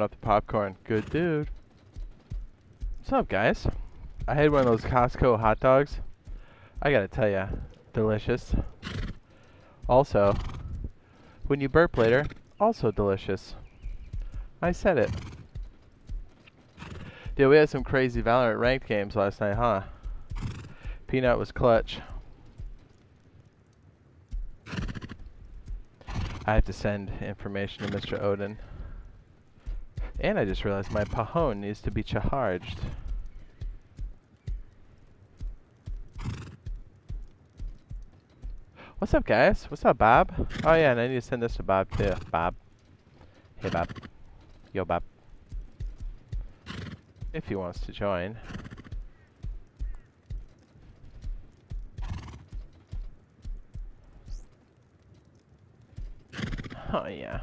warming up the popcorn. Good dude. What's up, guys? I had one of those Costco hot dogs. I gotta tell ya, delicious. Also, when you burp later, also delicious. I said it. Dude, we had some crazy Valorant ranked games last night, huh? Peanut was clutch. I have to send information to Mr. Odin. And I just realized my Pahone needs to be charged. What's up, guys? What's up, Bob? Oh yeah, and I need to send this to Bob too. Bob. Hey, Bob. Yo, Bob. If he wants to join. Oh yeah.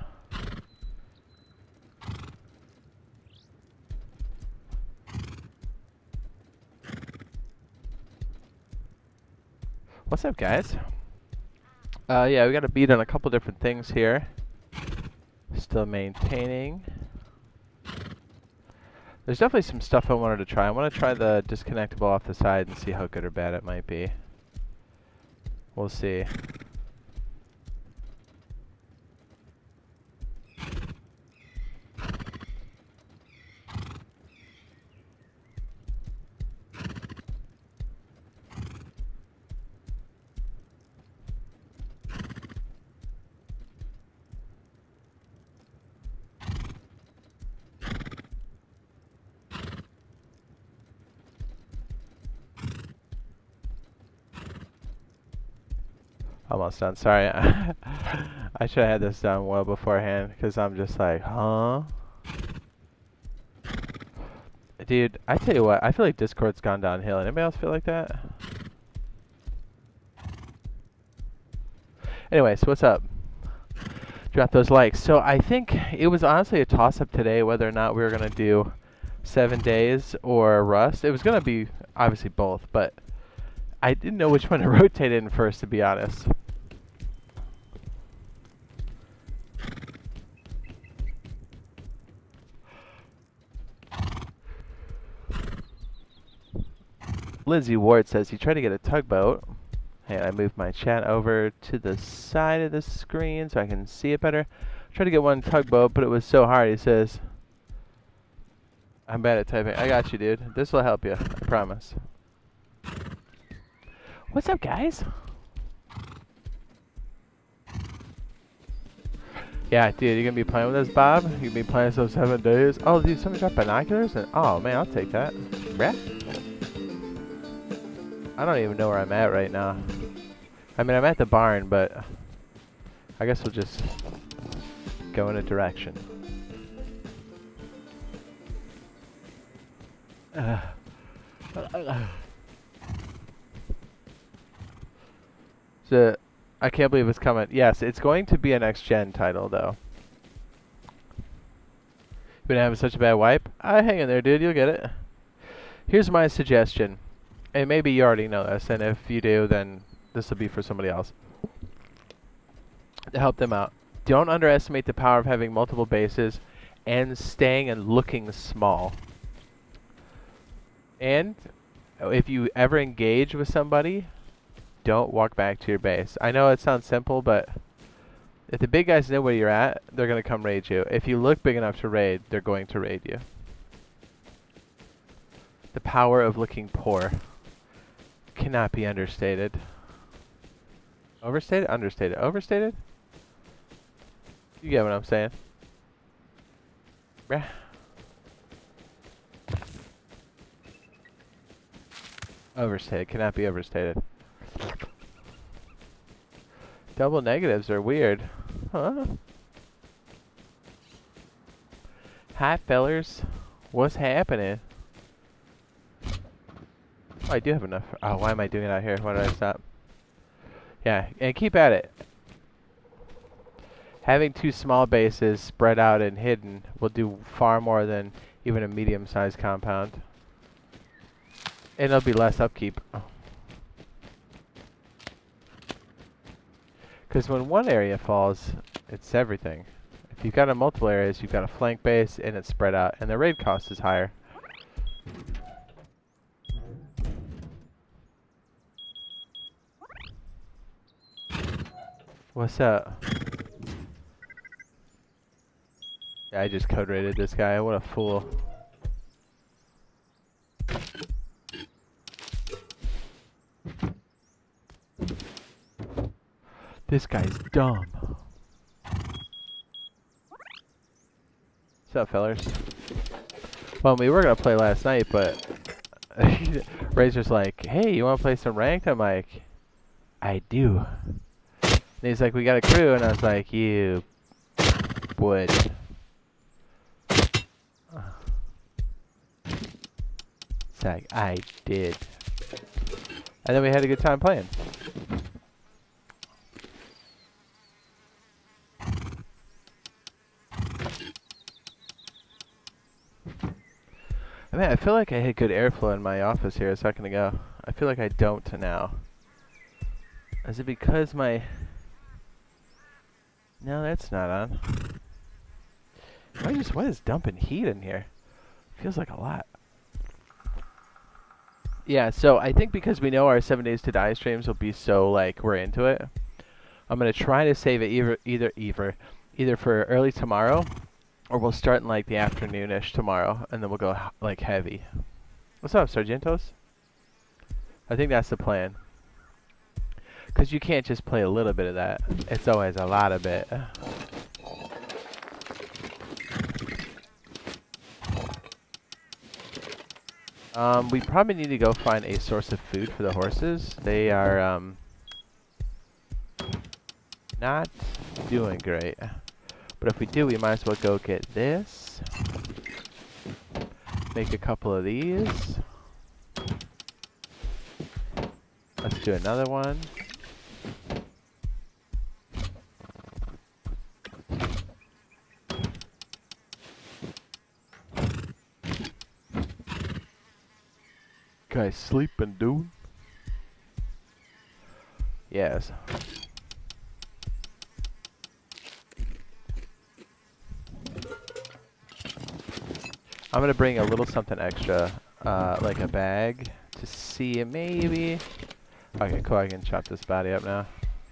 What's up, guys? Yeah, we got a beat on a couple different things here. Still maintaining. There's definitely some stuff I wanted to try. I want to try the disconnectable off the side and see how good or bad it might be. We'll see. Almost done. Sorry. I should have had this done well beforehand because I'm just like, huh? Dude, I tell you what, I feel like Discord's gone downhill. Anybody else feel like that? Anyways, what's up? Drop those likes. So I think it was honestly a toss-up today whether or not we were going to do 7 days or Rust. It was going to be obviously both, but I didn't know which one to rotate in first, to be honest. Lindsay Ward says he tried to get a tugboat. Hey, I moved my chat over to the side of the screen so I can see it better. Tried to get one tugboat, but it was so hard. He says, I'm bad at typing. I got you, dude. This will help you. I promise. What's up, guys? Yeah, dude, you're gonna be playing with us, Bob? You're gonna be playing some 7 days? Oh, dude, somebody dropped binoculars? And, oh, man, I'll take that. Brah. I don't even know where I'm at right now. I mean, I'm at the barn, but I guess we'll just go in a direction. So, I can't believe it's coming. Yes, it's going to be a next-gen title, though. You've been having such a bad wipe? Hang in there, dude. You'll get it. Here's my suggestion. And maybe you already know this, and if you do, then this will be for somebody else. To help them out. Don't underestimate the power of having multiple bases and staying and looking small. And if you ever engage with somebody, don't walk back to your base. I know it sounds simple, but if the big guys know where you're at, they're going to come raid you. If you look big enough to raid, they're going to raid you. The power of looking poor cannot be understated. Overstated? Understated. Overstated? You get what I'm saying. Yeah. Overstated. Cannot be overstated. Double negatives are weird. Huh? Hi, fellers. What's happening? Oh, I do have enough. Oh, why am I doing it out here? Why did I stop? Yeah, and keep at it. Having 2 small bases spread out and hidden will do far more than even a medium-sized compound. And it'll be less upkeep. Because when one area falls, it's everything. If you've got a multiple areas, you've got a flank base, and it's spread out, and the raid cost is higher. What's up? Yeah, I just code raided this guy. What a fool. This guy's dumb. What's up, fellers? Well, we were gonna play last night, but Razor's like, "Hey, you wanna play some ranked?" I'm like, "I do." And he's like, "We got a crew," and I was like, "You would." It's like, I did. And then we had a good time playing. I mean, I feel like I had good airflow in my office here a second ago. I feel like I don't now. Is it because my... No, that's not on. What is dumping heat in here? Feels like a lot. Yeah, so I think because we know our 7 Days to Die streams will be so, like, we're into it, I'm going to try to save it either for early tomorrow, or we'll start in, like, the afternoon-ish tomorrow, and then we'll go, like, heavy. What's up, Sargentos? I think that's the plan. Because you can't just play a little bit of that. It's always a lot of it. We probably need to go find a source of food for the horses. They are, not doing great. But if we do, we might as well go get this. Make a couple of these. Let's do another one. Guys sleeping, dude. Yes. I'm gonna bring a little something extra, like a bag, to see maybe. Okay, cool. I can chop this body up now.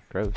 Gross.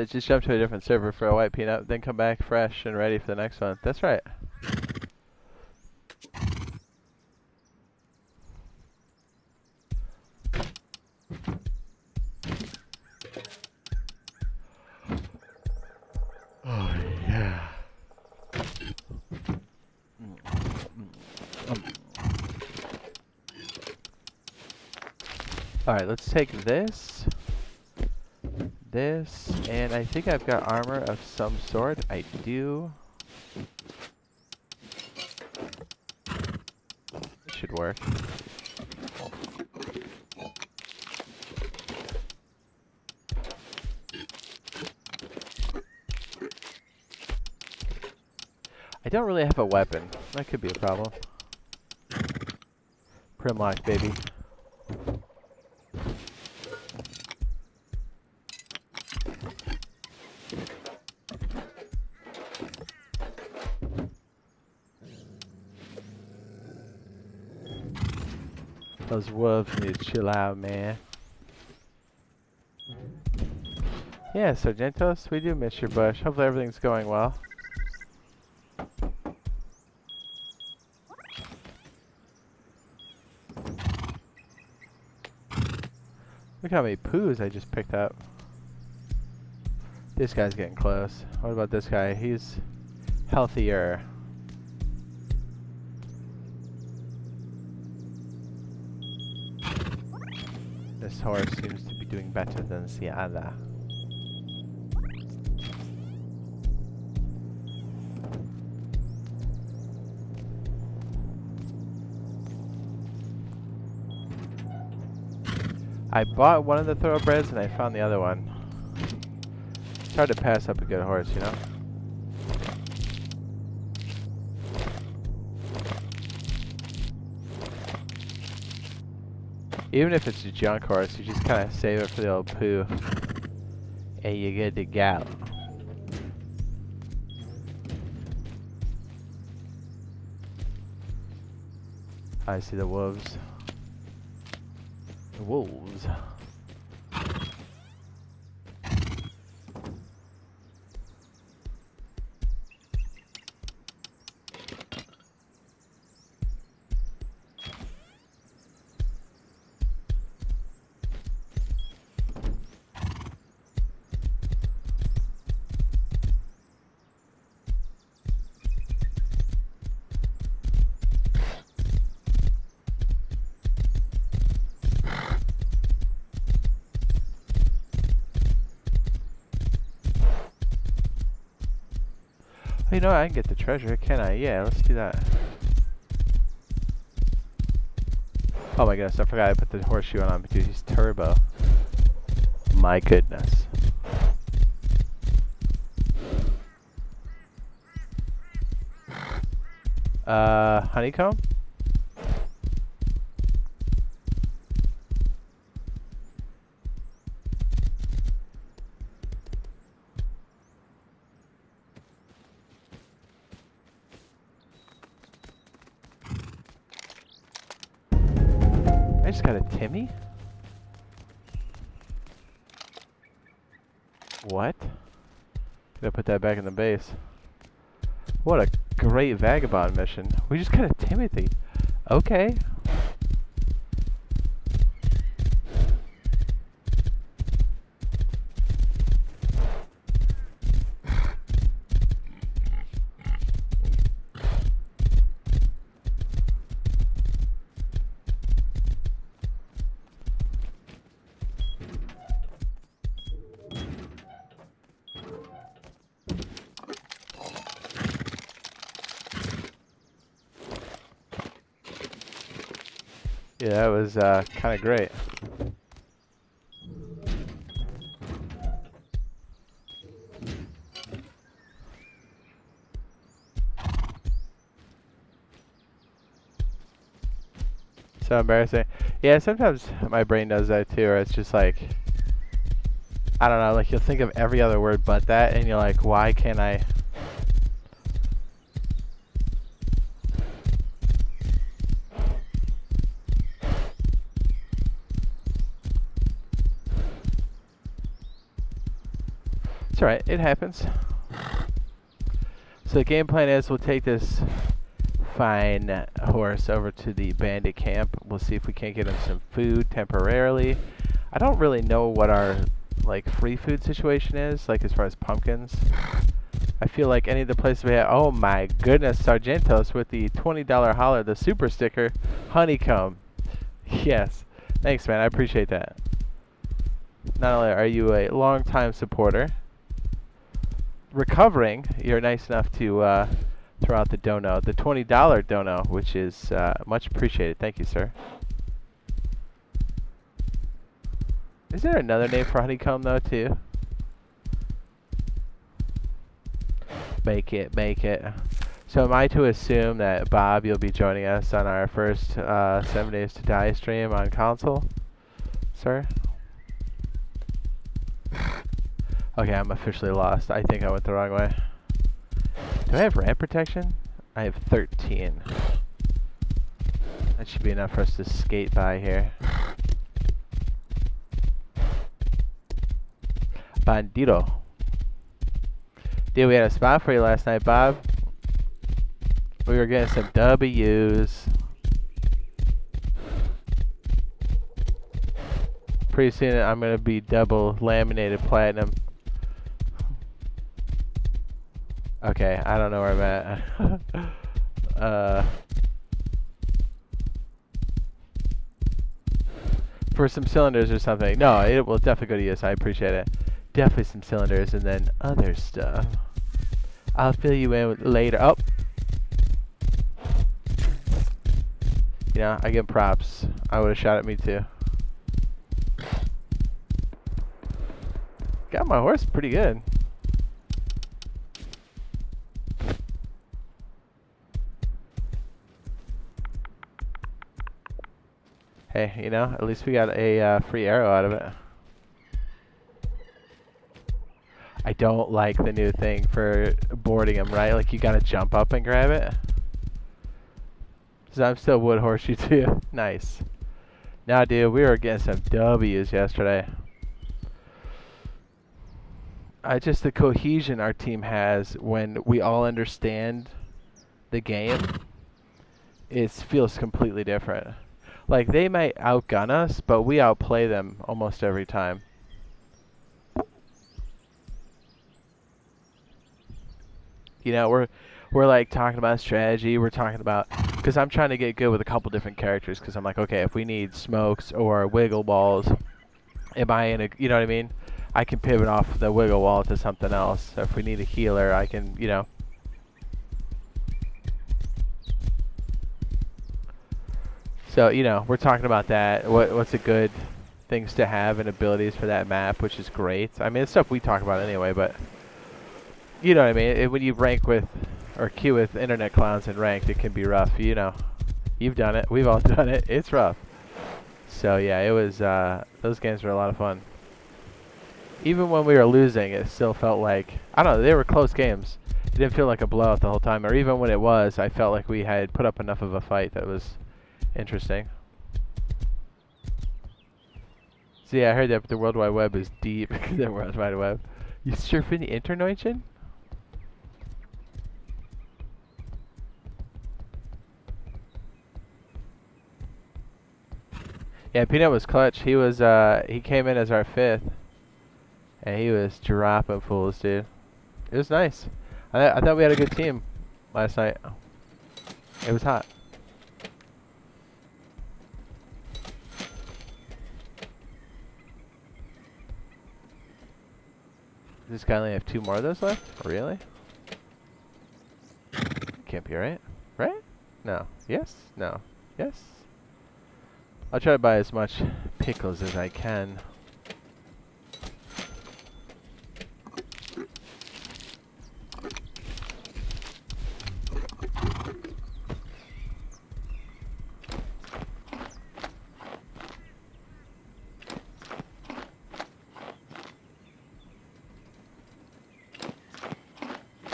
Just jump to a different server for a white peanut, then come back fresh and ready for the next one. That's right. Oh, yeah. Alright, let's take this. This, and I think I've got armor of some sort. I do. This should work. I don't really have a weapon. That could be a problem. Primlock, baby. Those wolves need to chill out, man. Yeah, Sargentos, we do miss your bush. Hopefully everything's going well. Look how many poos I just picked up. This guy's getting close. What about this guy? He's healthier. This horse seems to be doing better than the other. I bought one of the thoroughbreds and I found the other one. It's hard to pass up a good horse, you know? Even if it's a junk horse, you just kind of save it for the old poo. And you get to go. I see the wolves. The wolves. You know what? I can get the treasure, can I? Yeah, let's do that. Oh my goodness, I forgot I put the horseshoe on because he's turbo. My goodness. Honeycomb? I just got a Timmy? What? Gotta put that back in the base. What a great vagabond mission. We just got a Timothy. Okay. Yeah, that was kind of great. So embarrassing. Yeah, sometimes my brain does that too, or it's just like, I don't know, like you'll think of every other word but that, and you're like, why can't I? It's alright, it happens. So the game plan is we'll take this fine horse over to the bandit camp. We'll see if we can't get him some food temporarily. I don't really know what our like free food situation is, like as far as pumpkins. I feel like any of the places we have, oh my goodness, Sargentos with the $20 holler, the super sticker, honeycomb. Yes, thanks man, I appreciate that. Not only are you a long-time supporter, recovering, you're nice enough to throw out the dono, the $20 dono, which is much appreciated. Thank you, sir. Is there another name for honeycomb though, too? Make it, make it. So am I to assume that Bob, you'll be joining us on our first 7 Days to Die stream on console, sir? Okay, I'm officially lost. I think I went the wrong way. Do I have ramp protection? I have 13. That should be enough for us to skate by here. Bandito. Dude, we had a spot for you last night, Bob. We were getting some W's. Pretty soon I'm going to be double laminated platinum. Okay, I don't know where I'm at. For some cylinders or something. No, it will definitely go to use. I appreciate it. Definitely some cylinders and then other stuff. I'll fill you in later. Oh. You know, I give props. I would have shot at me too. Got my horse pretty good. Hey, you know, at least we got a free arrow out of it. I don't like the new thing for boarding them, right? Like you gotta jump up and grab it. So I'm still wood horseshoe too. Nice. Nah, dude, we were getting some W's yesterday. Just the cohesion our team has when we all understand the game, it feels completely different. Like they might outgun us, but we outplay them almost every time. You know, we're like talking about strategy. We're talking about because I'm trying to get good with a couple different characters. Because I'm like, okay, if we need smokes or wiggle balls, am I in a? You know what I mean? I can pivot off the wiggle wall to something else. If we need a healer, I can, you know. So, you know, we're talking about that. What's a good things to have and abilities for that map, which is great. I mean, it's stuff we talk about anyway, but you know what I mean? When you rank with or queue with internet clowns and ranked, it can be rough, you know. You've done it. We've all done it. It's rough. So, yeah, it was those games were a lot of fun. Even when we were losing, it still felt like, I don't know, they were close games. It didn't feel like a blowout the whole time, or even when it was, I felt like we had put up enough of a fight that was interesting. So yeah, I heard that the World Wide Web is deep. The World Wide Web. You surfing the internet? Yeah, Peanut was clutch. He was he came in as our fifth, and he was dropping fools, dude. It was nice. I thought we had a good team last night. It was hot. Does this guy only have 2 more of those left? Really? Can't be right. Right? No. Yes? No. Yes? I'll try to buy as much pickles as I can.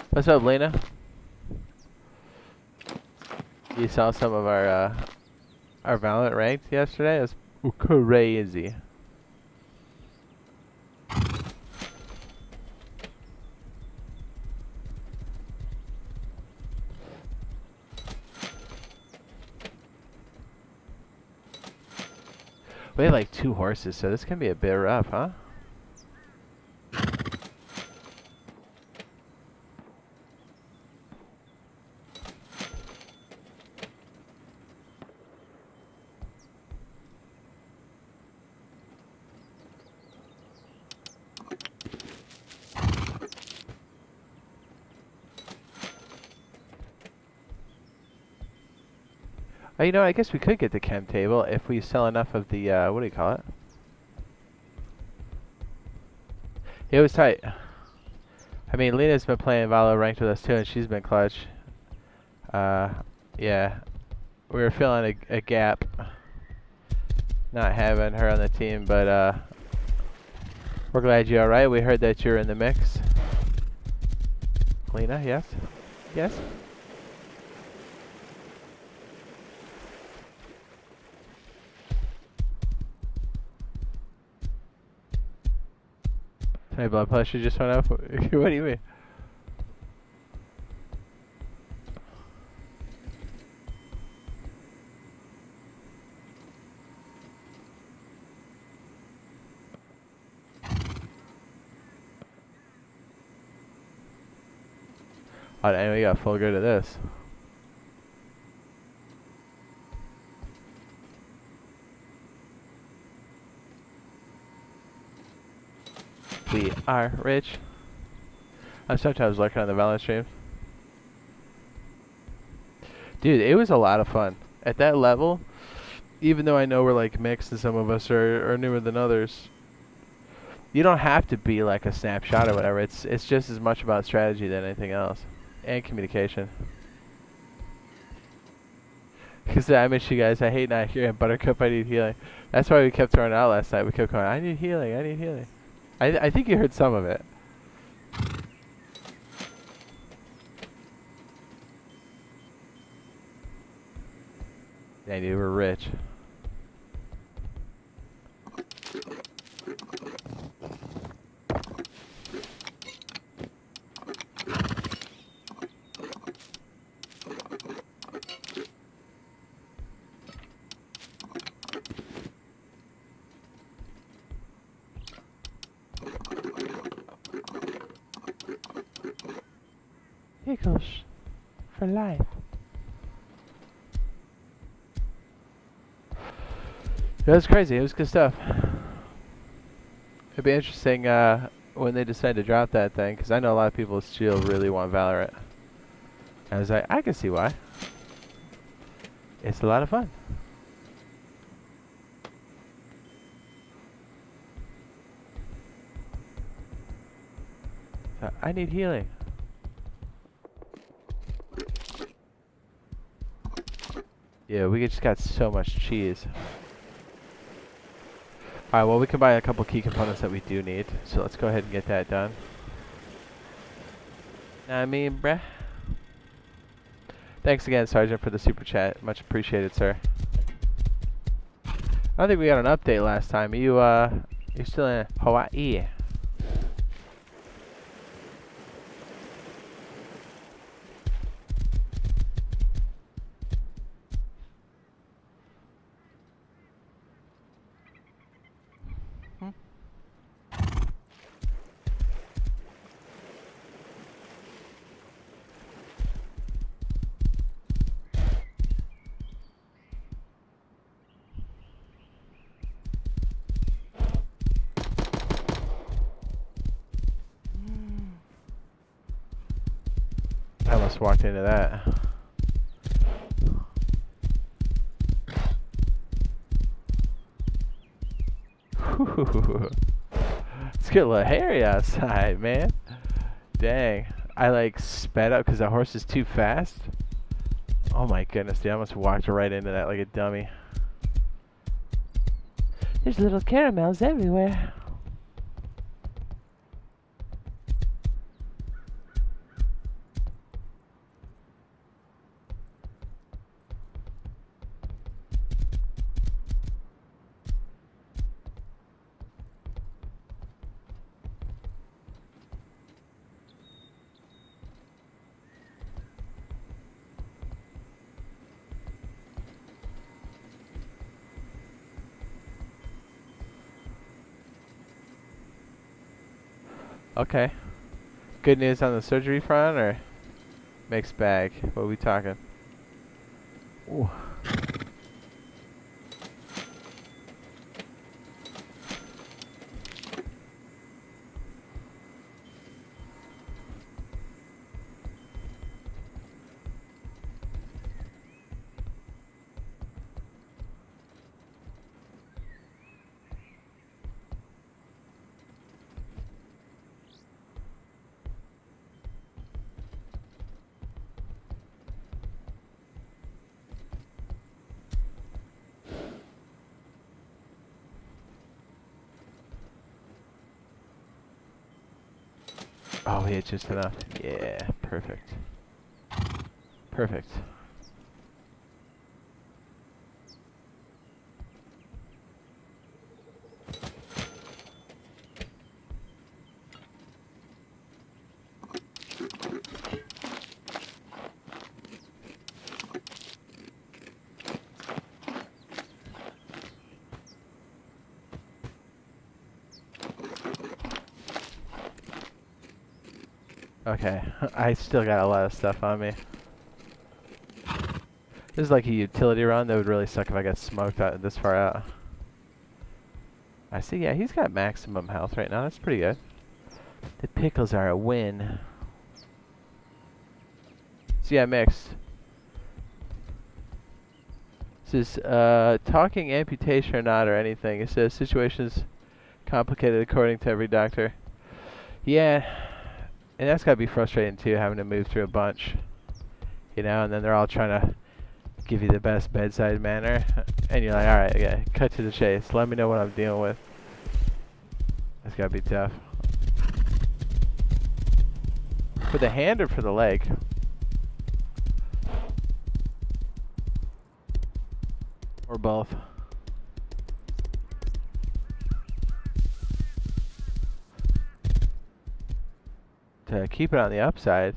What's up, Lena? You saw some of our Valorant ranked yesterday? It was crazy. We have like 2 horses, so this can be a bit rough, huh? You know, I guess we could get the chem table if we sell enough of the, what do you call it? It was tight. I mean, Lena's been playing Valo ranked with us too, and she's been clutch. Yeah. We were feeling a gap not having her on the team, but, we're glad you're alright. We heard that you're in the mix. Lena, yes? Yes? My blood pressure just went up. What do you mean? Oh, and we got full good at this. We are rich. I'm sometimes lurking on the Valorant stream. Dude, it was a lot of fun. At that level, even though I know we're like mixed and some of us are newer than others, you don't have to be like a snapshot or whatever. It's just as much about strategy than anything else. And communication. Because I miss you guys. I hate not hearing Buttercup, I need healing. That's why we kept throwing it out last night. We kept going, I need healing, I need healing. I think you heard some of it. Dang, dude, we're rich. Pickles for life. It was crazy. It was good stuff. It'd be interesting when they decide to drop that thing, because I know a lot of people still really want Valorant. I was like, I can see why. It's a lot of fun. So I need healing. Yeah, we just got so much cheese. Alright, well, we can buy a couple key components that we do need, so let's go ahead and get that done. I mean, bruh. Thanks again, Sergeant, for the super chat. Much appreciated, sir. I don't think we got an update last time. You're still in Hawaii. I almost walked into that. It's getting a little hairy outside, man. Dang. I like sped up because the horse is too fast. Oh my goodness, dude. I almost walked right into that like a dummy. There's little caramels everywhere. Okay. Good news on the surgery front, or mixed bag? What are we talking? Ooh. Oh, we had just enough. Yeah, perfect. Perfect. Okay, I still got a lot of stuff on me. This is like a utility run that would really suck if I got smoked out this far out. I see, yeah, he's got maximum health right now. That's pretty good. The pickles are a win. So yeah, mixed. This is talking amputation or not or anything. It says situations complicated according to every doctor. Yeah, and that's gotta be frustrating too, having to move through a bunch. You know, and then they're all trying to give you the best bedside manner, and you're like, all right, okay, cut to the chase. Let me know what I'm dealing with. That's gotta be tough. For the hand or for the leg? Or both? To keep it on the upside,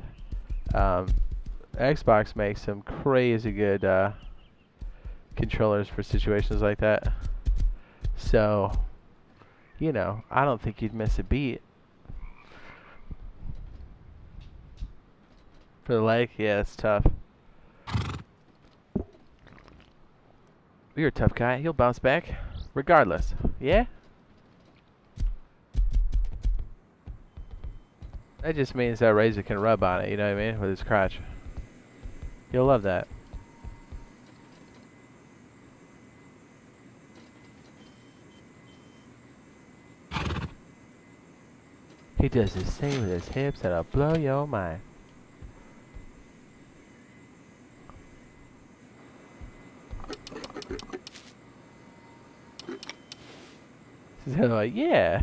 Xbox makes some crazy good controllers for situations like that. So, you know, I don't think you'd miss a beat. For the leg, yeah, it's tough. You're a tough guy. You'll bounce back, regardless. Yeah? That just means that Razor can rub on it, you know what I mean? With his crotch. You'll love that. He does this thing with his hips that'll blow your mind. So like, yeah.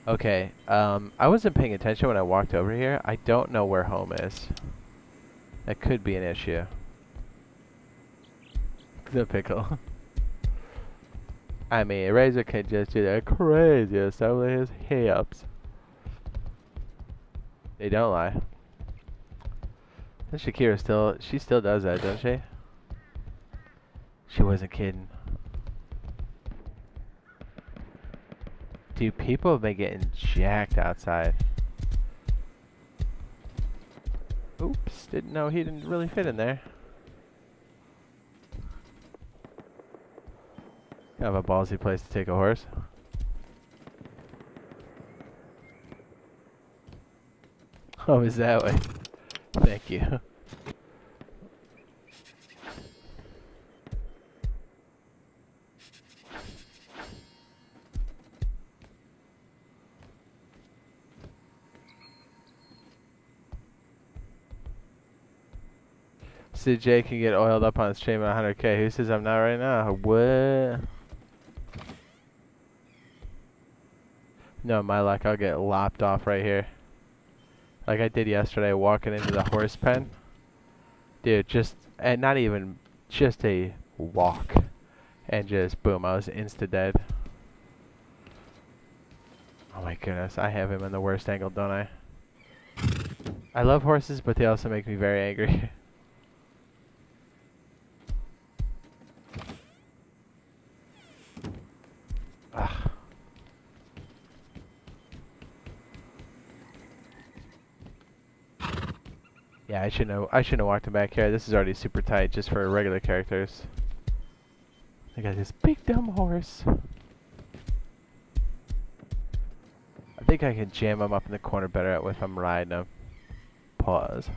Okay, I wasn't paying attention when I walked over here. I don't know where home is. That could be an issue. The pickle. I mean, Razor can just do the craziest of his hips. They don't lie. And Shakira she still does that, doesn't she? She wasn't kidding. Dude, people have been getting jacked outside. Oops, didn't know he didn't really fit in there. Kind of a ballsy place to take a horse. Oh, is that way? Thank you. So Jade can get oiled up on his stream at 100k. Who says I'm not right now? What? No, my luck, I'll get lopped off right here. Like I did yesterday, walking into the horse pen. Dude, and not even, just a walk. And just, boom, I was insta-dead. Oh my goodness, I have him in the worst angle, don't I? I love horses, but they also make me very angry. Ugh. Yeah, I shouldn't have walked him back here. This is already super tight just for regular characters. I got this big dumb horse. I think I can jam him up in the corner better if I'm riding him. Pause.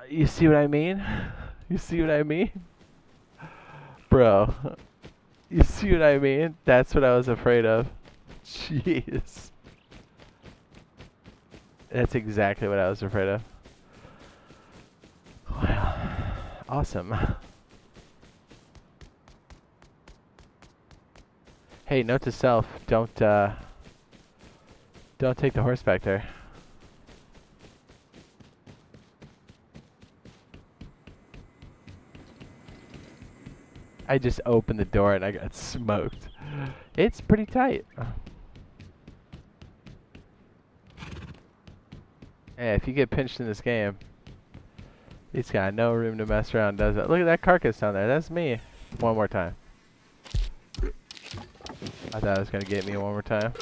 You see what I mean? You see what I mean? Bro. You see what I mean? That's what I was afraid of. Jeez. That's exactly what I was afraid of. Wow. Awesome. Hey, note to self, don't take the horse back there. I just opened the door and I got smoked. It's pretty tight. Hey, if you get pinched in this game, it's got no room to mess around, does it? Look at that carcass down there. That's me. One more time. I thought it was going to get me one more time.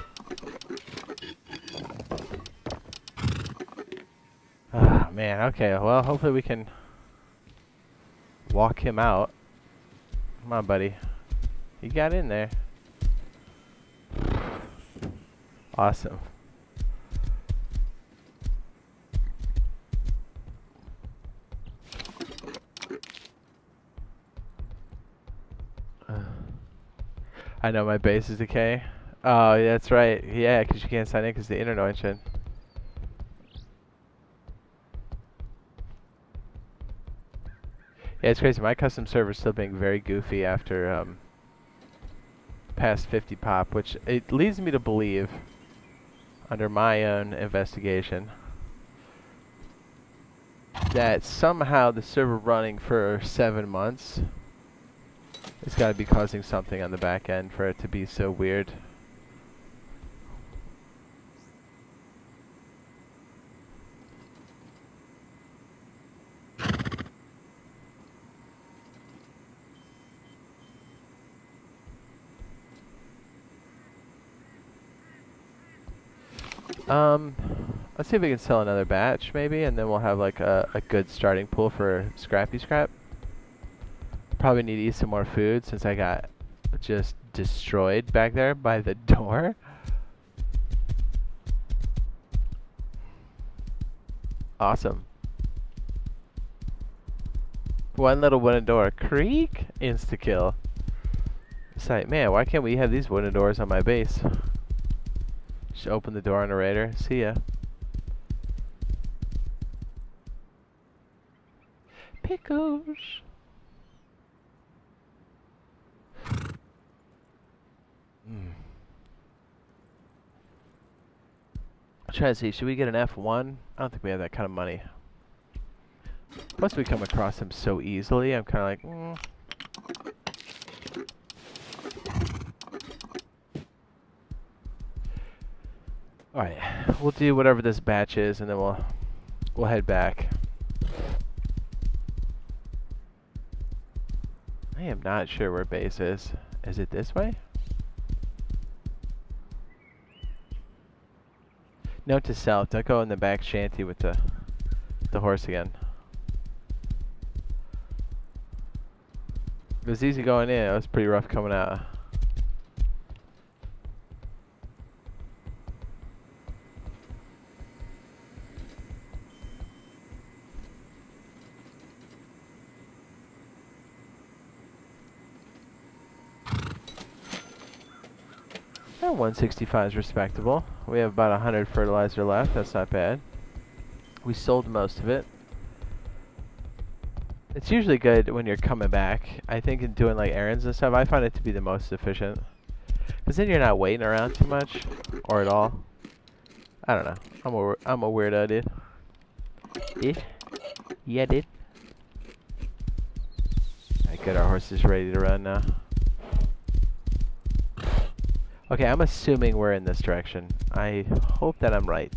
man, okay, well, hopefully we can walk him out. Come on, buddy. He got in there. Awesome. I know my base is decay. Oh, yeah, that's right. Yeah, because you can't sign in because the internet mentioned. Yeah, it's crazy. My custom server's still being very goofy after past 50 pop, which it leads me to believe, under my own investigation, that somehow the server running for 7 months has got to be causing something on the back end for it to be so weird. Let's see if we can sell another batch, maybe, and then we'll have like a good starting pool for scrappy scrap. Probably need to eat some more food since I got just destroyed back there by the door. Awesome. One little wooden door. Creak! Insta-kill. It's like, man, why can't we have these wooden doors on my base? Just open the door on a raider. See ya. Pickles! I'm trying to see, should we get an F1? I don't think we have that kind of money. Plus we come across them so easily, I'm kind of like, Alright, we'll do whatever this batch is and then we'll head back. I am not sure where base is. Is it this way? Note to self, don't go in the back shanty with the horse again. It was easy going in, it was pretty rough coming out. Yeah, 165 is respectable. We have about 100 fertilizer left, that's not bad. We sold most of it. It's usually good when you're coming back. I think in doing like errands and stuff, I find it to be the most efficient. Because then you're not waiting around too much, or at all. I don't know. I'm a weirdo, dude. Yeah, dude. Alright, good. Our horse is ready to run now. Okay, I'm assuming we're in this direction. I hope that I'm right.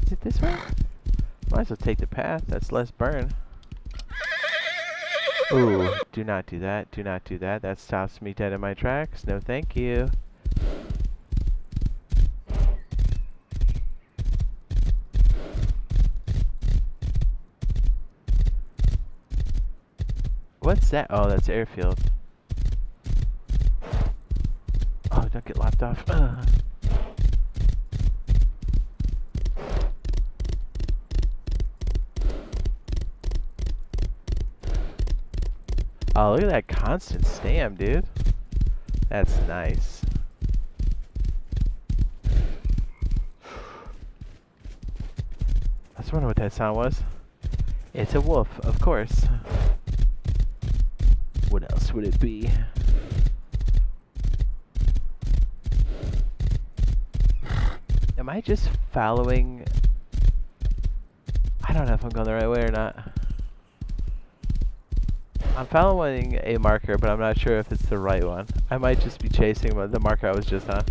Is it this way? Might as well take the path. That's less burn. Ooh, do not do that. Do not do that. That stops me dead in my tracks. No, thank you. What's that? Oh, that's airfield. Oh, don't get lopped off. Oh, look at that constant stam, dude. That's nice. I was wondering what that sound was. It's a wolf, of course. What else would it be? Am I just following? I don't know if I'm going the right way or not. I'm following a marker, but I'm not sure if it's the right one. I might just be chasing the marker I was just on.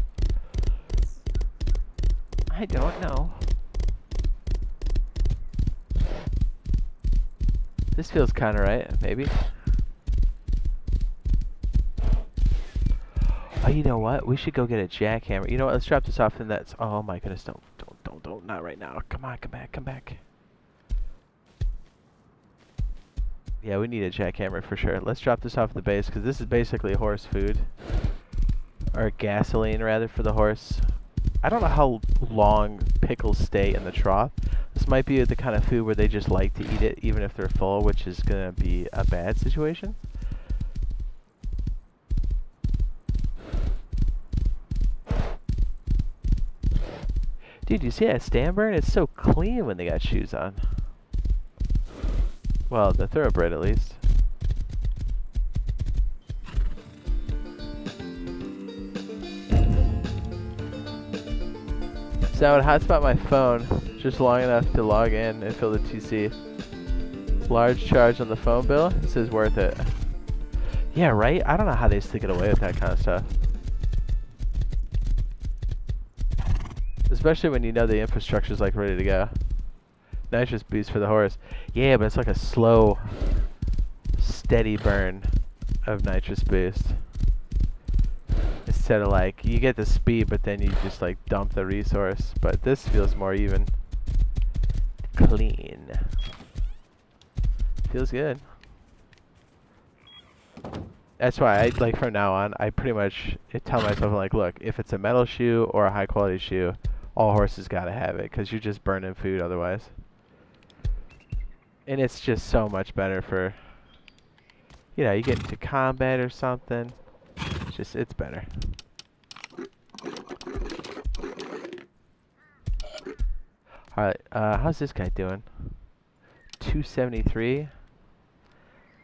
I don't know. This feels kind of right, maybe. A you know what? We should go get a jackhammer. You know what? Let's drop this off, and that's. Oh my goodness! Don't! Not right now. Come on, come back. Yeah, we need a jackhammer for sure. Let's drop this off at the base because this is basically horse food, or gasoline rather for the horse. I don't know how long pickles stay in the trough. This might be the kind of food where they just like to eat it even if they're full, which is gonna be a bad situation. Dude, you see that stand burn? It's so clean when they got shoes on. Well, the thoroughbred at least. So I would hotspot my phone just long enough to log in and fill the TC. Large charge on the phone bill? It says worth it. Yeah, right? I don't know how they still get away with that kind of stuff. Especially when you know the infrastructure's like ready to go. Nitrous boost for the horse. Yeah, but it's like a slow, steady burn of nitrous boost. Instead of like, you get the speed, but then you just like dump the resource. But this feels more even. Clean. Feels good. That's why I, like from now on, I pretty much tell myself like, look, if it's a metal shoe or a high quality shoe, all horses gotta have it, because you're just burning food otherwise. And it's just so much better for, you know, you get into combat or something. It's better. Alright, how's this guy doing? 273.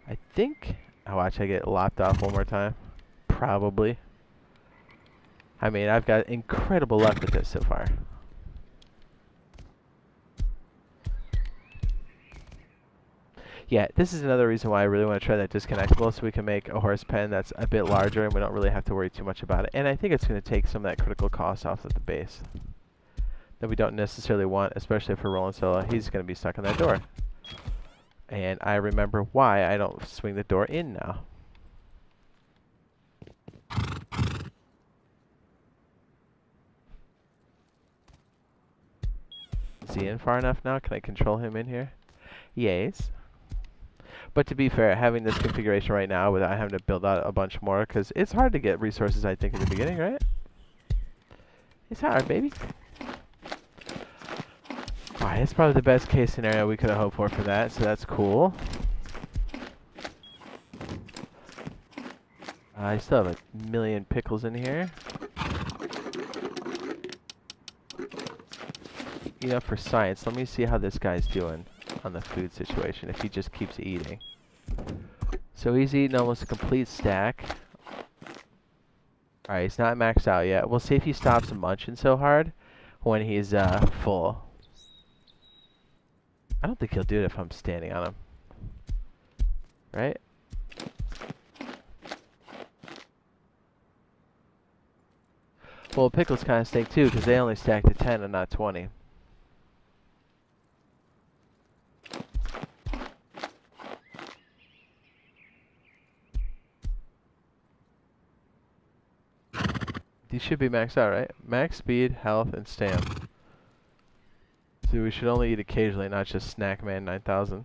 I think, oh, watch I get lopped off one more time. Probably. I mean, I've got incredible luck with this so far. Yeah, this is another reason why I really want to try that disconnectable, so we can make a horse pen that's a bit larger and we don't really have to worry too much about it. And I think it's going to take some of that critical cost off at the base that we don't necessarily want, especially if we're rolling solo. He's going to be stuck in that door. And I remember why I don't swing the door in now. Is he in far enough now? Can I control him in here? Yes. But to be fair, having this configuration right now without having to build out a bunch more, because it's hard to get resources, I think, in the beginning, right? It's hard, baby. Alright, it's probably the best case scenario we could have hoped for that, so that's cool. I still have a million pickles in here. You know, for science, let me see how this guy's doing on the food situation, if he just keeps eating. So he's eating almost a complete stack. Alright, he's not maxed out yet. We'll see if he stops munching so hard when he's full. I don't think he'll do it if I'm standing on him. Right? Well, pickles kind of stink too, because they only stack to 10 and not 20. These should be maxed out, right? Max speed, health, and stamina. So we should only eat occasionally, not just Snack Man 9000.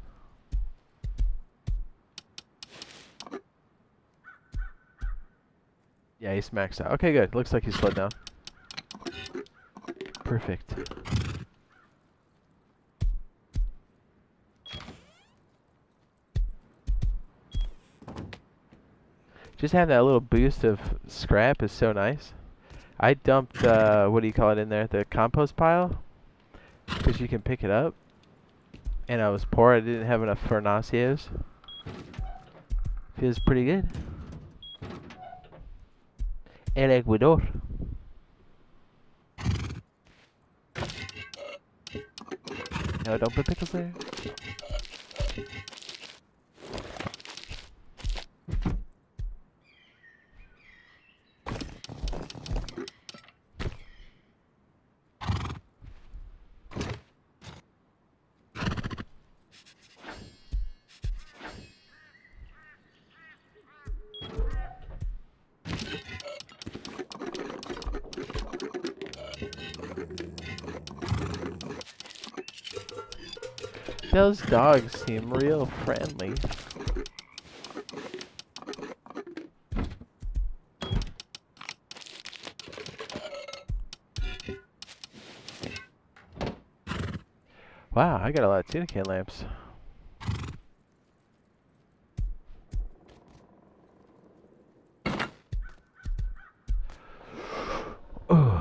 Yeah, he's maxed out. Okay, good. Looks like he's slowed down. Perfect. Just having that little boost of scrap is so nice. I dumped, what do you call it in there? The compost pile? Because you can pick it up. And I was poor. I didn't have enough Fernacios. Feels pretty good. El Ecuador. No, don't put pickles there. Those dogs seem real friendly. Wow, I got a lot of tuna can lamps. Ooh.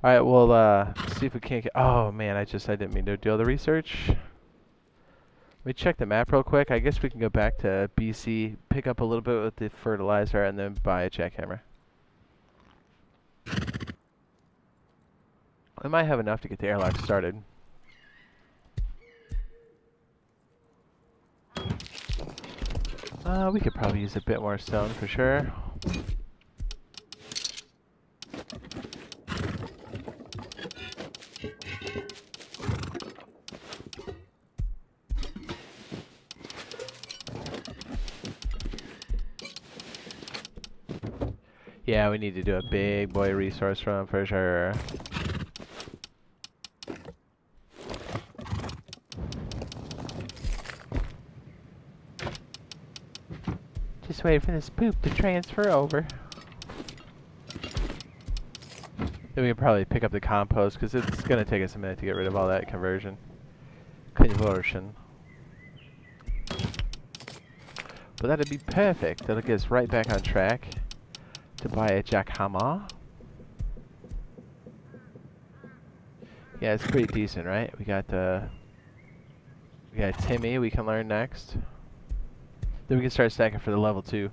Alright, we'll see if we can't get... Oh man, I didn't mean to do all the research. Let me check the map real quick. I guess we can go back to BC, pick up a little bit with the fertilizer, and then buy a jackhammer. I might have enough to get the airlock started. We could probably use a bit more stone for sure. Yeah, we need to do a big boy resource run for sure. Just wait for this poop to transfer over. Then we can probably pick up the compost because it's going to take us a minute to get rid of all that conversion. But that'd be perfect. That'll get us right back on track to buy a jackhammer. Yeah, it's pretty decent, right? We got Timmy we can learn next. Then we can start stacking for the level 2.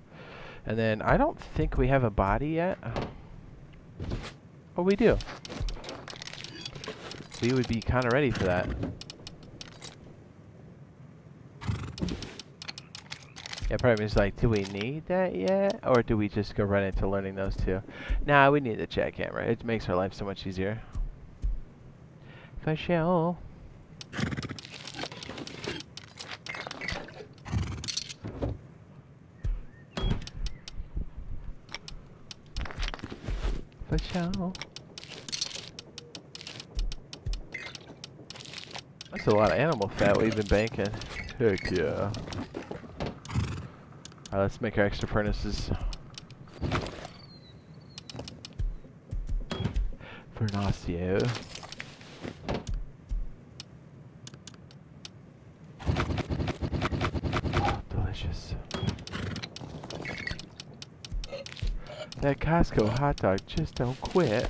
And then I don't think we have a body yet. Oh, we do. We would be kind of ready for that. Yeah, probably means like, do we need that yet? Or do we just go right into learning those two? Nah, we need the jackhammer. It makes our life so much easier. For sure. For sure. That's a lot of animal fat we've been banking. Heck yeah. Alright, let's make our extra furnaces. Furnacio. Oh, delicious. That Costco hot dog just don't quit.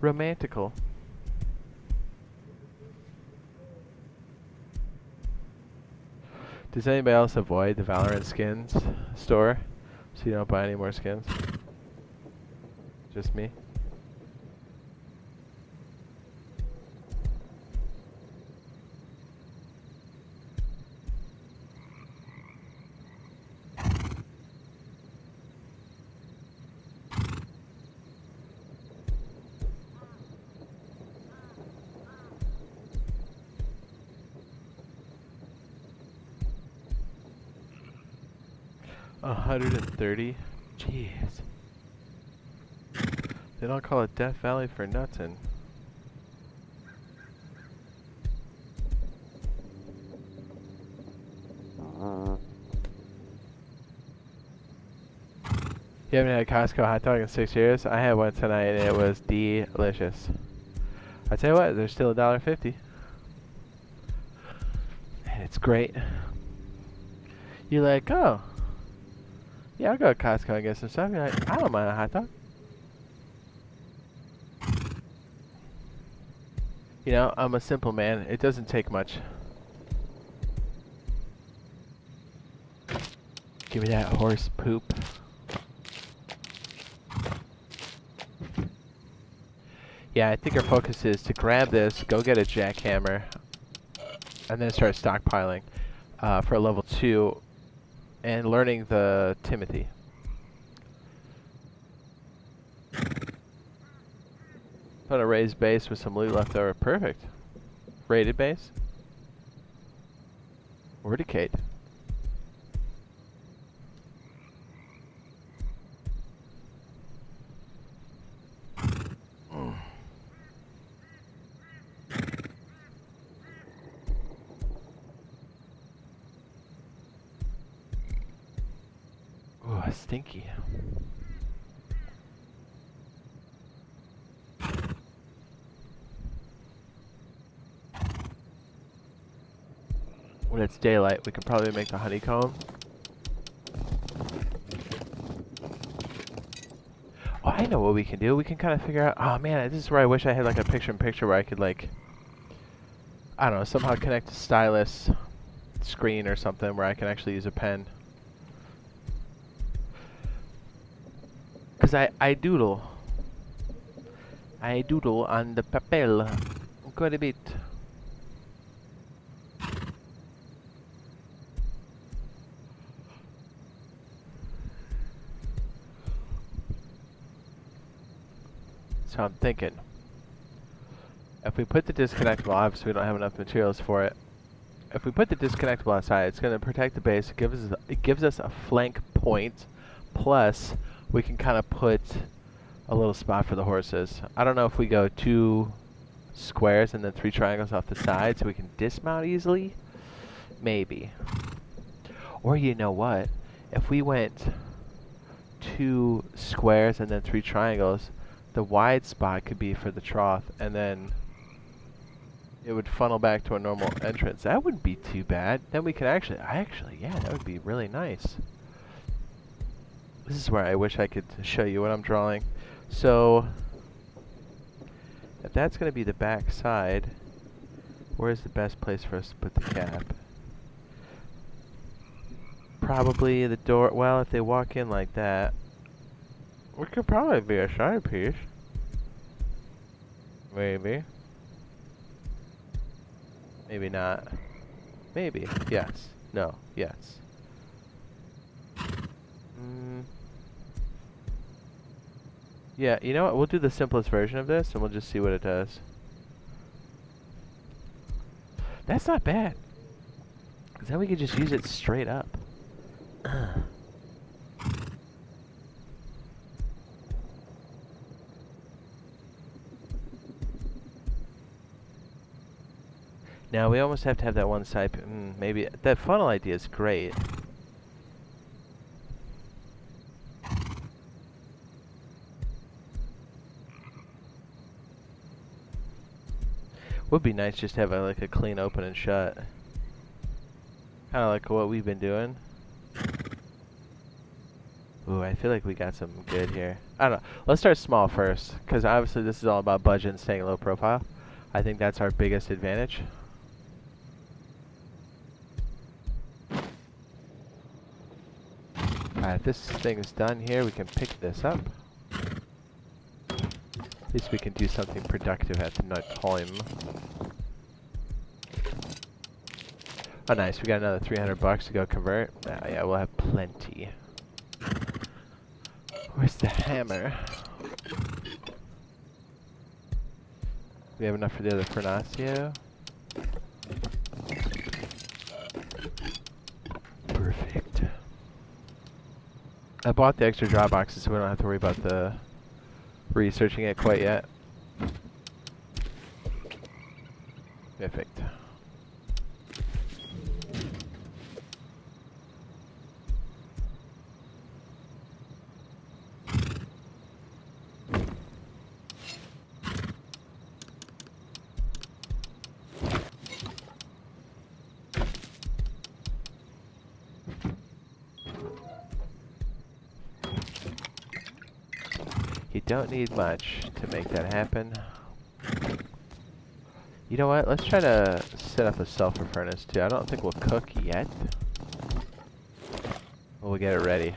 Romantical. Does anybody else avoid the Valorant skins store so you don't buy any more skins? Just me? $130? Jeez. They don't call it Death Valley for nothing. You haven't had a Costco hot dog in 6 years? I had one tonight and it was delicious. I tell you what, they're still $1.50. And it's great. You're like, oh, yeah, I'll go to Costco and get some stuff. You're like, I don't mind a hot dog. You know, I'm a simple man. It doesn't take much. Give me that horse poop. Yeah, I think our focus is to grab this, go get a jackhammer, and then start stockpiling for level 2 and learning the Timothy. Put a raised base with some loot left over. Perfect. Rated base. Or decayed. Oh, stinky. When it's daylight, we can probably make the honeycomb. Oh, I know what we can do. We can kind of figure out... Oh, man, this is where I wish I had, like, a picture-in-picture where I could, like... I don't know, somehow connect a stylus screen or something where I can actually use a pen. Because I doodle. I doodle on the papel quite a bit. So I'm thinking, if we put the disconnectable, obviously we don't have enough materials for it. If we put the disconnectable outside, it's going to protect the base. It gives us a flank point, plus we can kind of put a little spot for the horses. I don't know if we go 2 squares and then 3 triangles off the side so we can dismount easily. Maybe. Or you know what? If we went 2 squares and then 3 triangles, the wide spot could be for the trough, and then it would funnel back to a normal entrance. That wouldn't be too bad. Then we could actually, yeah, that would be really nice. This is where I wish I could show you what I'm drawing. So, if that's going to be the back side, where's the best place for us to put the cap? Probably the door. Well, if they walk in like that, we could probably be a side piece. Maybe. Maybe not. Maybe. Yes. No. Yes. Yeah, you know what? We'll do the simplest version of this, and we'll just see what it does. That's not bad. Because then we could just use it straight up. Now, we almost have to have that one side... maybe... That funnel idea is great. Would be nice just to have like a clean open and shut. Kind of like what we've been doing. Ooh, I feel like we got something good here. I don't know. Let's start small first, because obviously this is all about budget and staying low profile. I think that's our biggest advantage. Alright, if this thing is done here, we can pick this up. At least we can do something productive at the time. Oh, nice. We got another 300 bucks to go convert. Yeah, we'll have plenty. Where's the hammer? We have enough for the other Furnacio. Perfect. I bought the extra drop boxes so we don't have to worry about the researching it quite yet. Perfect. You don't need much to make that happen. You know what? Let's try to set up a sulfur furnace too. I don't think we'll cook yet. We'll get it ready.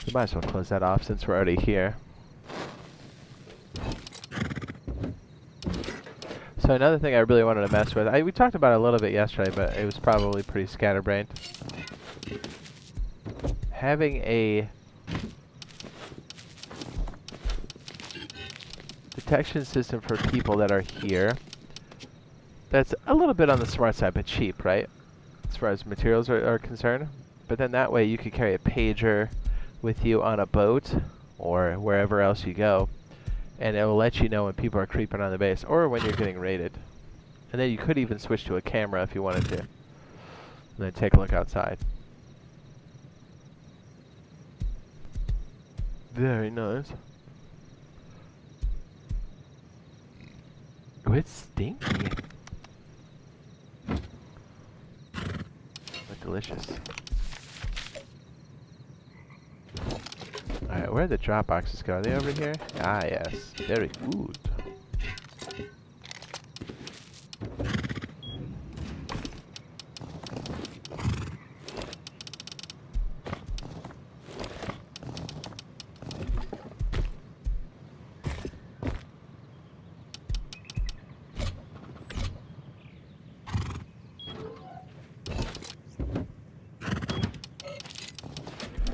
We might as well close that off since we're already here. So another thing I really wanted to mess with, we talked about it a little bit yesterday, but it was probably pretty scatterbrained. Having a detection system for people that are here that's a little bit on the smart side, but cheap, right? As far as materials are concerned. But then that way you could carry a pager with you on a boat or wherever else you go, and it will let you know when people are creeping on the base or when you're getting raided. And then you could even switch to a camera if you wanted to, and then take a look outside. Very nice. Oh, it's stinky. But delicious. Alright, where did the drop boxes go? Are they over here? Ah, yes. Very good.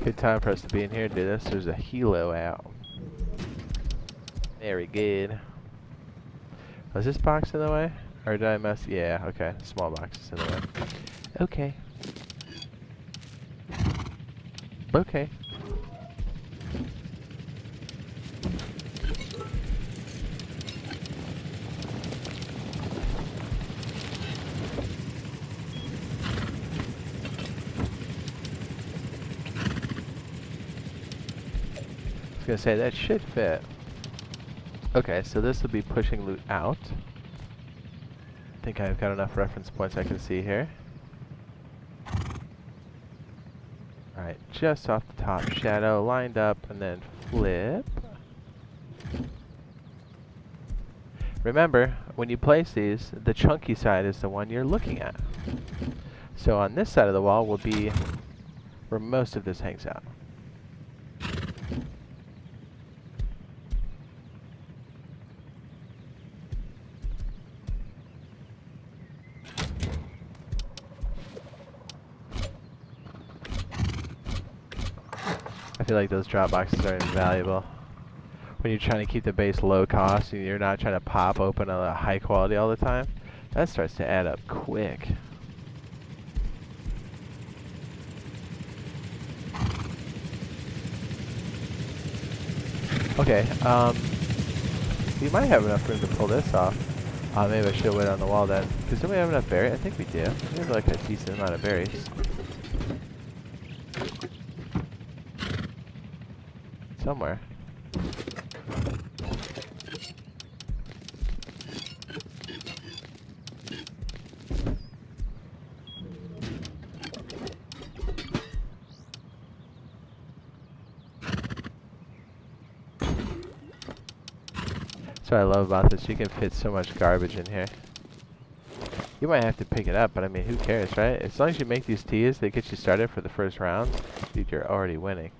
Good time for us to be in here and do this. There's a helo out. Very good. Was this box in the way? Or did I mess? Yeah, okay. Small box is in the way. Okay. Okay. I was gonna say, that should fit. Okay, so this will be pushing loot out. I think I've got enough reference points I can see here. Alright, just off the top shadow, lined up, and then flip. Remember, when you place these, the chunky side is the one you're looking at. So on this side of the wall will be where most of this hangs out. I feel like those drop boxes are invaluable. When you're trying to keep the base low cost and you're not trying to pop open a high quality all the time, that starts to add up quick. Okay, we might have enough room to pull this off. Maybe I should wait on the wall then. Because don't we have enough berries? I think we do. We have like a decent amount of berries. Somewhere. That's what I love about this. You can fit so much garbage in here. You might have to pick it up, but I mean, who cares, right? As long as you make these teas, they get you started for the first round, dude, you're already winning.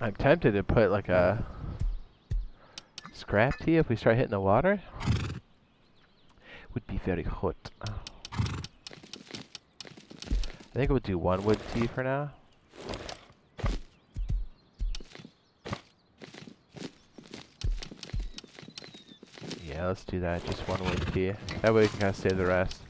I'm tempted to put like a scrap tea if we start hitting the water. Would be very hot. I think we'll do one wood tea for now. Yeah, let's do that. Just one wood tea. That way we can kind of save the rest.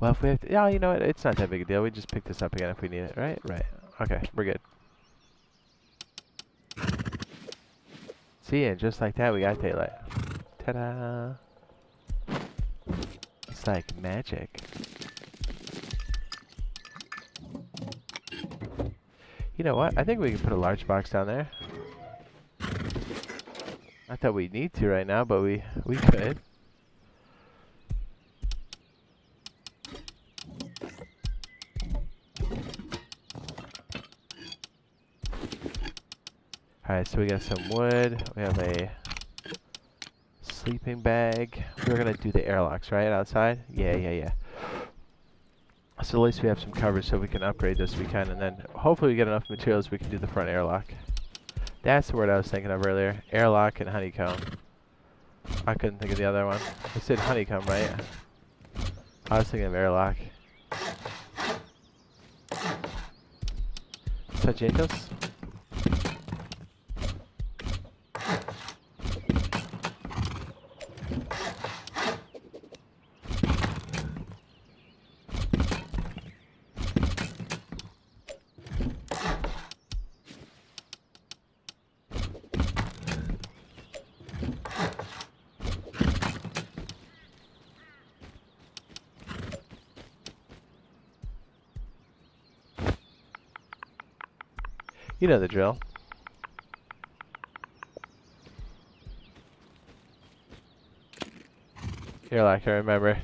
Well, if we have to, yeah, you know what? It's not that big a deal. We just pick this up again if we need it, right? Right. Okay, we're good. See, and just like that, we got daylight. Ta-da! It's like magic. You know what? I think we can put a large box down there. Not that we need to right now, but we could. Alright, so we got some wood. We have a Sleeping bag. We're gonna do the airlocks, right? Outside? Yeah. So at least we have some cover so we can upgrade this if we can, and then hopefully we get enough materials we can do the front airlock. That's the word I was thinking of earlier. Airlock and honeycomb. I couldn't think of the other one. I said honeycomb, right? I was thinking of airlock. Such angels? You know the drill. Airlock, I remember.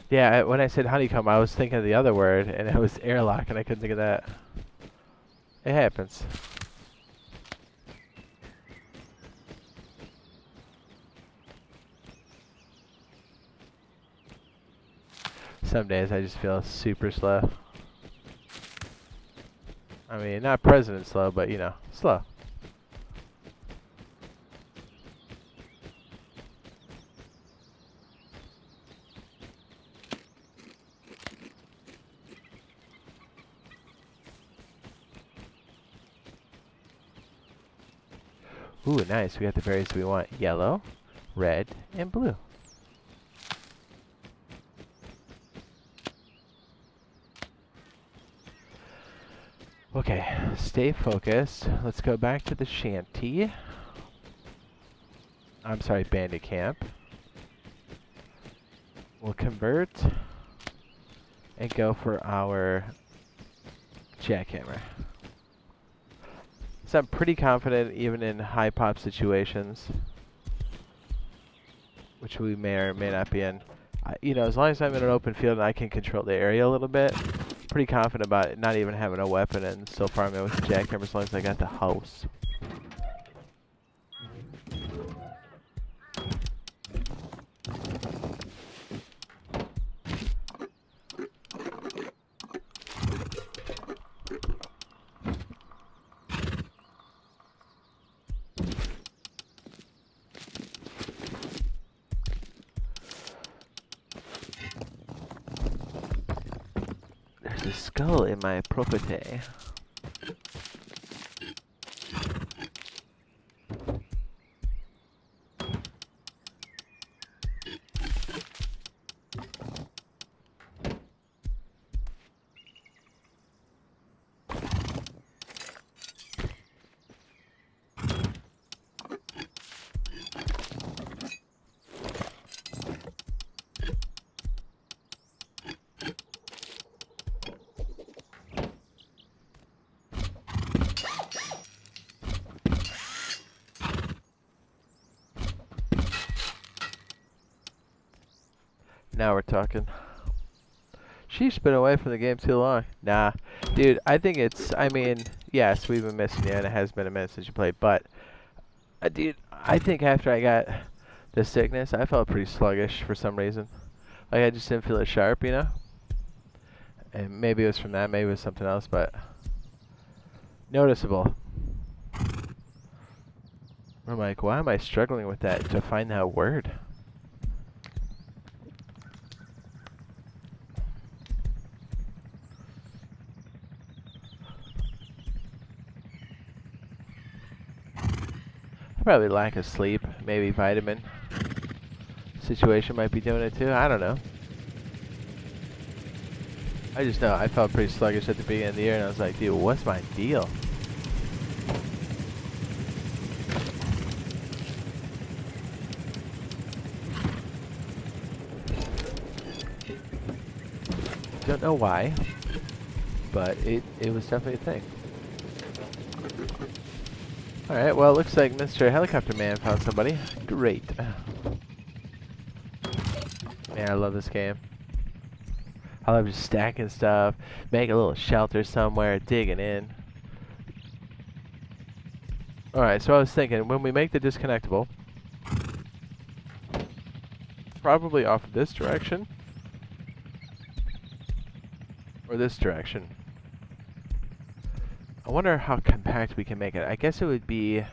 Yeah, when I said honeycomb, I was thinking of the other word, and it was airlock, and I couldn't think of that. It happens. Some days I just feel super slow. I mean, not president slow, but you know, slow. Ooh, nice. We got the berries we want. Yellow, red, and blue. Okay, stay focused. Let's go back to the shanty. I'm sorry, bandit camp. We'll convert and go for our jackhammer. So I'm pretty confident even in high pop situations, which we may or may not be in. You know, as long as I'm in an open field and I can control the area a little bit, pretty confident about it not even having a weapon and still farming with the jackhammer as long as I got the house. There's a skull in my property. Now we're talking. She's been away from the game too long. Nah, dude, I think it's, I mean, yes, we've been missing you, and it has been a minute since you played, but, dude, I think after I got the sickness, I felt pretty sluggish for some reason. Like, I just didn't feel as sharp, you know? And maybe it was from that, maybe it was something else, but noticeable. I'm like, why am I struggling with that to find that word? Probably lack of sleep, maybe vitamin situation might be doing it too. I don't know. I just know I felt pretty sluggish at the beginning of the year, and I was like, dude, what's my deal? Don't know why, but it was definitely a thing. Alright, well, it looks like Mr. Helicopter Man found somebody. Great. Man, I love this game. I love just stacking stuff, make a little shelter somewhere, digging in. Alright, so I was thinking, when we make the disconnectable, Probably off this direction. Or this direction. I wonder how compact we can make it. I guess it would be... Is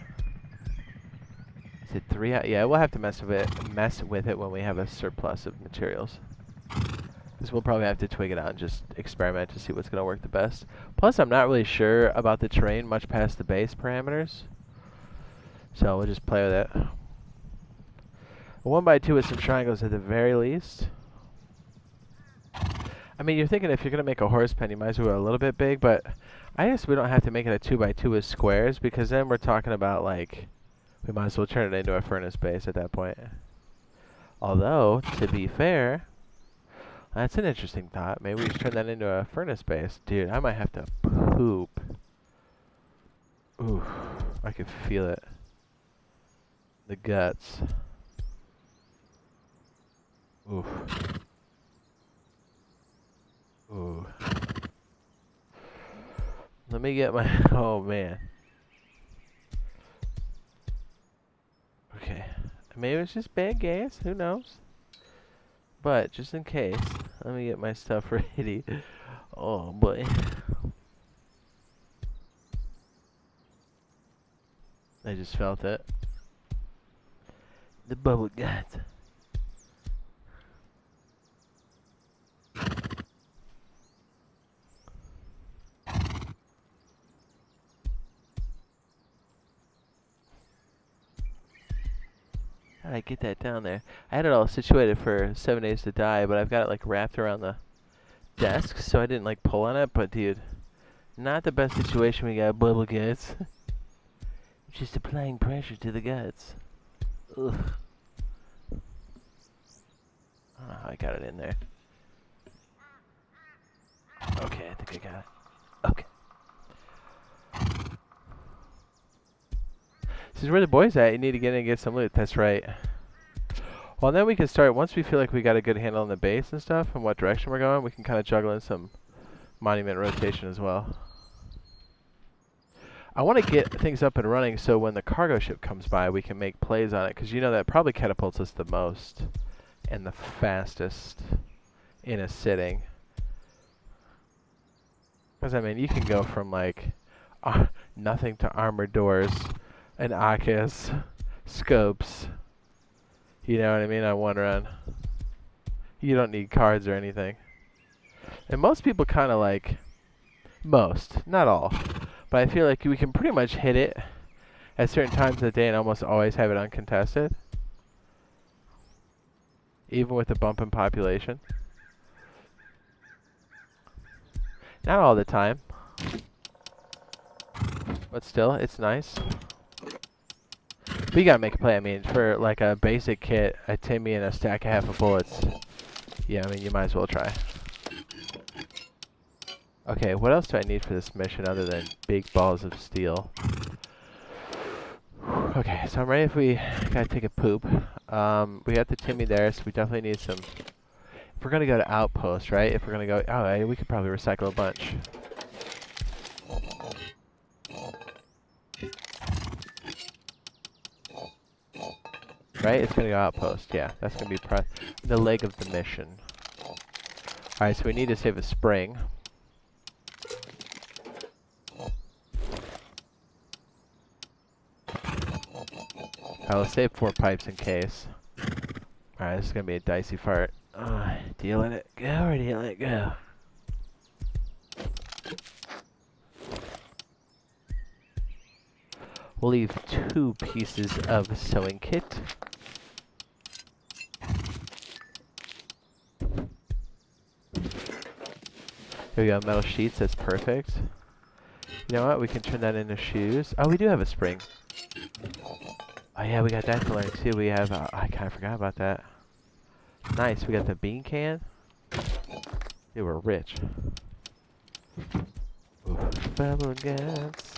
it 3? Yeah, we'll have to mess with it when we have a surplus of materials. Because we'll probably have to twig it out and just experiment to see what's going to work the best. Plus, I'm not really sure about the terrain much past the base parameters. So we'll just play with it. A 1x2 with some triangles at the very least. I mean, you're thinking if you're going to make a horse pen, you might as well go a little bit big, but I guess we don't have to make it a 2x2 with squares, because then we're talking about, like, we might as well turn it into a furnace base at that point. Although, to be fair, that's an interesting thought. Maybe we should turn that into a furnace base. Dude, I might have to poop. Ooh, I can feel it. The guts. Oof. Ooh. Let me get my... Oh, man. Okay. Maybe it's just bad gas. Who knows? But, just in case, let me get my stuff ready. Oh, boy. I just felt it. The bubble guts. How'd I get that down there? I had it all situated for 7 days to die, but I've got it like wrapped around the desk, so I didn't like pull on it. But dude, not the best situation. We got bubble guts. Just applying pressure to the guts. Ugh. I don't know how I got it in there. Okay, I think I got it. Okay. This is where the boys at. You need to get in and get some loot. That's right. Well, then we can start, once we feel like we got a good handle on the base and stuff and what direction we're going, we can kind of juggle in some monument rotation as well. I want to get things up and running so when the cargo ship comes by, we can make plays on it, because you know that probably catapults us the most and the fastest in a sitting. Because, I mean, you can go from, like, nothing to armored doors and ACAs, scopes, you know what I mean, on one run. You don't need cards or anything. And most people kind of like, most, not all, but I feel like we can pretty much hit it at certain times of the day and almost always have it uncontested. Even with the bump in population. Not all the time. But still, it's nice. But you gotta make a play. I mean, for like a basic kit, a Timmy and a stack of half of bullets, yeah, I mean, you might as well try. Okay, what else do I need for this mission other than big balls of steel? Okay, so I'm ready if we gotta take a poop. We got the Timmy there, so we definitely need some... If we're gonna go to Outpost, right? If we're gonna go... Oh, we could probably recycle a bunch. Right? It's gonna go Outpost, yeah. That's gonna be the leg of the mission. Alright, so we need to save a spring. I'll save 4 pipes in case. Alright, this is gonna be a dicey fart. Do you let it go or do you let it go? We'll leave 2 pieces of sewing kit. Here we go, metal sheets, that's perfect. You know what, we can turn that into shoes. Oh, we do have a spring. Oh yeah, we got that to learn too. We have, I kind of forgot about that. Nice, we got the bean can. They were rich. Ooh, bubble guts.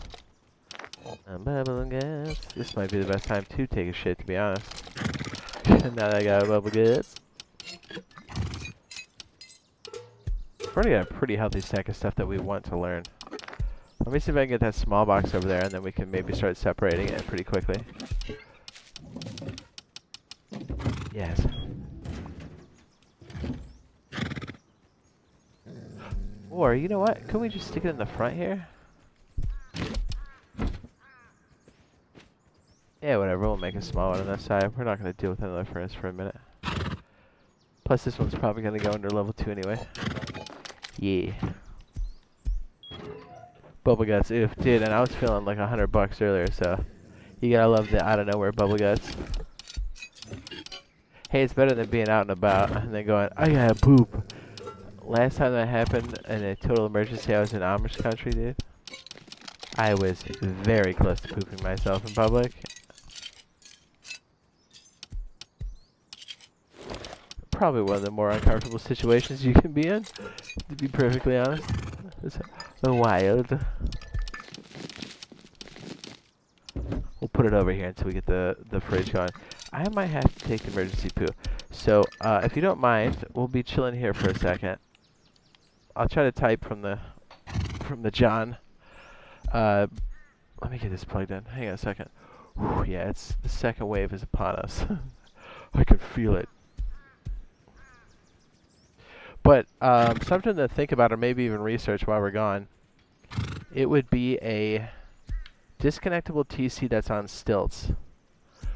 Bubble guts. This might be the best time to take a shit, to be honest. Now that I got bubble guts. We've already got a pretty healthy stack of stuff that we want to learn. Let me see if I can get that small box over there, and then we can maybe start separating it pretty quickly. Yes. Or, you know what? Can we just stick it in the front here? Yeah, whatever. We'll make a small one on that side. We're not going to deal with another furnace for a minute. Plus, this one's probably going to go under level 2 anyway. Yeah. Bubble guts. Oof, dude. And I was feeling like $100 earlier, so you gotta love the out of nowhere bubble guts. Hey, it's better than being out and about and then going, I gotta poop. Last time that happened in a total emergency, I was in Amish country, dude. I was very close to pooping myself in public. Probably one of the more uncomfortable situations you can be in, to be perfectly honest. It's wild. We'll put it over here until we get the fridge going. I might have to take the emergency poo. So, if you don't mind, we'll be chilling here for a second. I'll try to type from the John. Let me get this plugged in. Hang on a second. Whew, yeah, it's the second wave is upon us. I can feel it. But something to think about, or maybe even research while we're gone. It would be a disconnectable TC that's on stilts,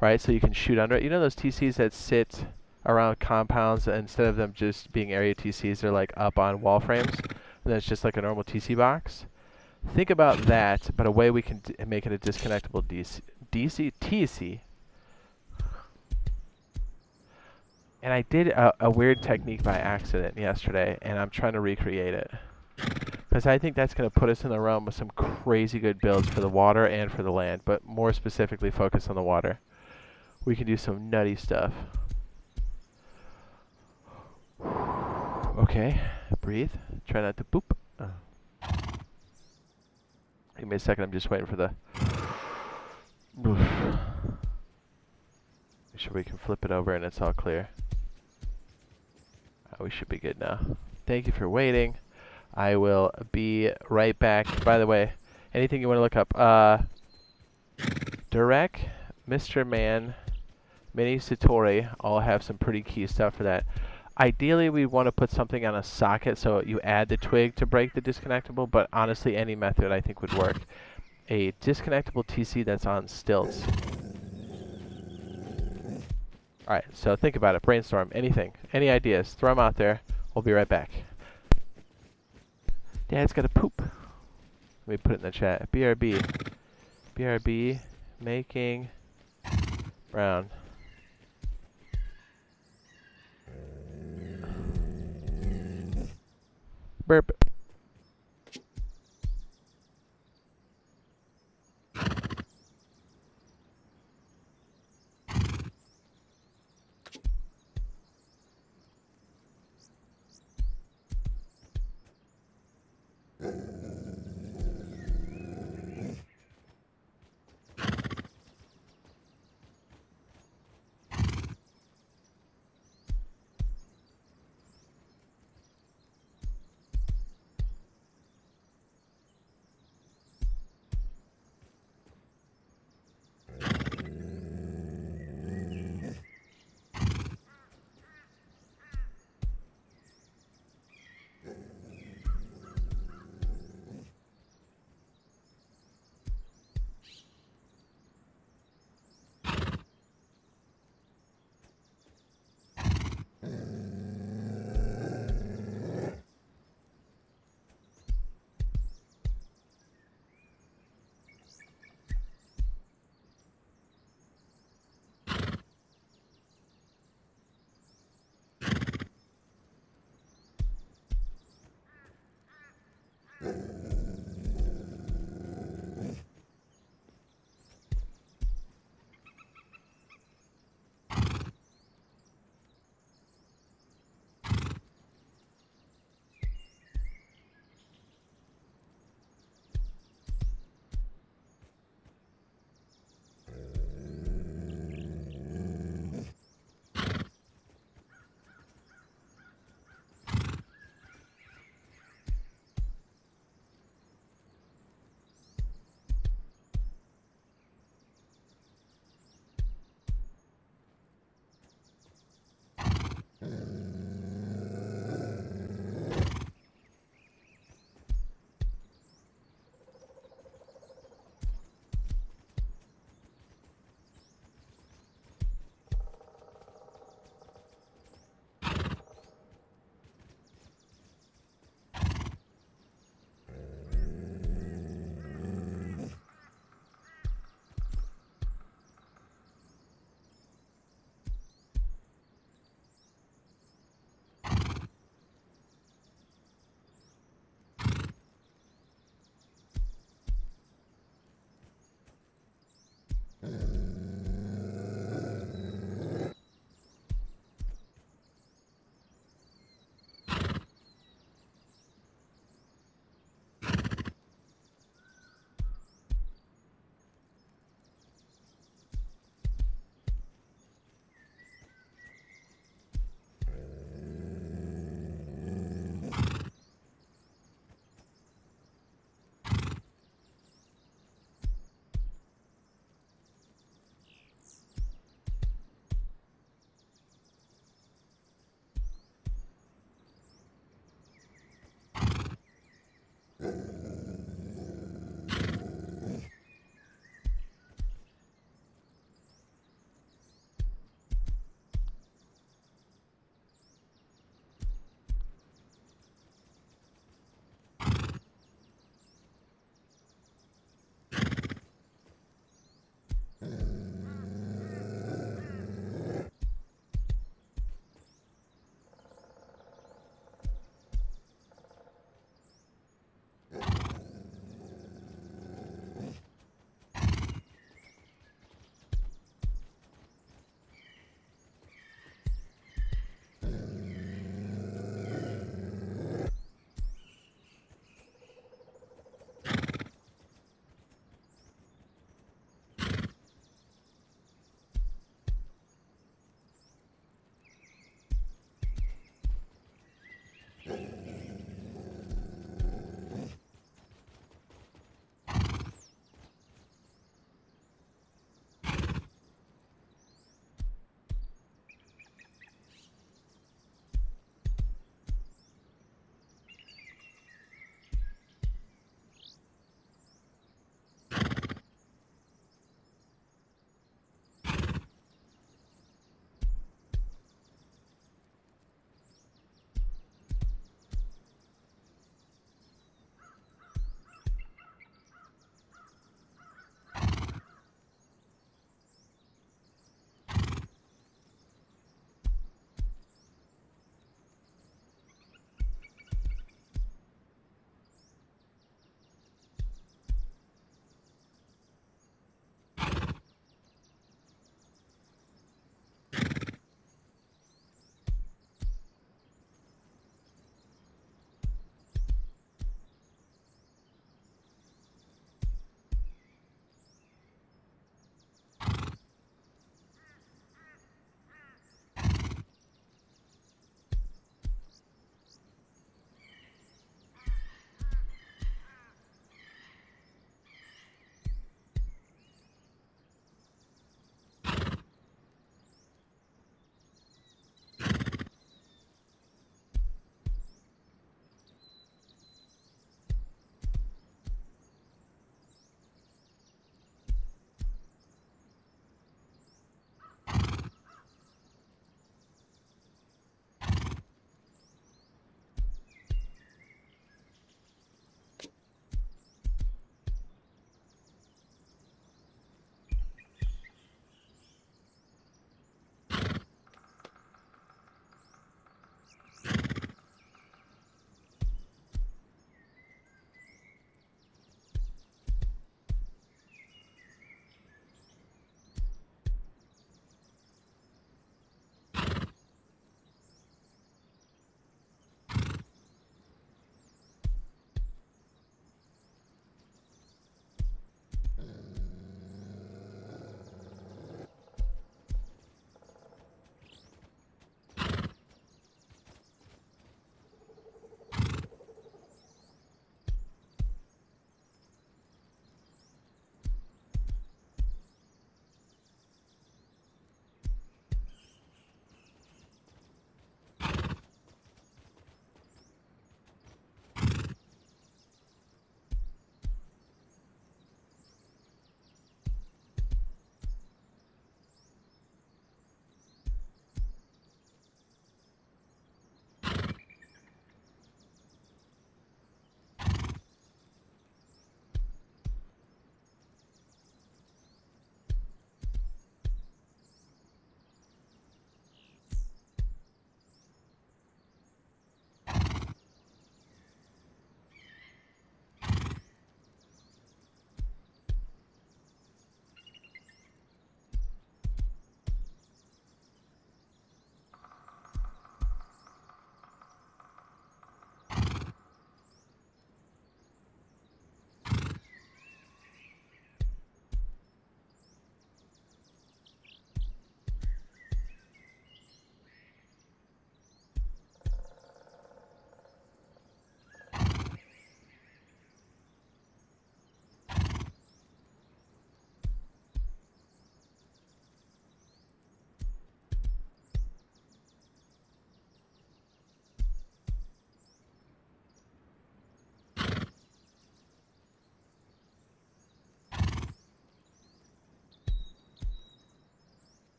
right? So you can shoot under it. You know those TCs that sit around compounds, and instead of them just being area TCs, they're like up on wall frames, and then it's just like a normal TC box. Think about that, but a way we can make it a disconnectable TC. And I did a weird technique by accident yesterday, and I'm trying to recreate it. Because I think that's going to put us in the realm with some crazy good builds for the water and for the land, but more specifically focus on the water. We can do some nutty stuff. Okay, breathe. Try not to poop. Give me a second, I'm just waiting for the... Make sure we can flip it over and it's all clear. We should be good now. Thank you for waiting. I will be right back. By the way, anything you want to look up? Durek, Mr. Man, Mini Satori all have some pretty key stuff for that. Ideally, we want to put something on a socket so you add the twig to break the disconnectable, but honestly, any method I think would work. A disconnectable TC that's on stilts. Alright, so think about it. Brainstorm. Anything. Any ideas. Throw them out there. We'll be right back. Dad's got to poop. Let me put it in the chat. BRB. BRB. Making. Brown. Burp.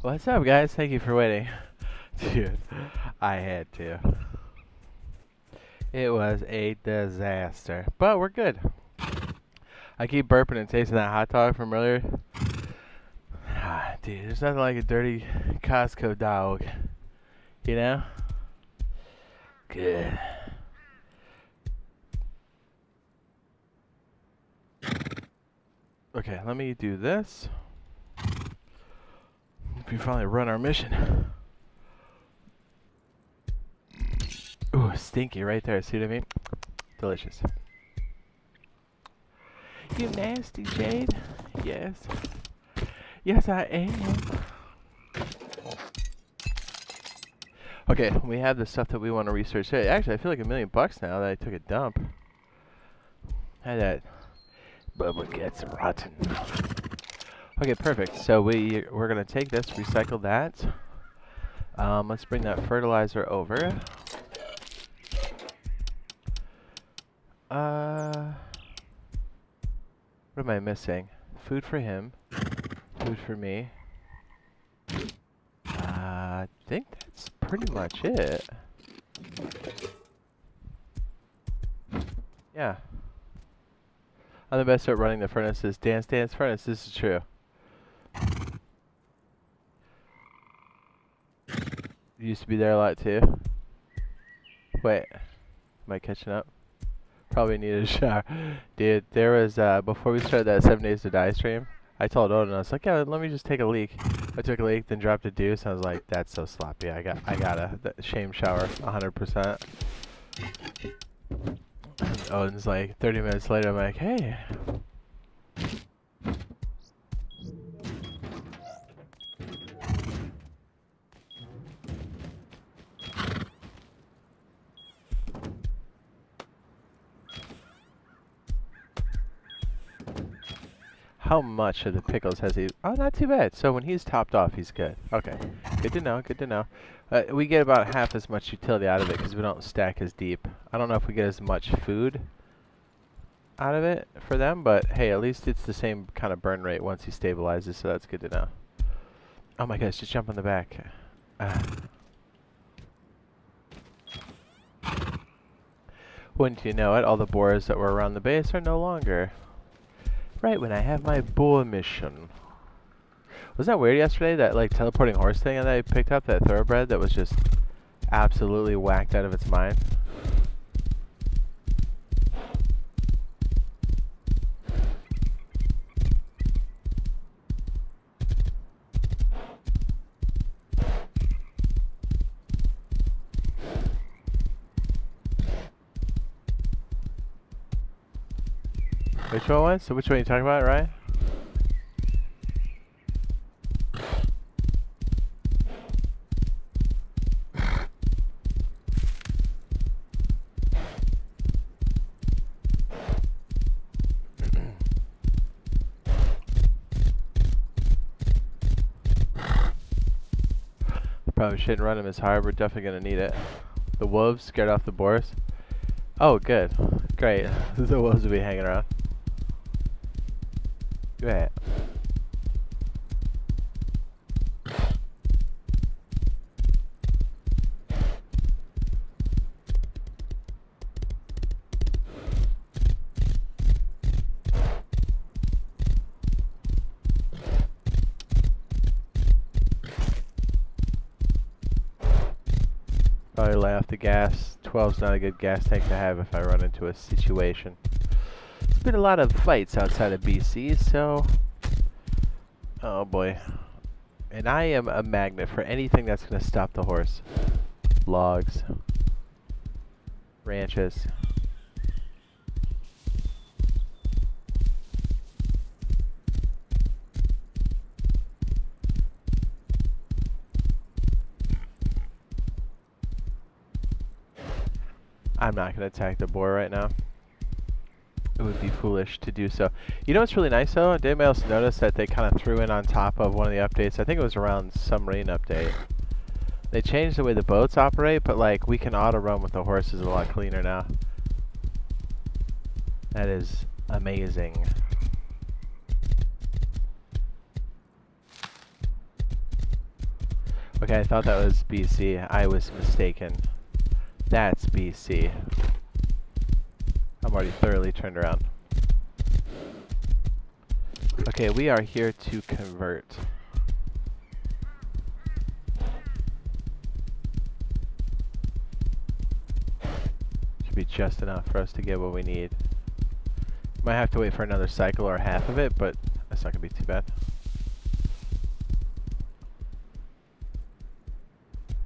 What's up, guys? Thank you for waiting. Dude, I had to. It was a disaster. But we're good. I keep burping and tasting that hot dog from earlier. Dude, there's nothing like a dirty Costco dog. You know? Good. Okay, let me do this. If we finally run our mission. Ooh, stinky right there. See what I mean? Delicious. You nasty, Jade? Yes. Yes, I am. Okay, we have the stuff that we want to research. Hey, actually, I feel like $1,000,000 now that I took a dump. Had that Bubba gets rotten. Okay, perfect. So we're gonna take this, recycle that. Let's bring that fertilizer over. What am I missing? Food for him. Food for me. I think that's pretty much it. Yeah. I'm the best at running the furnaces. Dance, dance, furnace. This is true. You used to be there a lot too. Wait. Am I catching up? Probably needed a shower. Dude, there was, before we started that 7 Days to Die stream, I told Odin, I was like, yeah, let me just take a leak. I took a leak, then dropped a deuce, and I was like, that's so sloppy. I gotta shame shower 100%. Odin's like, 30 minutes later, I'm like, hey. How much of the pickles has he? Oh, not too bad. So when he's topped off, he's good. Okay, good to know. Good to know. We get about half as much utility out of it because we don't stack as deep. I don't know if we get as much food out of it for them, but hey, at least it's the same kind of burn rate once he stabilizes, so that's good to know. Oh my gosh, just jump on the back. Wouldn't you know it, all the boars that were around the base are no longer. Right when I have my boar mission. Was that weird yesterday, that like teleporting horse thing that I picked up, that thoroughbred that was just absolutely whacked out of its mind? Which one was? So which one are you talking about, right? Probably shouldn't run him as hard. We're definitely gonna need it. The wolves scared off the boars. Oh, good. Great. The wolves will be hanging around. Great. Probably lay off the gas. 12's not a good gas tank to have if I run into a situation. There's been a lot of fights outside of BC, so... Oh boy. And I am a magnet for anything that's going to stop the horse. Logs. Ranches. I'm not going to attack the boar right now. It would be foolish to do so. You know what's really nice though? Did anybody else notice that they kind of threw in on top of one of the updates? I think it was around some rain update. They changed the way the boats operate, but like we can auto run with the horses a lot cleaner now. That is amazing. Okay, I thought that was BC. I was mistaken. That's BC. I'm already thoroughly turned around. Okay, we are here to convert. Should be just enough for us to get what we need. Might have to wait for another cycle or half of it, but that's not gonna be too bad.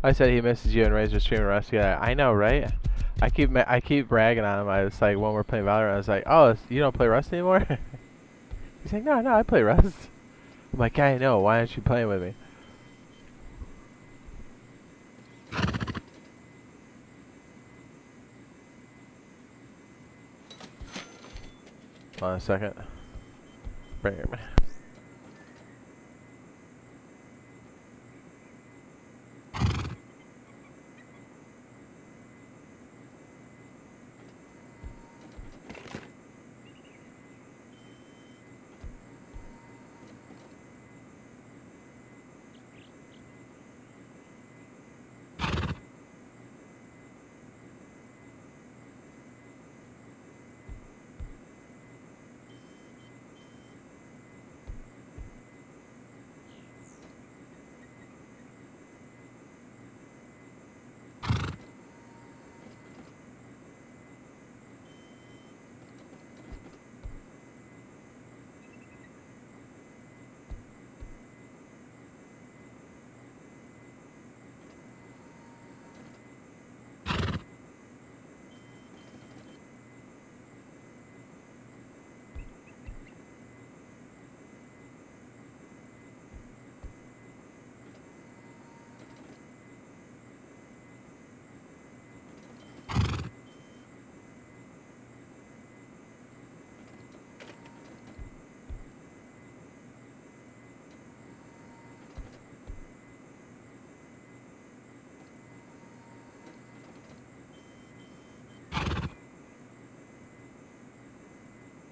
I said he misses you and Razor stream and Rust together. I know, right? I keep bragging on him. I was like, when we're playing Valorant, I was like, oh, you don't play Rust anymore? He's like, no, I play Rust. I'm like, I know. Why aren't you playing with me? Hold on a second. Bring him.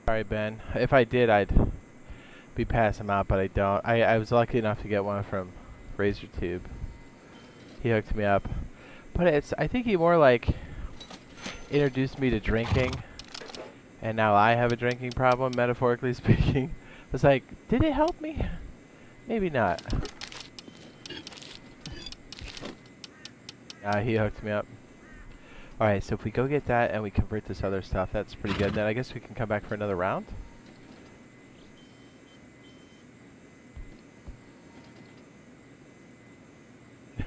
Sorry, Ben. If I did, I'd be passing them out, but I don't. I was lucky enough to get one from RazorTube. He hooked me up. But I think he more like introduced me to drinking, and now I have a drinking problem, metaphorically speaking. It's like, did it help me? Maybe not. He hooked me up. Alright, so if we go get that and we convert this other stuff, that's pretty good. Then I guess we can come back for another round.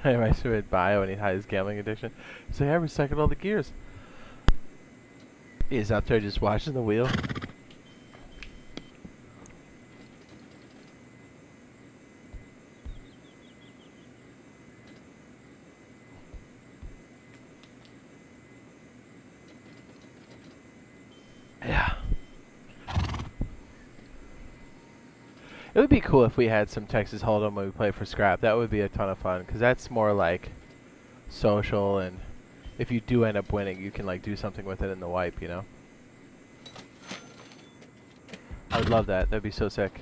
I might show it bio and he had his gambling addiction. So I recycled all the gears. He's out there just watching the wheel. Yeah. It would be cool if we had some Texas Hold'em when we play for scrap. That would be a ton of fun, because that's more like social, and if you do end up winning, you can like do something with it in the wipe, you know? I would love that. That'd be so sick.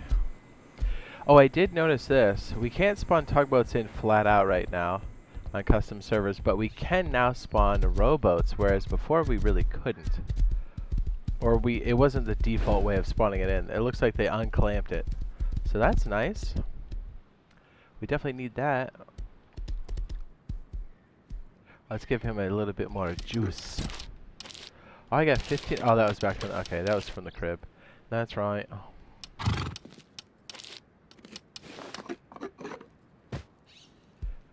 Oh, I did notice this. We can't spawn tugboats in flat out right now on custom servers, but we can now spawn rowboats, whereas before we really couldn't. Or it wasn't the default way of spawning it in. It looks like they unclamped it. So that's nice. We definitely need that. Let's give him a little bit more juice. Oh, I got 15. Oh, that was back from... Okay, that was from the crib. That's right. I'm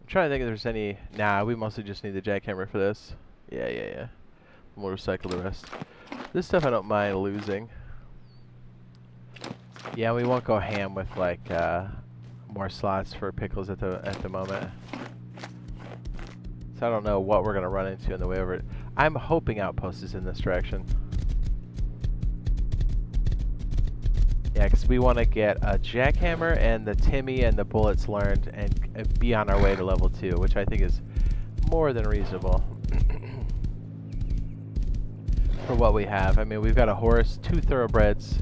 trying to think if there's any... Nah, we mostly just need the jackhammer for this. Yeah. We'll recycle the rest. This stuff I don't mind losing. Yeah, we won't go ham with like more slots for pickles at the moment. So I don't know what we're gonna run into in the way over it. I'm hoping Outpost is in this direction. Yeah, because we want to get a jackhammer and the Timmy and the bullets learned and be on our way to level 2, which I think is more than reasonable. For what we have. I mean, we've got a horse, 2 thoroughbreds,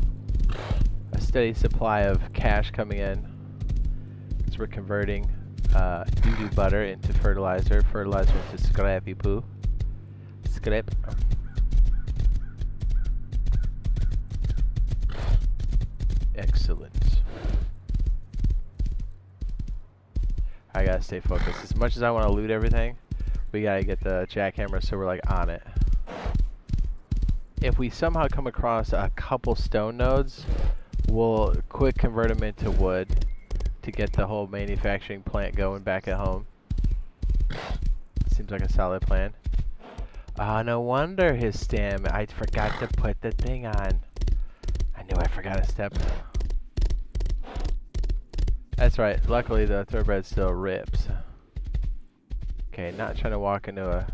a steady supply of cash coming in, because we're converting. doo-doo butter into fertilizer, fertilizer into scrappy poo. Scrap. Excellent. I gotta stay focused. As much as I want to loot everything, we gotta get the jackhammer so we're like on it. If we somehow come across a couple stone nodes, we'll quick convert them into wood to get the whole manufacturing plant going back at home. Seems like a solid plan. Ah, no wonder his stem. I forgot to put the thing on. I knew I forgot a step. That's right. Luckily, the thoroughbred still rips. Okay, not trying to walk into a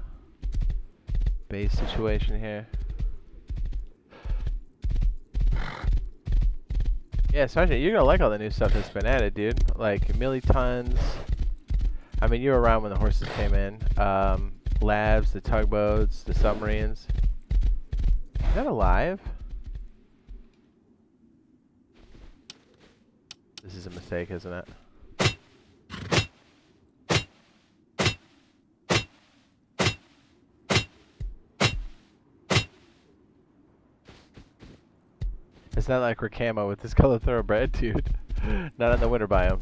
base situation here. Yeah, Sergeant, you're gonna like all the new stuff that's been added, dude. Like millitons. I mean, you were around when the horses came in. Labs, the tugboats, the submarines. Is that alive? This is a mistake, isn't it? It's not like we're camo with this color thoroughbred, dude. Not in the winter biome.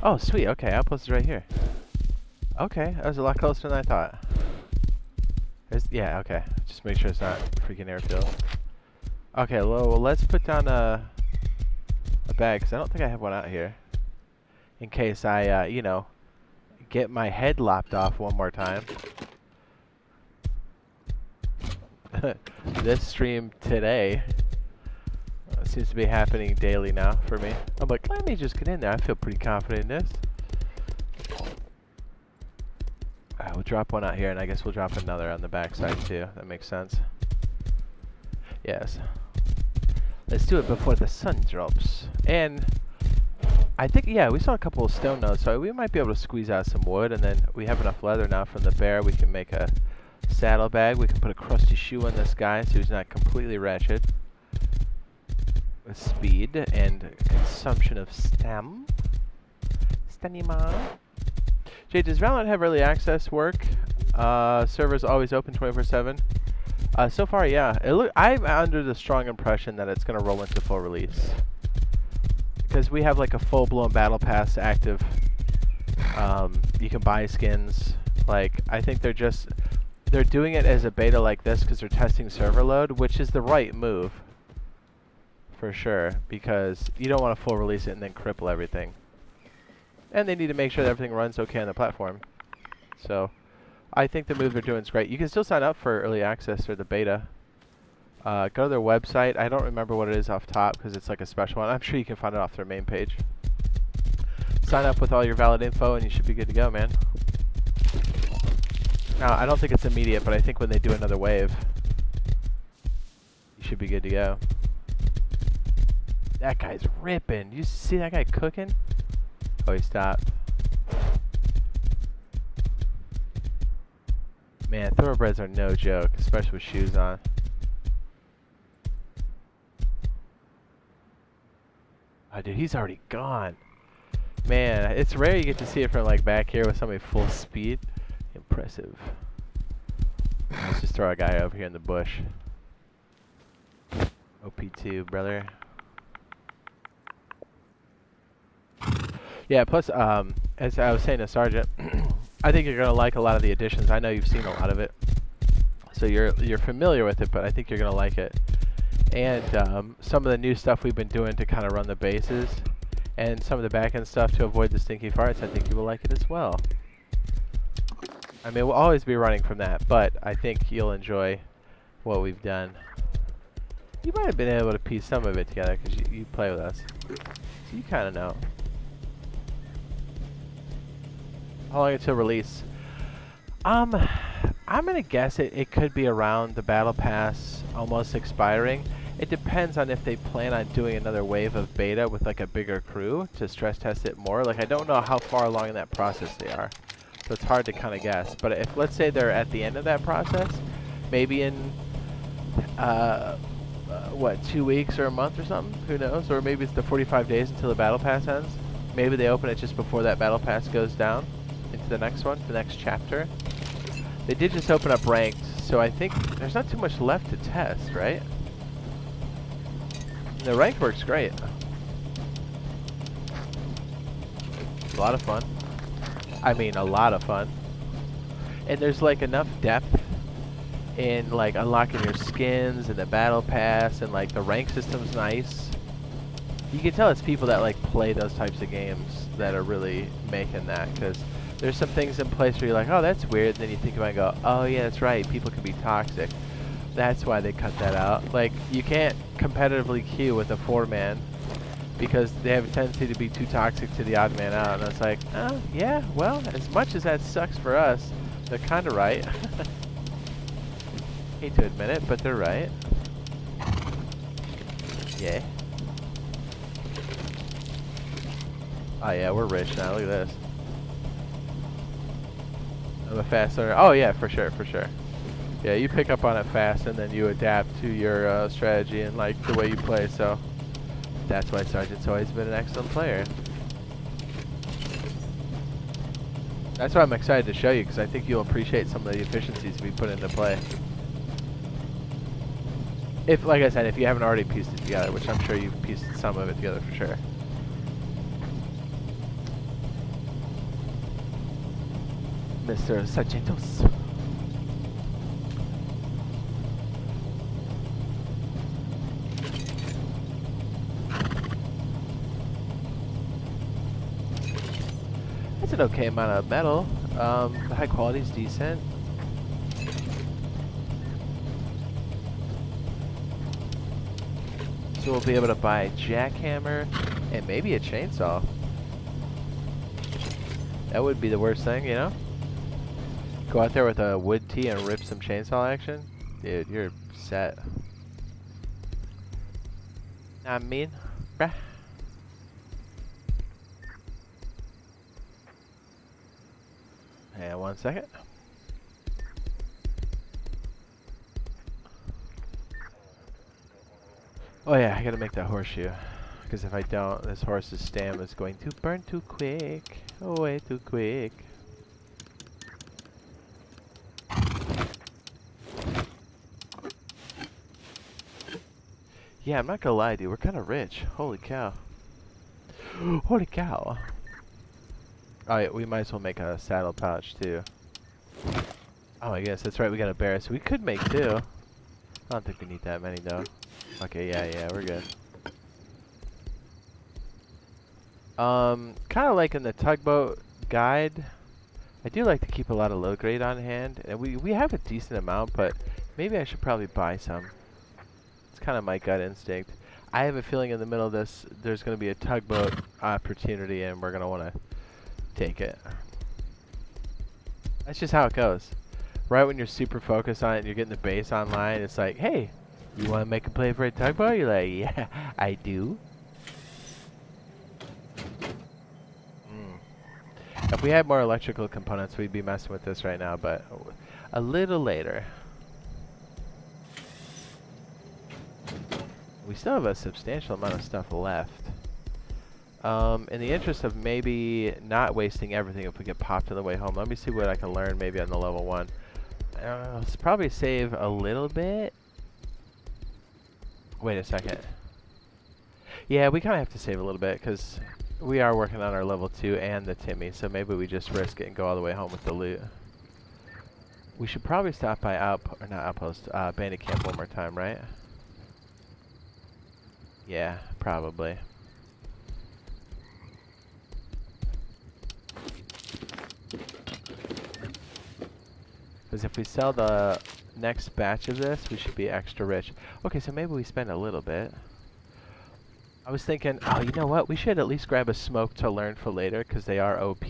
Oh, sweet. Okay, outpost is right here. Okay, that was a lot closer than I thought. Yeah, okay. Just make sure it's not freaking airfield. Okay, well, let's put down a bag, because I don't think I have one out here. In case I, you know, get my head lopped off one more time. This stream today seems to be happening daily now for me. I'm like, let me just get in there. I feel pretty confident in this. We'll drop one out here, and I guess we'll drop another on the backside too. That makes sense. Yes. Let's do it before the sun drops. And I think, yeah, we saw a couple of stone nodes, so we might be able to squeeze out some wood, and then we have enough leather now from the bear. We can make a saddlebag. We can put a crusty shoe on this guy so he's not completely wretched. With speed and consumption of stem. Stamina. Jade, does Valorant have early access work? Servers always open 24/7. So far, yeah. I'm under the strong impression that it's going to roll into full release. Because we have like a full-blown battle pass active. You can buy skins. Like, I think they're doing it as a beta like this because they're testing server load, which is the right move. For sure. Because you don't want to full release it and then cripple everything. And they need to make sure that everything runs okay on the platform. So, I think the move they're doing is great. You can still sign up for early access or the beta. Go to their website. I don't remember what it is off top because it's like a special one. I'm sure you can find it off their main page. Sign up with all your valid info and you should be good to go, man. Now, I don't think it's immediate, but I think when they do another wave, you should be good to go. That guy's ripping. You see that guy cooking? Oh, he stopped. Man, thoroughbreds are no joke, especially with shoes on. Oh, dude, he's already gone. Man, it's rare you get to see it from like back here with somebody full speed. Impressive. Let's just throw a guy over here in the bush. OP2, brother. Yeah, plus, as I was saying to Sergeant, I think you're going to like a lot of the additions. I know you've seen a lot of it. So you're familiar with it, but I think you're going to like it. And some of the new stuff we've been doing to kind of run the bases, and some of the back-end stuff to avoid the stinky farts, I think you will like it as well. I mean, we'll always be running from that, but I think you'll enjoy what we've done. You might have been able to piece some of it together because you play with us. So you kind of know. How long until release? I'm gonna guess it could be around the battle pass almost expiring. It depends on if they plan on doing another wave of beta with like a bigger crew to stress test it more. Like, I don't know how far along in that process they are, so it's hard to kind of guess. But if, let's say they're at the end of that process, maybe in what, 2 weeks or a month or something, who knows, or maybe it's the 45 days until the battle pass ends. Maybe they open it just before that battle pass goes down into the next one, the next chapter. They did just open up ranked, so I think there's not too much left to test, right? The ranked works great. A lot of fun. I mean, a lot of fun. And there's like enough depth in like unlocking your skins and the battle pass, and like the rank system's nice. You can tell it's people that like play those types of games that are really making that, because there's some things in place where you're like, oh, that's weird, and then you think about it and go, oh yeah, that's right, people can be toxic. That's why they cut that out. Like, you can't competitively queue with a 4-man because they have a tendency to be too toxic to the odd man out, and it's like, oh yeah, well, as much as that sucks for us, they're kind of right. Hate to admit it, but they're right. Yeah. Oh yeah, we're rich now. Look at this. I'm a fast learner. Oh yeah, for sure, for sure. Yeah, you pick up on it fast, and then you adapt to your strategy and like the way you play. So that's why Sergeant's always been an excellent player. That's why I'm excited to show you, because I think you'll appreciate some of the efficiencies we put into play. If, like I said, if you haven't already pieced it together, which I'm sure you've pieced some of it together for sure. Mr. Sargentos. That's an okay amount of metal. The high quality is decent. So we'll be able to buy a jackhammer and maybe a chainsaw. That would be the worst thing, you know? Go out there with a wood tee and rip some chainsaw action? Dude, you're set. I mean, bruh. And 1 second. Oh yeah, I gotta make that horseshoe. Because if I don't, this horse's stamina is going to burn too quick. Oh, way too quick. Yeah, I'm not gonna lie, dude. We're kind of rich. Holy cow. Holy cow. Oh yeah, we might as well make a saddle pouch too. Oh I guess that's right, we got a bear, so we could make 2. I don't think we need that many though. Okay, yeah, we're good. Kind of like in the tugboat guide, I do like to keep a lot of low grade on hand, and we have a decent amount, but maybe I should probably buy some. It's kind of my gut instinct. I have a feeling in the middle of this, there's going to be a tugboat opportunity, and we're going to want to take it. That's just how it goes. Right when you're super focused on it and you're getting the base online, it's like, hey, you want to make a play for a tugboat? You're like, yeah, I do. If we had more electrical components, we'd be messing with this right now, but a little later. We still have a substantial amount of stuff left. In the interest of maybe not wasting everything if we get popped on the way home, let me see what I can learn maybe on the level 1. Let's probably save a little bit. Wait a second. Yeah, we kind of have to save a little bit because we are working on our level 2 and the Timmy, so maybe we just risk it and go all the way home with the loot. We should probably stop by Bandit Camp one more time, right? Yeah, probably. Because if we sell the next batch of this, we should be extra rich. Okay, so maybe we spend a little bit. I was thinking, oh, you know what? We should at least grab a smoke to learn for later, because they are OP.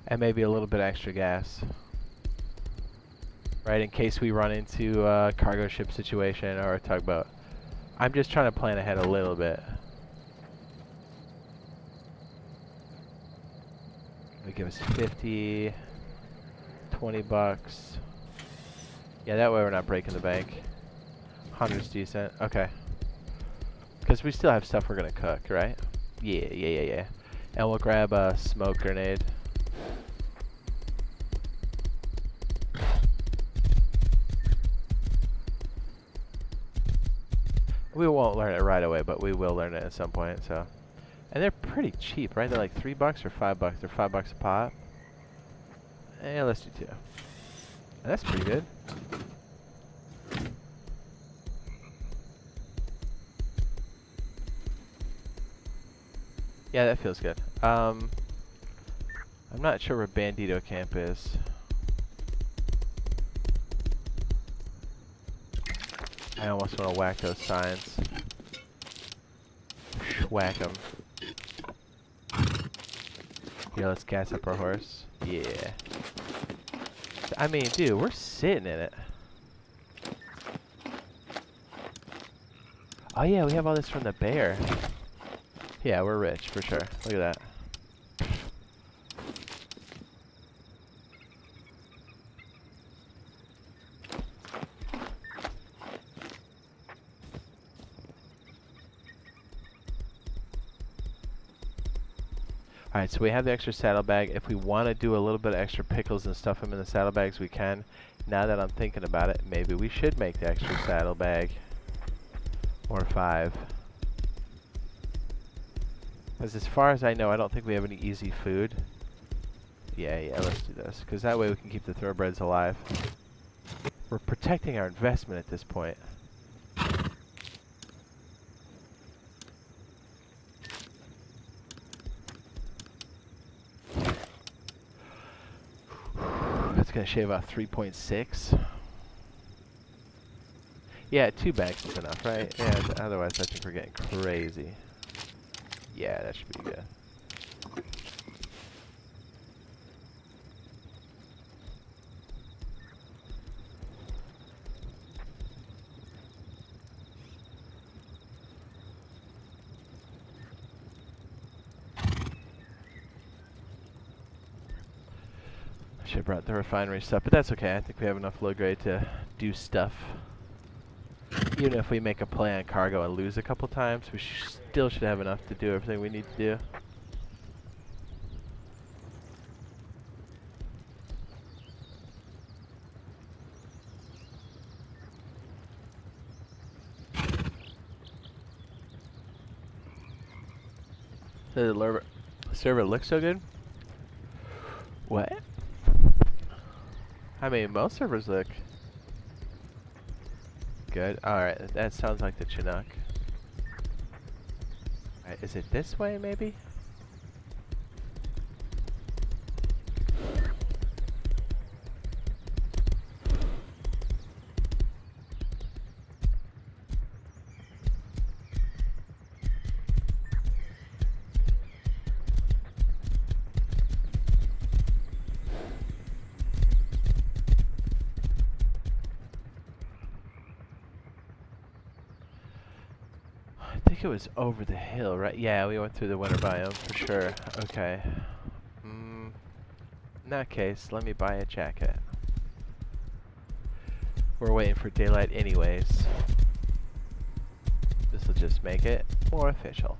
And maybe a little bit extra gas. Right, in case we run into a cargo ship situation or a tugboat. I'm just trying to plan ahead a little bit. They give us 50, 20 bucks. Yeah, that way we're not breaking the bank. 100's decent. Okay. Because we still have stuff we're gonna cook, right? Yeah. And we'll grab a smoke grenade. We won't learn it right away, but we will learn it at some point, so. And they're pretty cheap, right? They're like $3 or $5. They're $5 a pop. Eh, let's do 2. And that's pretty good. Yeah, that feels good. I'm not sure where Bandito Camp is. I almost want to whack those signs. Whack them. Here, let's gas up our horse. Yeah. I mean, dude, we're sitting in it. Oh yeah, we have all this from the bear. Yeah, we're rich, for sure. Look at that. Alright, so we have the extra saddlebag. If we want to do a little bit of extra pickles and stuff them in the saddlebags, we can. Now that I'm thinking about it, maybe we should make the extra saddlebag. Or 5. Because as far as I know, I don't think we have any easy food. Yeah, let's do this. Because that way we can keep the thoroughbreds alive. We're protecting our investment at this point. That's going to shave off 3.6. Yeah, 2 bags is enough, right? Yeah, otherwise I think we're getting crazy. Yeah, that should be good. I should have brought the refinery stuff, but that's okay. I think we have enough low grade to do stuff. Even if we make a play on cargo and lose a couple times, we still should have enough to do everything we need to do. Does the server look so good? What? I mean, most servers look good. Alright, that sounds like the Chinook. Alright, is it this way, maybe? I think it was over the hill, right? Yeah, we went through the winter biome for sure. Okay. In that case, let me buy a jacket. We're waiting for daylight anyways. This will just make it more official.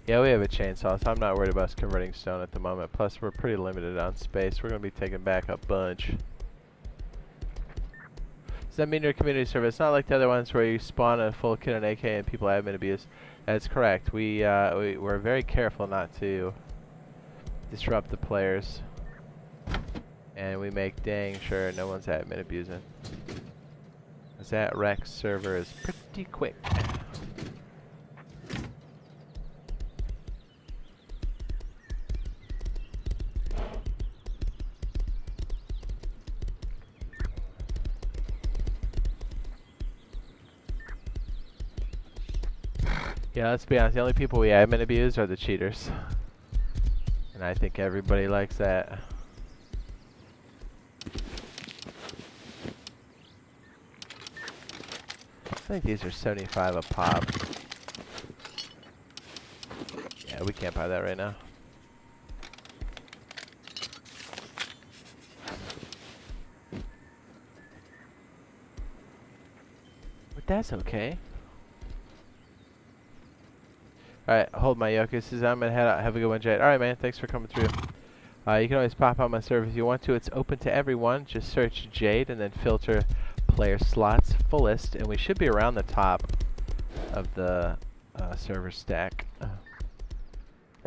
Yeah, we have a chainsaw, so I'm not worried about us converting stone at the moment. Plus, we're pretty limited on space. We're going to be taking back a bunch. Does that mean your community service? It's not like the other ones where you spawn a full kit on AK and people admin abuse. That's correct. We're very careful not to disrupt the players. And we make dang sure no one's admin abusing. Because that Rex server is pretty quick. Yeah, let's be honest, the only people we admin abuse are the cheaters. And I think everybody likes that. I think these are 75 a pop. Yeah, we can't buy that right now. But that's okay. Alright, hold my yokus. I'm gonna head out. Have a good one, Jade. Alright, man. Thanks for coming through. You can always pop on my server if you want to. It's open to everyone. Just search Jade and then filter player slots fullest, and we should be around the top of the server stack. I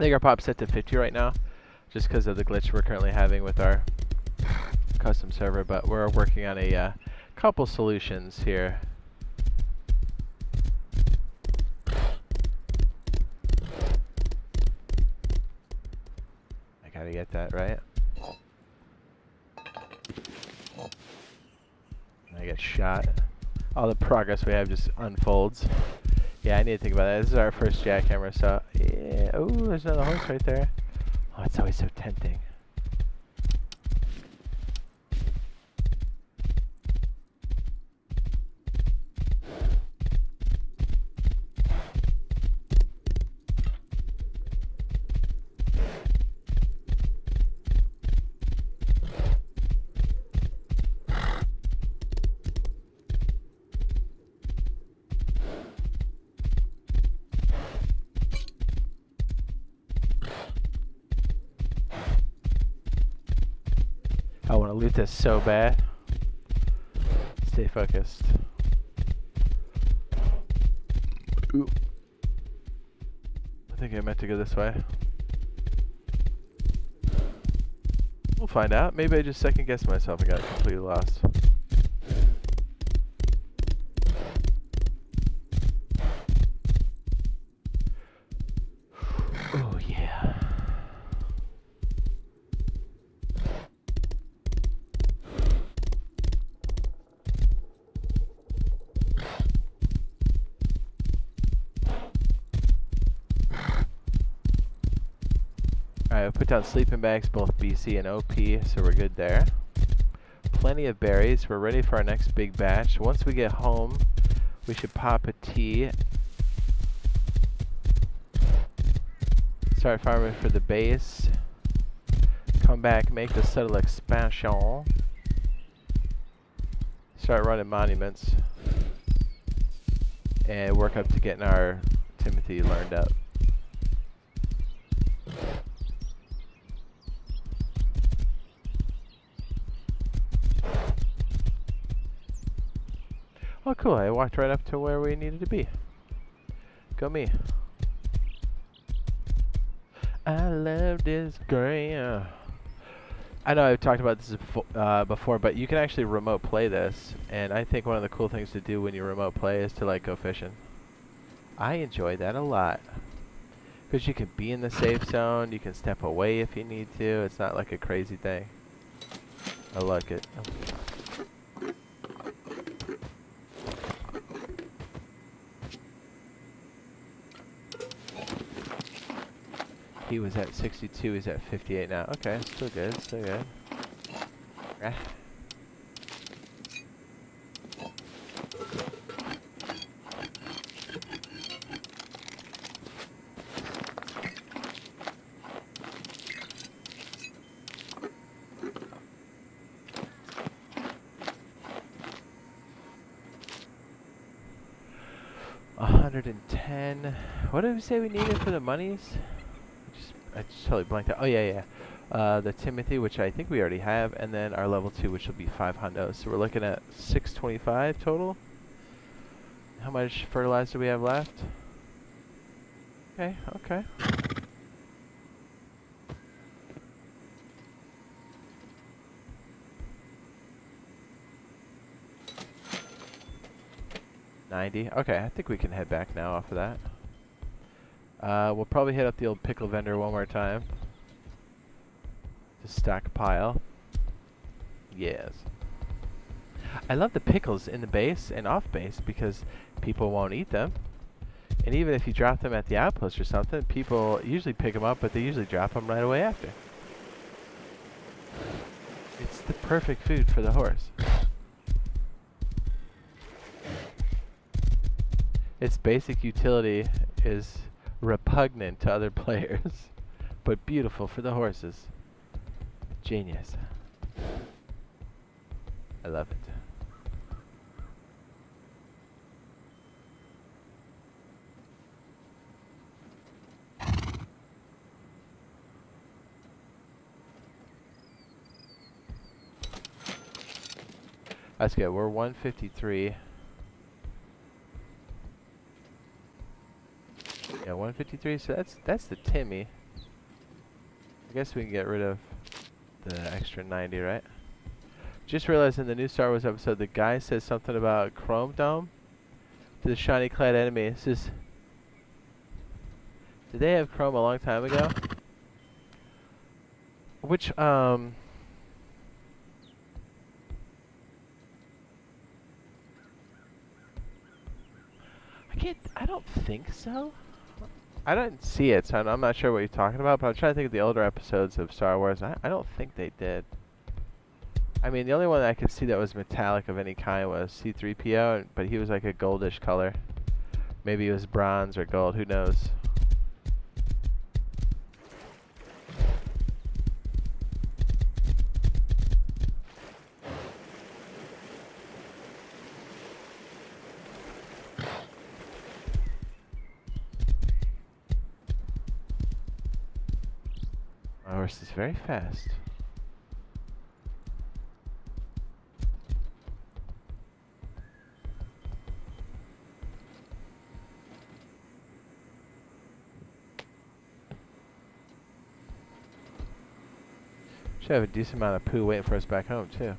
think our pop's set to 50 right now, just because of the glitch we're currently having with our custom server, but we're working on a couple solutions here. I gotta get that right. I get shot. All the progress we have just unfolds. Yeah, I need to think about that. This is our first jackhammer, so yeah. Oh, there's another horse right there. Oh, it's always so tempting. I want to loot this so bad. Stay focused. Ooh. I think I meant to go this way. We'll find out. Maybe I just second guessed myself and got completely lost. Oh yeah. Alright, we put down sleeping bags, both BC and OP, so we're good there. Plenty of berries. We're ready for our next big batch. Once we get home, we should pop a tea. Start farming for the base. Come back, make the subtle expansion. Start running monuments. And work up to getting our Timothy learned up. Oh cool, I walked right up to where we needed to be. Go me. I love this girl. I know I've talked about this before, but you can actually remote play this, and I think one of the cool things to do when you remote play is to like go fishing. I enjoy that a lot. Because you can be in the safe zone, you can step away if you need to, it's not like a crazy thing. I like it. He was at 62, he's at 58 now. Okay, still good, still good. Ah. $110. What did we say we needed for the monies? I just totally blanked out. Oh yeah, yeah. The Timothy, which I think we already have, and then our level 2, which will be 500. So we're looking at 625 total. How much fertilizer do we have left? Okay, okay. $90. Okay, I think we can head back now off of that. We'll probably hit up the old pickle vendor one more time. To stockpile. Yes. I love the pickles in the base and off base because people won't eat them. And even if you drop them at the outpost or something, people usually pick them up, but they usually drop them right away after. It's the perfect food for the horse. Its basic utility is repugnant to other players, but beautiful for the horses. Genius. I love it. That's good. We're 153. Yeah, 153. So that's the Timmy. I guess we can get rid of the extra 90, right? Just realized in the new Star Wars episode, the guy says something about Chrome Dome to the shiny clad enemy. It says, did they have Chrome a long time ago? Which I don't think so. I didn't see it, so I'm not sure what you're talking about, but I'm trying to think of the older episodes of Star Wars. I don't think they did. I mean, the only one that I could see that was metallic of any kind was C-3PO, but he was like a goldish color. Maybe he was bronze or gold, who knows. My horse is very fast. Should have a decent amount of poo waiting for us back home, too.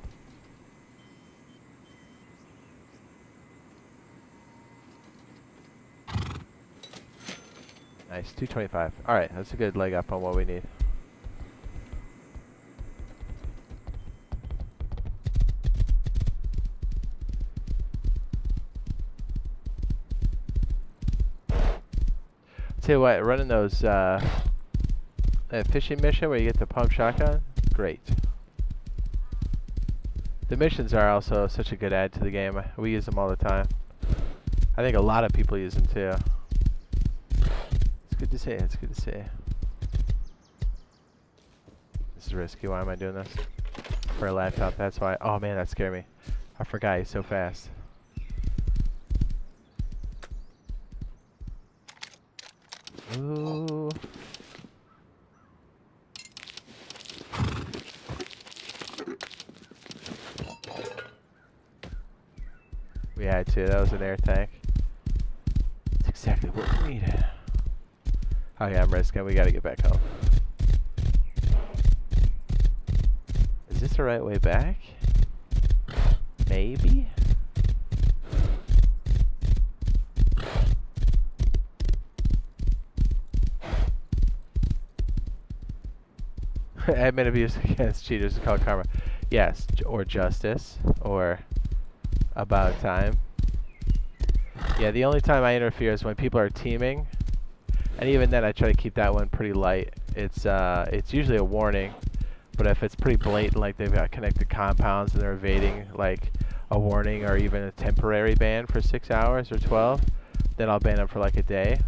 Nice, 225. Alright, that's a good leg up on what we need. Tell you what, running those, that fishing mission where you get the pump shotgun, great. The missions are also such a good add to the game. We use them all the time. I think a lot of people use them too. It's good to see. It's good to see. This is risky. Why am I doing this? For a laptop, that's why. Oh man, that scared me. I forgot he's so fast. Ooh. We had to. That was an air tank. That's exactly what we needed. Okay, I'm risking. We gotta get back home. Is this the right way back? Maybe? Admin abuse against cheaters is called karma. Yes, or justice, or about time. Yeah, the only time I interfere is when people are teaming, and even then I try to keep that one pretty light. It's usually a warning, but if it's pretty blatant, like they've got connected compounds and they're evading, like a warning or even a temporary ban for 6 hours or 12, then I'll ban them for like a day.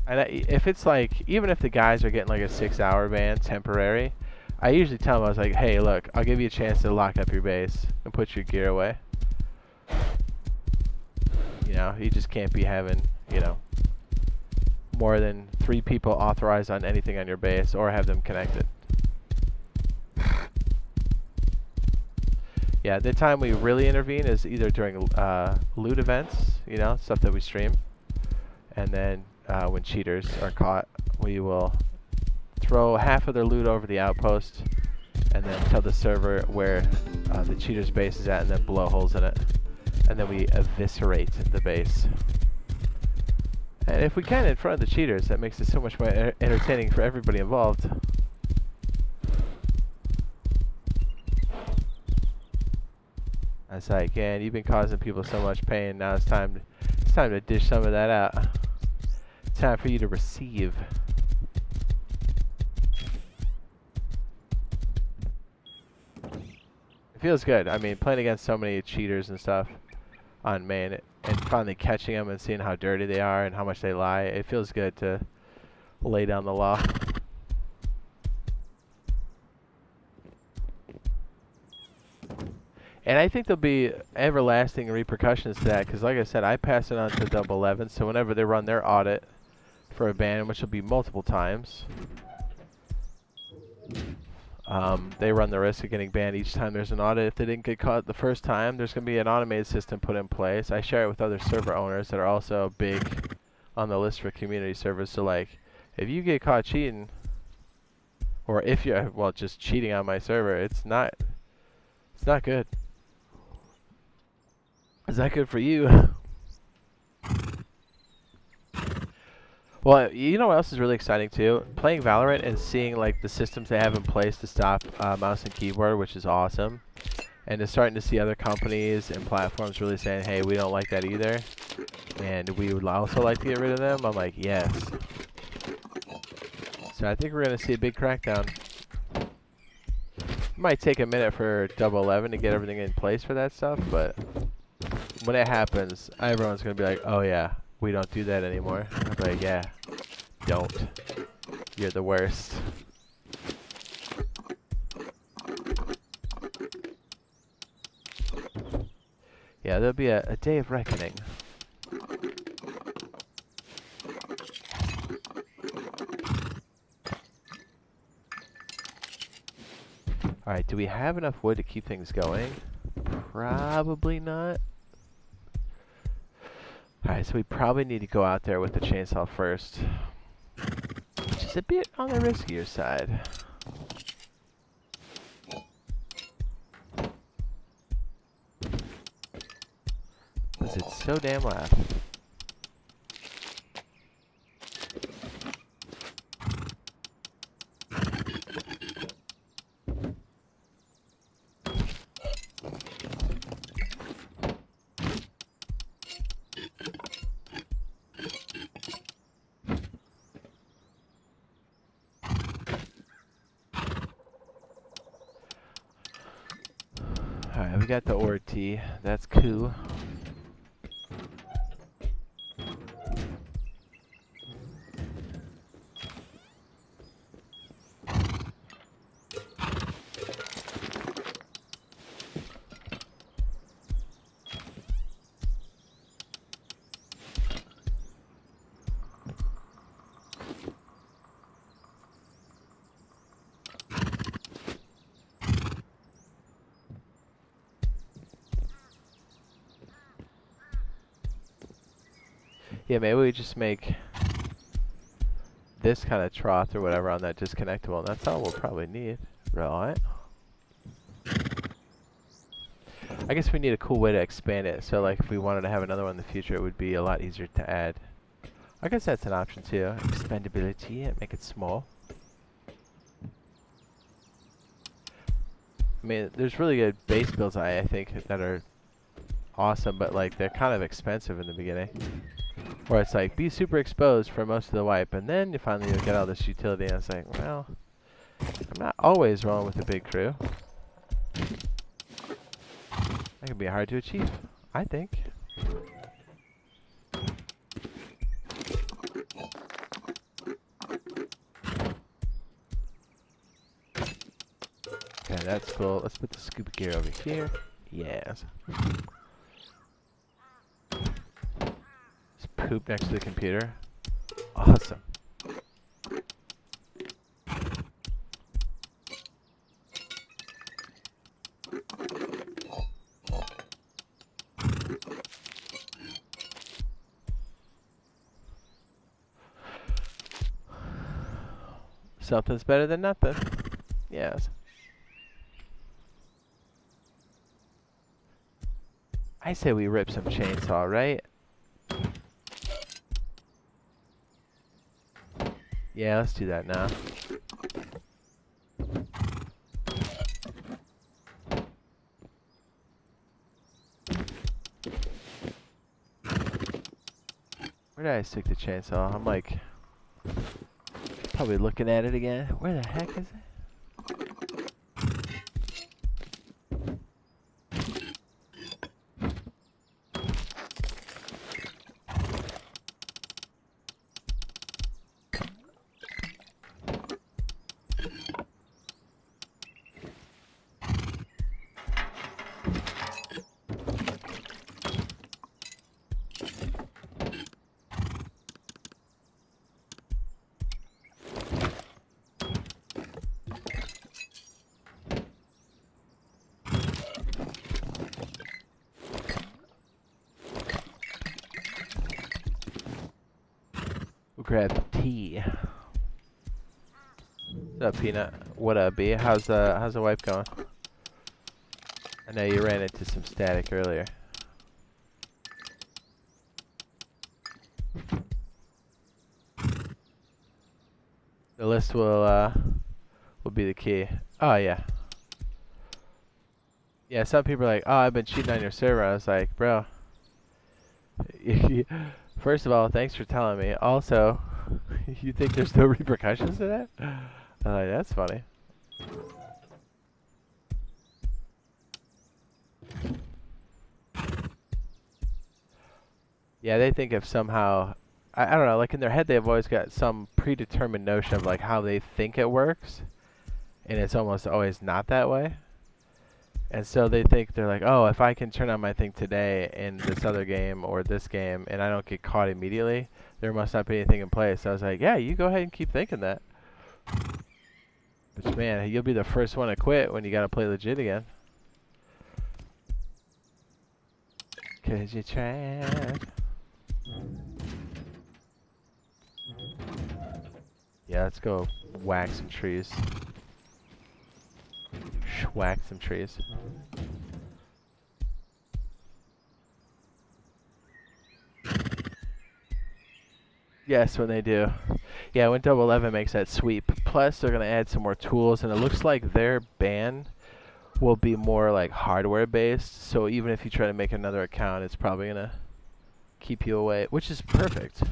And if it's like, even if the guys are getting like a 6-hour ban, temporary, I usually tell them, I was like, hey, look, I'll give you a chance to lock up your base and put your gear away. You know, you just can't be having, you know, more than 3 people authorized on anything on your base or have them connected. Yeah, the time we really intervene is either during loot events, you know, stuff that we stream, and then when cheaters are caught, we will throw half of their loot over the outpost and then tell the server where the cheater's base is at and then blow holes in it. And then we eviscerate the base. And if we can in front of the cheaters, that makes it so much more entertaining for everybody involved. That's like, man, you've been causing people so much pain, now it's time to dish some of that out. Time for you to receive. It feels good. I mean, playing against so many cheaters and stuff, on main and finally catching them and seeing how dirty they are and how much they lie. It feels good to lay down the law. And I think there'll be everlasting repercussions to that, because like I said, I pass it on to Double 11, so whenever they run their audit for a ban, which will be multiple times, they run the risk of getting banned each time there's an audit. If they didn't get caught the first time, there's going to be an automated system put in place. I share it with other server owners that are also big on the list for community servers. So like, if you get caught cheating, or if you're, well, just cheating on my server, it's not good. Is that good for you? Well, you know what else is really exciting too? Playing Valorant and seeing like the systems they have in place to stop mouse and keyboard, which is awesome. And to starting to see other companies and platforms really saying, hey, we don't like that either, and we would also like to get rid of them. I'm like, yes. So I think we're going to see a big crackdown. It might take a minute for Double 11 to get everything in place for that stuff, but when it happens, everyone's going to be like, oh yeah, we don't do that anymore. I'm like, yeah, don't. You're the worst. Yeah, there'll be a day of reckoning. Alright, do we have enough wood to keep things going? Probably not. Alright, so we probably need to go out there with the chainsaw first. Which is a bit on the riskier side. Because it's so damn loud. Alright, we got the ore tea. That's cool. Yeah, maybe we just make this kind of trough or whatever on that disconnectable, and that's all we'll probably need, right? I guess we need a cool way to expand it, so like if we wanted to have another one in the future, it would be a lot easier to add. I guess that's an option too. Expandability, make it small. I mean, there's really good base builds I think that are awesome, but like they're kind of expensive in the beginning. Where it's like, be super exposed for most of the wipe, and then you finally get all this utility, and it's like, well, I'm not always rolling with a big crew. That can be hard to achieve, I think. Okay, that's cool. Let's put the scuba gear over here. Yes. Poop next to the computer. Awesome. Something's better than nothing. Yes. I say we rip some chainsaw, right? Yeah, let's do that now. Where did I stick the chainsaw? I'm like, probably looking at it again. Where the heck is it? We'll grab tea. What's up, Peanut? What up, B? How's the wipe going? I know you ran into some static earlier. The list will be the key. Oh yeah. Yeah, some people are like, "Oh, I've been cheating on your server." I was like, "Bro, first of all, thanks for telling me. Also, you think there's no repercussions to that?" I'm like, "That's funny." Yeah, they think if somehow, I don't know, like in their head they've always got some predetermined notion of like how they think it works, and it's almost always not that way. And so they think they're like, oh, if I can turn on my thing today in this other game or this game and I don't get caught immediately, there must not be anything in place. So I was like, yeah, you go ahead and keep thinking that. But man, you'll be the first one to quit when you gotta play legit again. 'Cause you tried. Yeah, let's go whack some trees. Whack some trees. Yes, when they do. Yeah, when Double 11 makes that sweep. Plus, they're going to add some more tools, and it looks like their ban will be more like hardware-based. So even if you try to make another account, it's probably going to keep you away, which is perfect.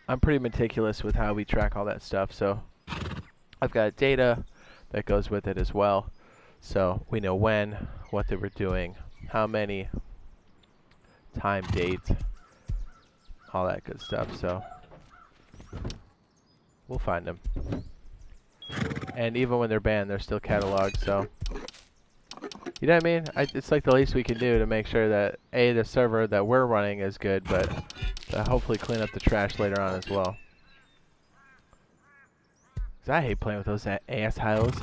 I'm pretty meticulous with how we track all that stuff, so I've got data that goes with it as well. So we know when, what they were doing, how many, time, date, all that good stuff. So we'll find them. And even when they're banned, they're still cataloged. So you know what I mean? It's like the least we can do to make sure that A, the server that we're running is good, but to hopefully clean up the trash later on as well. 'Cause I hate playing with those assholes.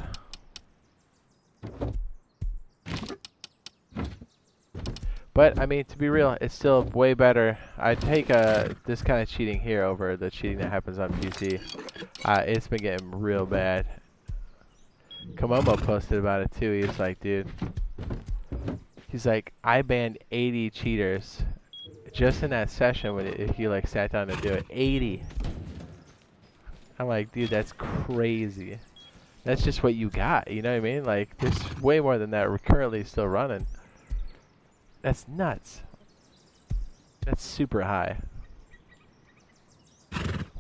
But, I mean, to be real, it's still way better. I take this kind of cheating here over the cheating that happens on PC. It's been getting real bad. Komomo posted about it too. He's like, dude. He's like, I banned 80 cheaters just in that session when he like sat down to do it. 80. I'm like, dude, that's crazy. That's just what you got. You know what I mean? Like, there's way more than that. We're currently still running. That's nuts. That's super high.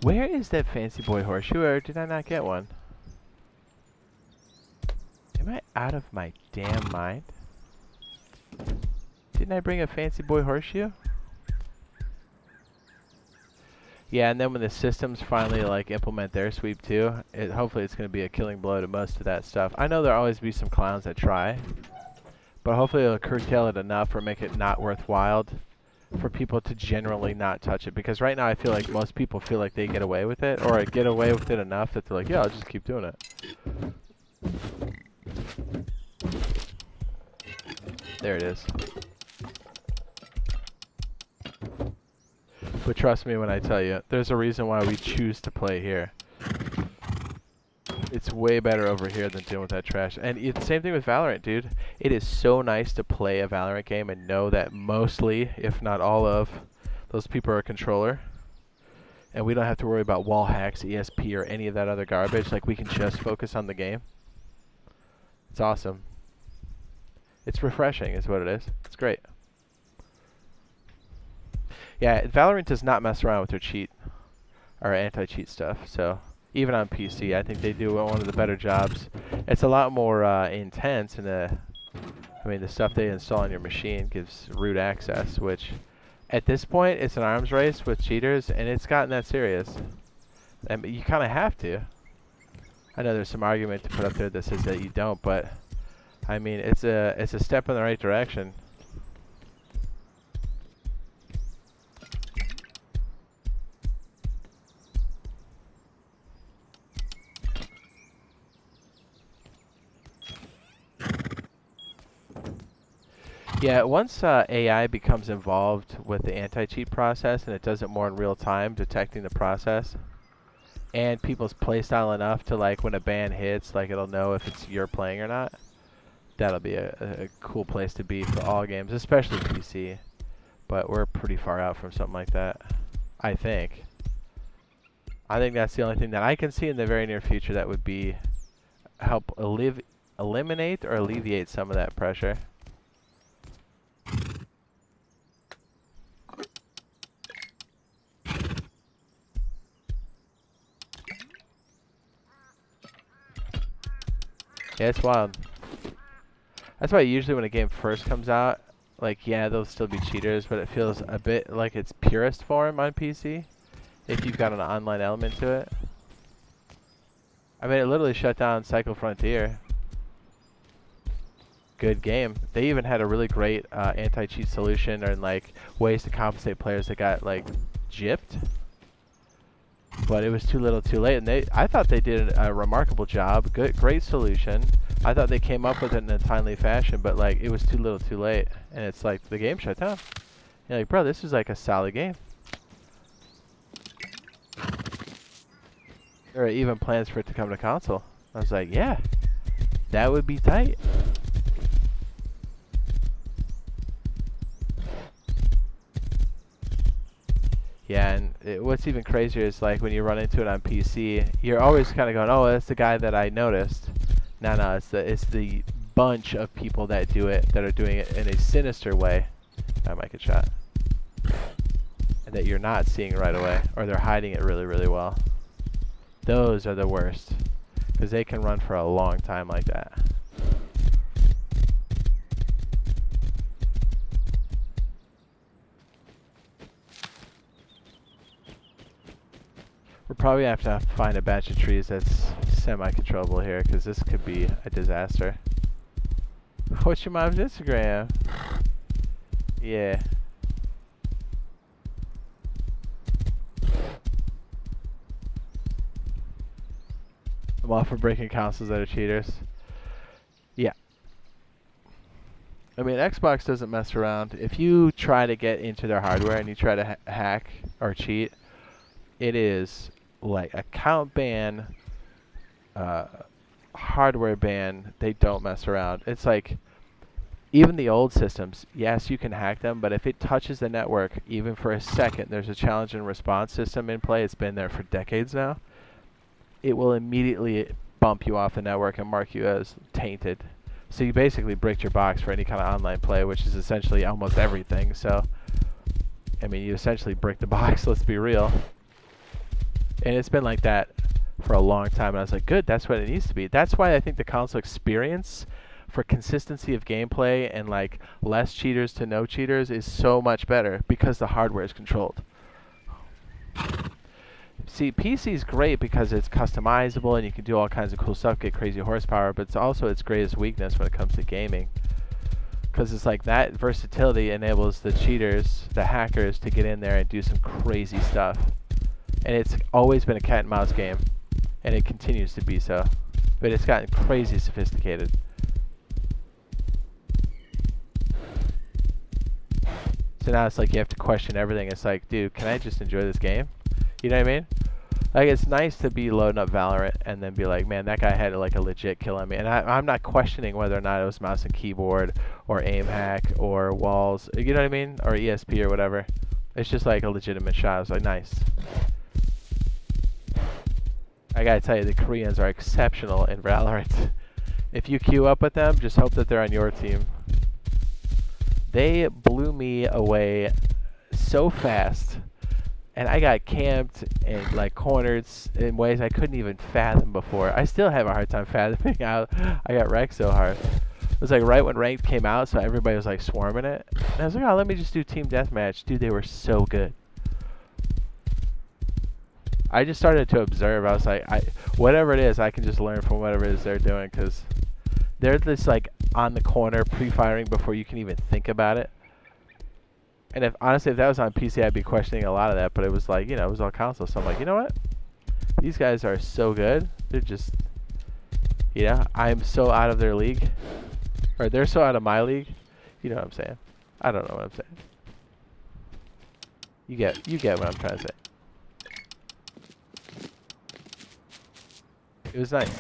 Where is that fancy boy horseshoe, or did I not get one? Am I out of my damn mind? Didn't I bring a fancy boy horseshoe? Yeah, and then when the systems finally like implement their sweep too, hopefully it's going to be a killing blow to most of that stuff. I know there'll always be some clowns that try, but hopefully it'll curtail it enough or make it not worthwhile for people to generally not touch it. Because right now I feel like most people feel like they get away with it, or get away with it enough that they're like, yeah, I'll just keep doing it. There it is. But trust me when I tell you, there's a reason why we choose to play here. It's way better over here than dealing with that trash. And it's the same thing with Valorant, dude. It is so nice to play a Valorant game and know that mostly, if not all of, those people are a controller. And we don't have to worry about wall hacks, ESP, or any of that other garbage. Like, we can just focus on the game. It's awesome. It's refreshing is what it is. It's great. Yeah, Valorant does not mess around with their cheat or anti-cheat stuff. So even on PC, I think they do one of the better jobs. It's a lot more intense, and I mean, the stuff they install on your machine gives root access, which at this point it's an arms race with cheaters, and it's gotten that serious. I mean, you kind of have to. I know there's some argument to put up there that says that you don't, but I mean, it's a step in the right direction. Yeah, once AI becomes involved with the anti-cheat process and it does it more in real time, detecting the process, and people's playstyle enough to like when a ban hits, like it'll know if it's you're playing or not. That'll be a cool place to be for all games, especially PC. But we're pretty far out from something like that, I think. I think that's the only thing that I can see in the very near future that would be help eliminate or alleviate some of that pressure. Yeah, it's wild. That's why usually when a game first comes out, like, yeah, there'll still be cheaters, but it feels a bit like it's purest form on PC, if you've got an online element to it. I mean, it literally shut down Cycle Frontier. Good game. They even had a really great anti-cheat solution and, like, ways to compensate players that got, like, gypped. But it was too little too late, and I thought they did a remarkable job. Great solution. I thought they came up with it in a timely fashion, but like it was too little too late, and it's like the game shut down. You're like, bro, this is like a solid game. There are even plans for it to come to console. I was like, yeah, that would be tight. Yeah, and what's even crazier is like when you run into it on PC, you're always kind of going, "Oh, that's the guy that I noticed." No, it's the bunch of people that do it that are doing it in a sinister way. I might get shot, and that you're not seeing right away, or they're hiding it really, really well. Those are the worst, because they can run for a long time like that. We're probably going to have to find a batch of trees that's semi-controllable here, because this could be a disaster. What's your mom's Instagram? Yeah. I'm all for breaking consoles that are cheaters. Yeah. I mean, Xbox doesn't mess around. If you try to get into their hardware and you try to hack or cheat, it is like account ban, hardware ban. They don't mess around. It's like even the old systems, yes, you can hack them, but if it touches the network even for a second, there's a challenge and response system in play. It's been there for decades now. It will immediately bump you off the network and mark you as tainted. So you basically bricked your box for any kind of online play, which is essentially almost everything. So, I mean, you essentially bricked the box, let's be real. And it's been like that for a long time, and I was like, good, that's what it needs to be. That's why I think the console experience for consistency of gameplay and like less cheaters to no cheaters is so much better because the hardware is controlled. See, PC is great because it's customizable and you can do all kinds of cool stuff, get crazy horsepower, but it's also its greatest weakness when it comes to gaming. Because it's like that versatility enables the cheaters, the hackers, to get in there and do some crazy stuff. And it's always been a cat and mouse game, and it continues to be so. But it's gotten crazy sophisticated. So now it's like you have to question everything. It's like, dude, can I just enjoy this game? You know what I mean? Like, it's nice to be loading up Valorant and then be like, man, that guy had like a legit kill on me. And I'm not questioning whether or not it was mouse and keyboard or aim hack or walls. You know what I mean? Or ESP or whatever. It's just like a legitimate shot. I was like, nice. I gotta tell you, the Koreans are exceptional in Valorant. If you queue up with them, just hope that they're on your team. They blew me away so fast. And I got camped and like cornered in ways I couldn't even fathom before. I still have a hard time fathoming how I got wrecked so hard. It was like right when ranked came out, so everybody was like swarming it. And I was like, oh, let me just do team deathmatch. Dude, they were so good. I just started to observe. I was like, whatever it is, I can just learn from whatever it is they're doing, because they're just like on the corner pre-firing before you can even think about it. And honestly, if that was on PC, I'd be questioning a lot of that. But it was like, you know, it was on console. So I'm like, you know what? These guys are so good. They're just, you know, I'm so out of their league. Or they're so out of my league. You know what I'm saying? I don't know what I'm saying. You get what I'm trying to say. It was nice.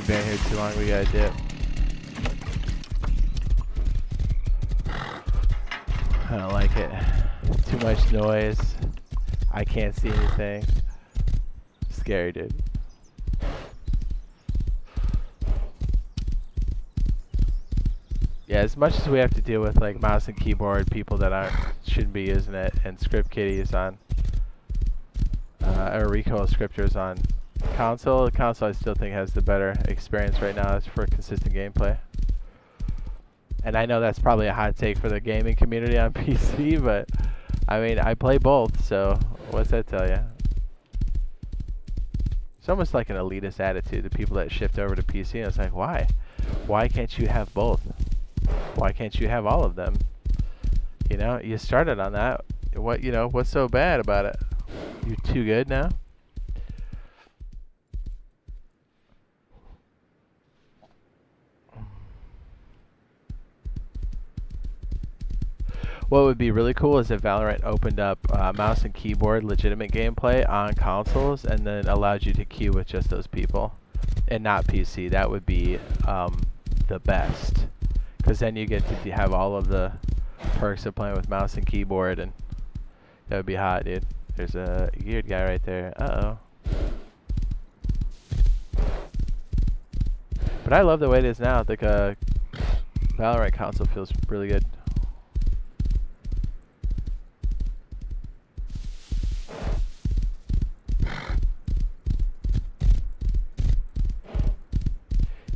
Been here too long, we gotta dip. I don't like it. Too much noise. I can't see anything. Scary, dude. Yeah, as much as we have to deal with like mouse and keyboard, people that shouldn't be using it, and script kiddies on, or recoil scripters on console. Console I still think has the better experience right now for consistent gameplay. And I know that's probably a hot take for the gaming community on PC, but I mean, I play both, so what's that tell you? It's almost like an elitist attitude to people that shift over to PC, and it's like, why? Why can't you have both? Why can't you have all of them? You know, you started on that. What, you know, what's so bad about it? You too good now? What would be really cool is if Valorant opened up mouse and keyboard legitimate gameplay on consoles and then allowed you to queue with just those people and not PC. That would be the best, because then you get to have all of the perks of playing with mouse and keyboard, and that would be hot, dude. There's a geared guy right there. Uh-oh. But I love the way it is now. The Valorant console feels really good.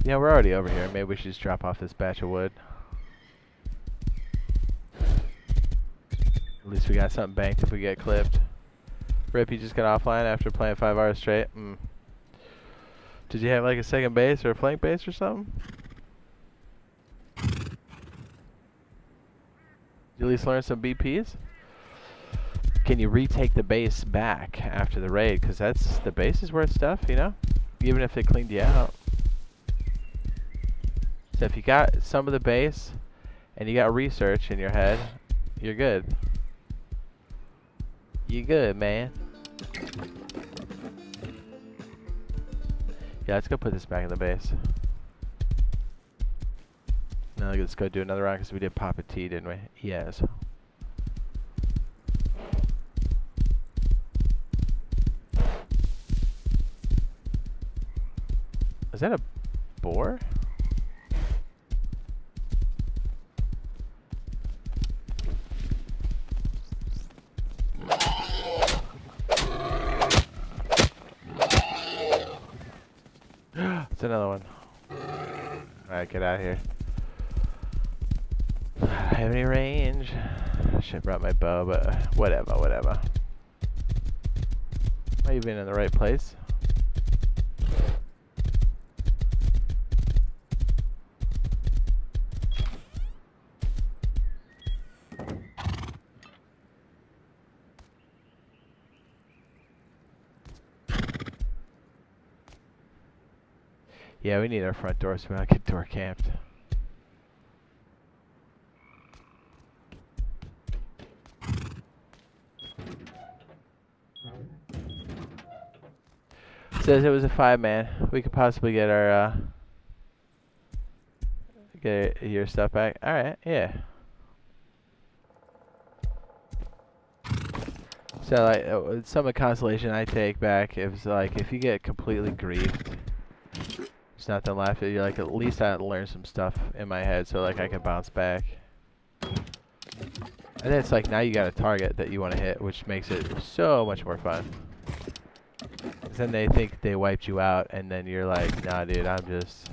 Yeah, we're already over here. Maybe we should just drop off this batch of wood. At least we got something banked if we get clipped. Rip, you just got offline after playing 5 hours straight? Did you have like a second base or a flank base or something? Did you at least learn some BPs? Can you retake the base back after the raid? Because the base is worth stuff, you know? Even if they cleaned you out. So if you got some of the base and you got research in your head, you're good. You good, man. Yeah, let's go put this back in the base. Now let's go do another round because we did pop a T, didn't we? Yes. Is that a boar? It's another one. Alright, get out of here. I don't have any range. I should have brought my bow, but whatever. Am I even in the right place? Yeah, we need our front door so we don't get door camped. Says it was a 5-man. We could possibly get our get your stuff back. All right, yeah. So like some of the consolation I take back is like if you get completely griefed, there's nothing left. You're like at least I learned some stuff in my head, so like I can bounce back. And then it's like now you got a target that you want to hit, which makes it so much more fun. 'Cause then they think they wiped you out, and then you're like, nah, dude, I'm just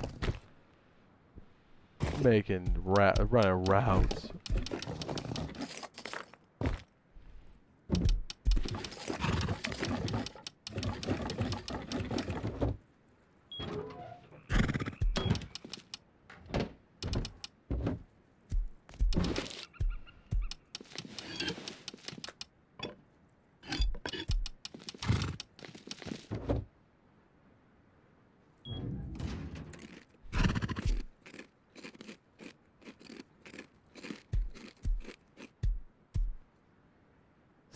running routes.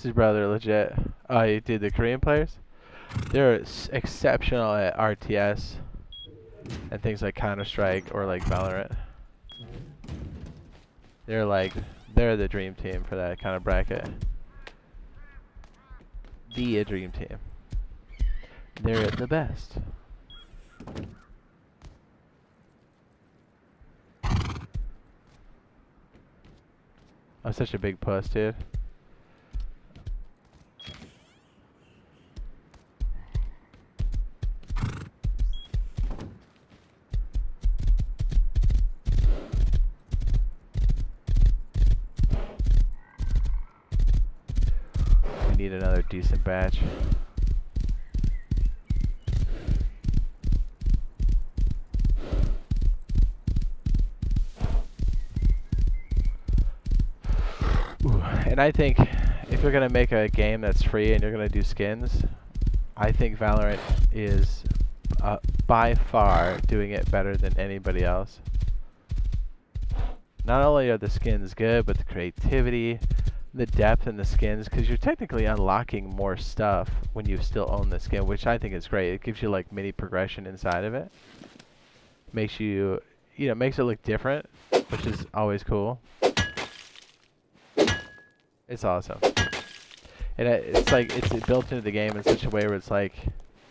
His brother legit. Oh, you did the Korean players? They're exceptional at RTS and things like Counter-Strike or like Valorant. They're the dream team for that kind of bracket. The dream team. They're the best. I'm such a big puss, dude. We need another decent batch. Ooh, and I think if you're gonna make a game that's free and you're gonna do skins, I think Valorant is by far doing it better than anybody else. Not only are the skins good, but the creativity, the depth in the skins, because you're technically unlocking more stuff when you still own the skin, which I think is great. It gives you like mini progression inside of it. Makes you, makes it look different, which is always cool. It's awesome. And it's like, it's built into the game in such a way where it's like,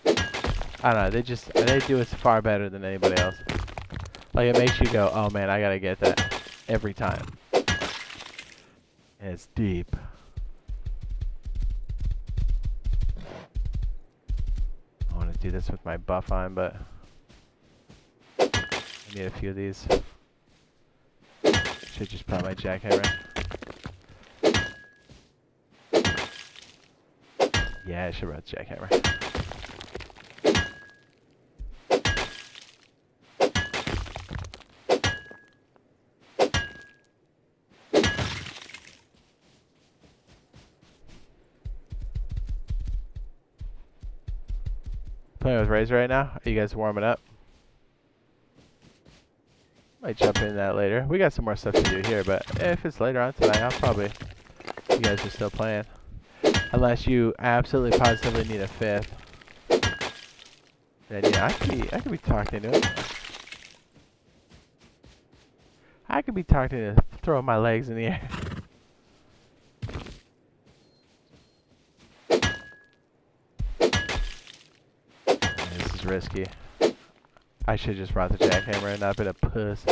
I don't know, they do it far better than anybody else. Like it makes you go, oh man, I gotta get that every time. And it's deep. I want to do this with my buff on, but I need a few of these. Should just put on my jackhammer. Yeah, I should run jackhammer. Playing with Razor right now? Are you guys warming up? Might jump in that later. We got some more stuff to do here, but if it's later on tonight, I'll probably... You guys are still playing. Unless you absolutely positively need a fifth. Then yeah, I could be talking to it. I could be talking to throwing my legs in the air. This is risky. I should just brought the jackhammer and not been a puss.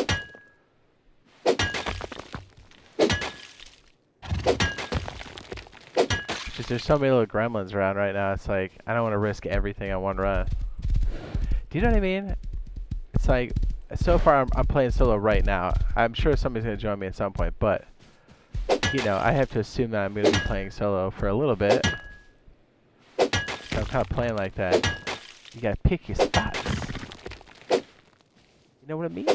Just there's so many little gremlins around right now. It's like I don't want to risk everything on one run. Do you know what I mean? It's like so far I'm playing solo right now. I'm sure somebody's gonna join me at some point, but I have to assume that I'm gonna be playing solo for a little bit. So I'm kind of playing like that. You gotta pick your spots. You know what I mean?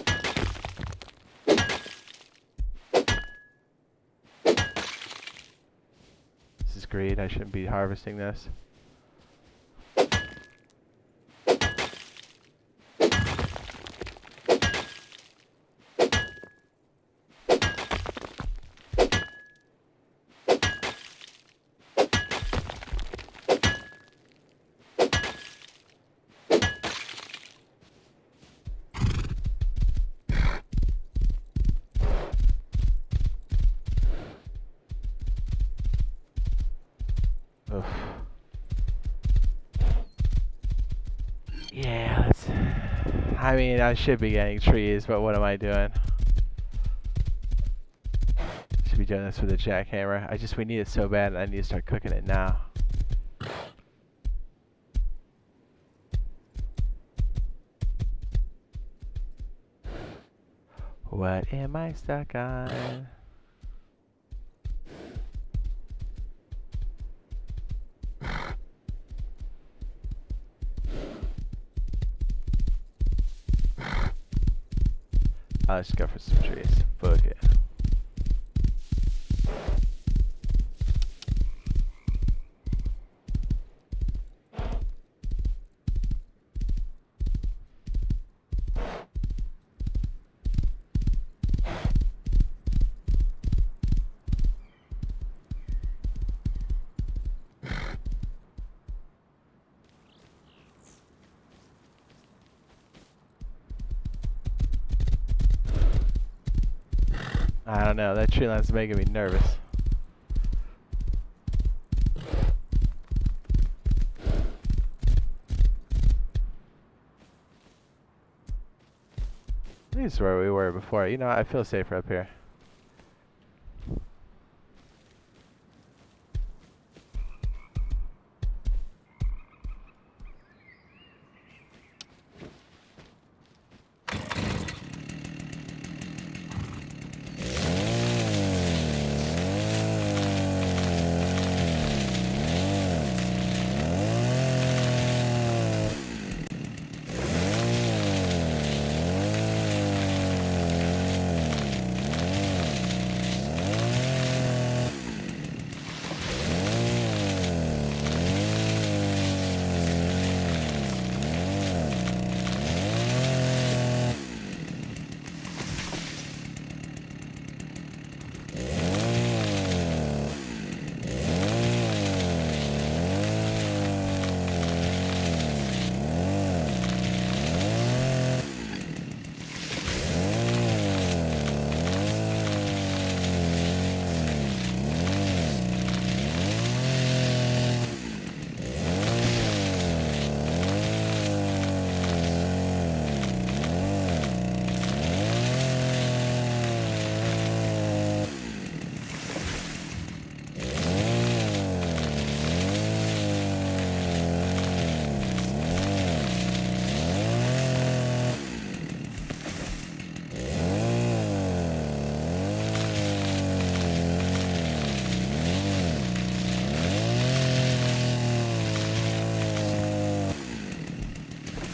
This is great. I shouldn't be harvesting this. Yeah, let's... I mean, I should be getting trees, but what am I doing? Should be doing this with a jackhammer. We need it so bad, and I need to start cooking it now. What am I stuck on? Let's go for some trees. Fuck it. I don't know, that tree line's making me nervous. This is where we were before. You know, I feel safer up here.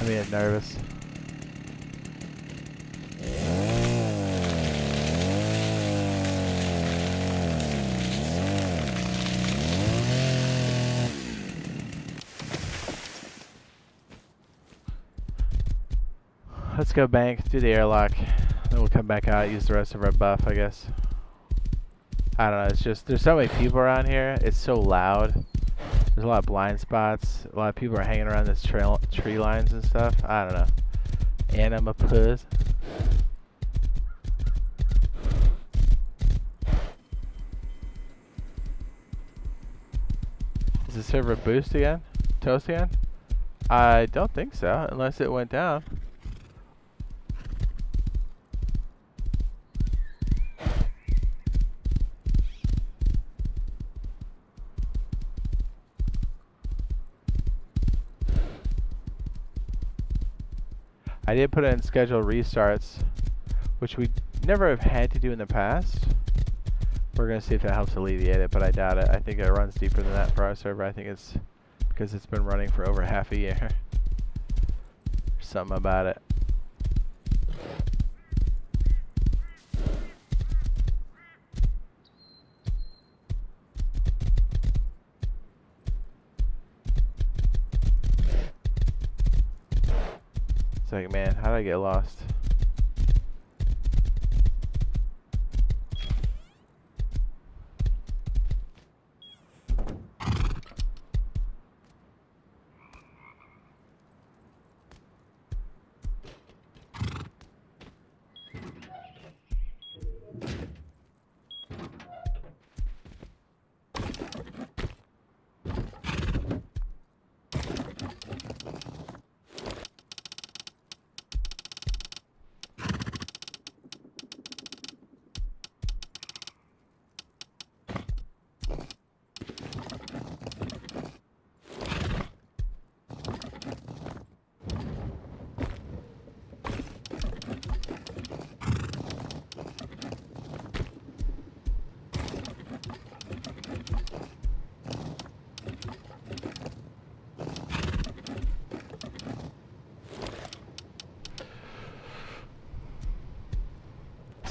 I'm getting nervous. Let's go bank, do the airlock, then we'll come back out, use the rest of our buff, I guess. I don't know, it's just, there's so many people around here, it's so loud. There's a lot of blind spots, a lot of people are hanging around this tree lines and stuff, I don't know. And I'm a puss. Is the server boost again? Toast again? I don't think so, unless it went down. I did put in scheduled restarts, which we never have had to do in the past. We're going to see if that helps alleviate it, but I doubt it. I think it runs deeper than that for our server. I think it's because it's been running for over half a year. Something about it. It's like, man, how did I get lost?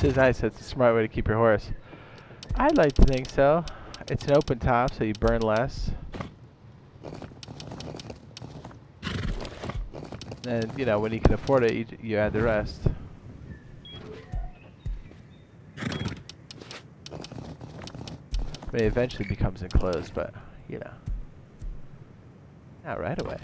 This is nice. It's a smart way to keep your horse. I'd like to think so. It's an open top, so you burn less. And, you know, when you can afford it, you add the rest. I mean, it eventually becomes enclosed, but, you know. Not right away.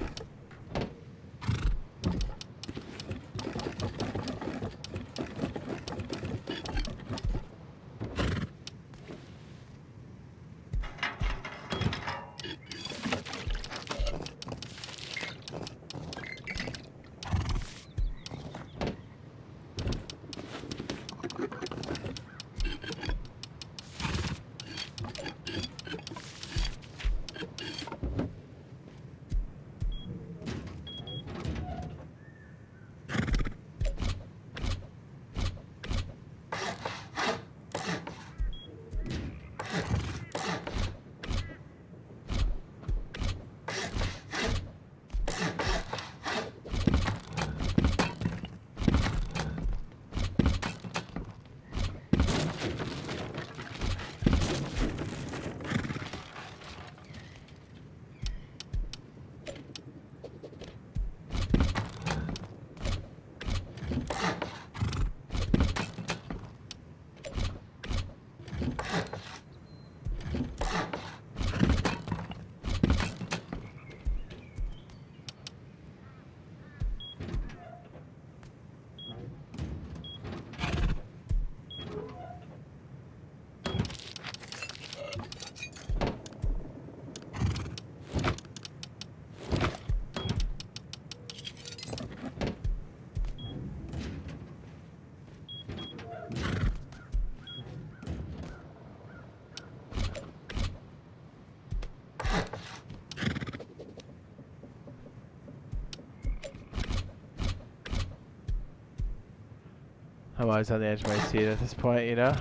I'm always on the edge of my seat at this point, you know?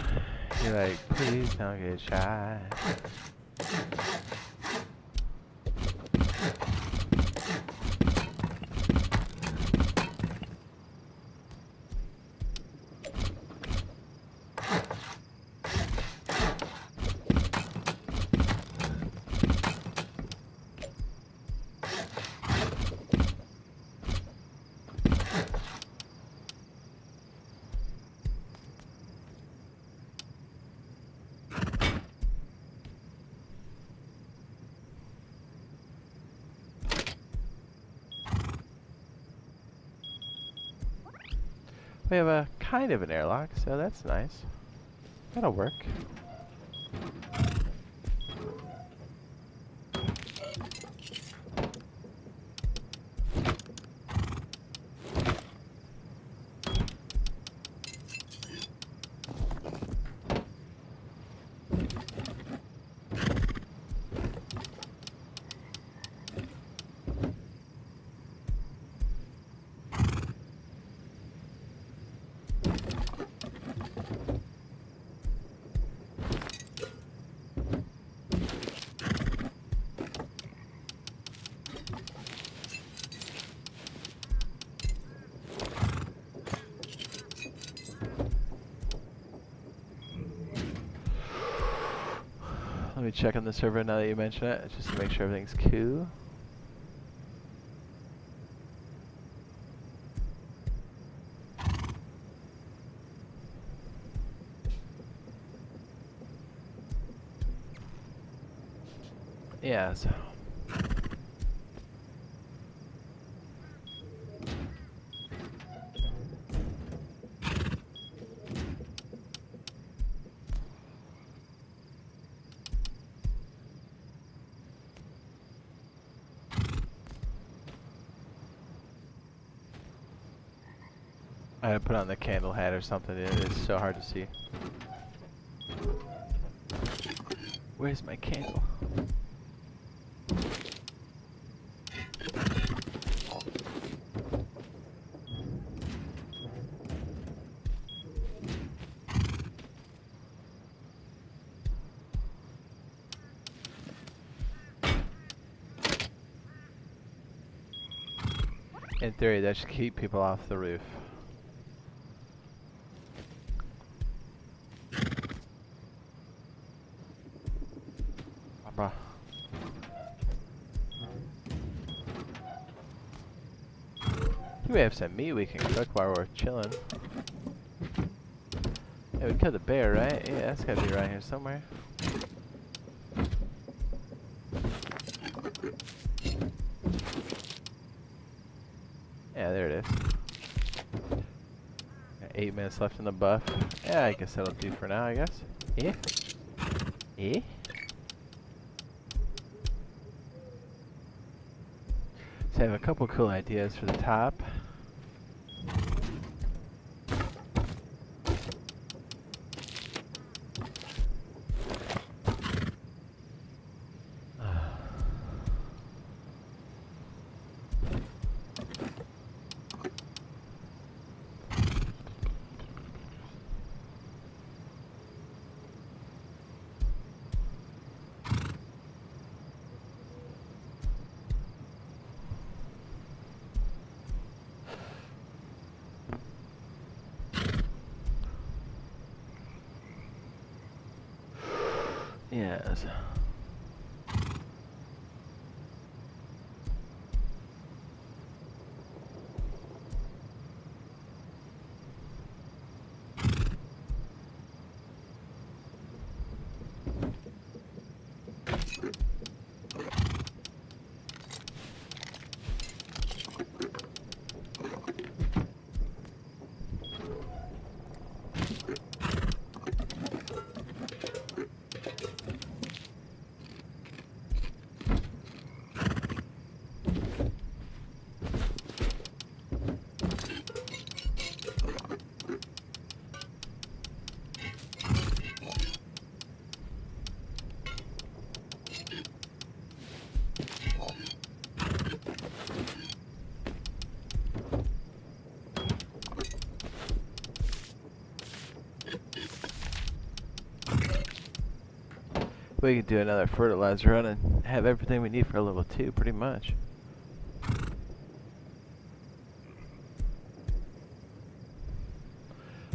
You're like, please don't get shot. We have a kind of an airlock, so that's nice. That'll work. Let me check on the server now that you mention it, just to make sure everything's cool. Yeah, so I had to put on the candle hat or something. It is so hard to see. Where's my candle? In theory, that should keep people off the roof. We may have some meat we can cook while we're chilling. Hey, we killed a bear, right? Yeah, that's gotta be around here somewhere. Yeah, there it is. Got 8 minutes left in the buff. Yeah, I guess that'll do for now, I guess. Yeah? Yeah? So I have a couple cool ideas for the top. Yes. We could do another fertilizer run and have everything we need for level 2, pretty much.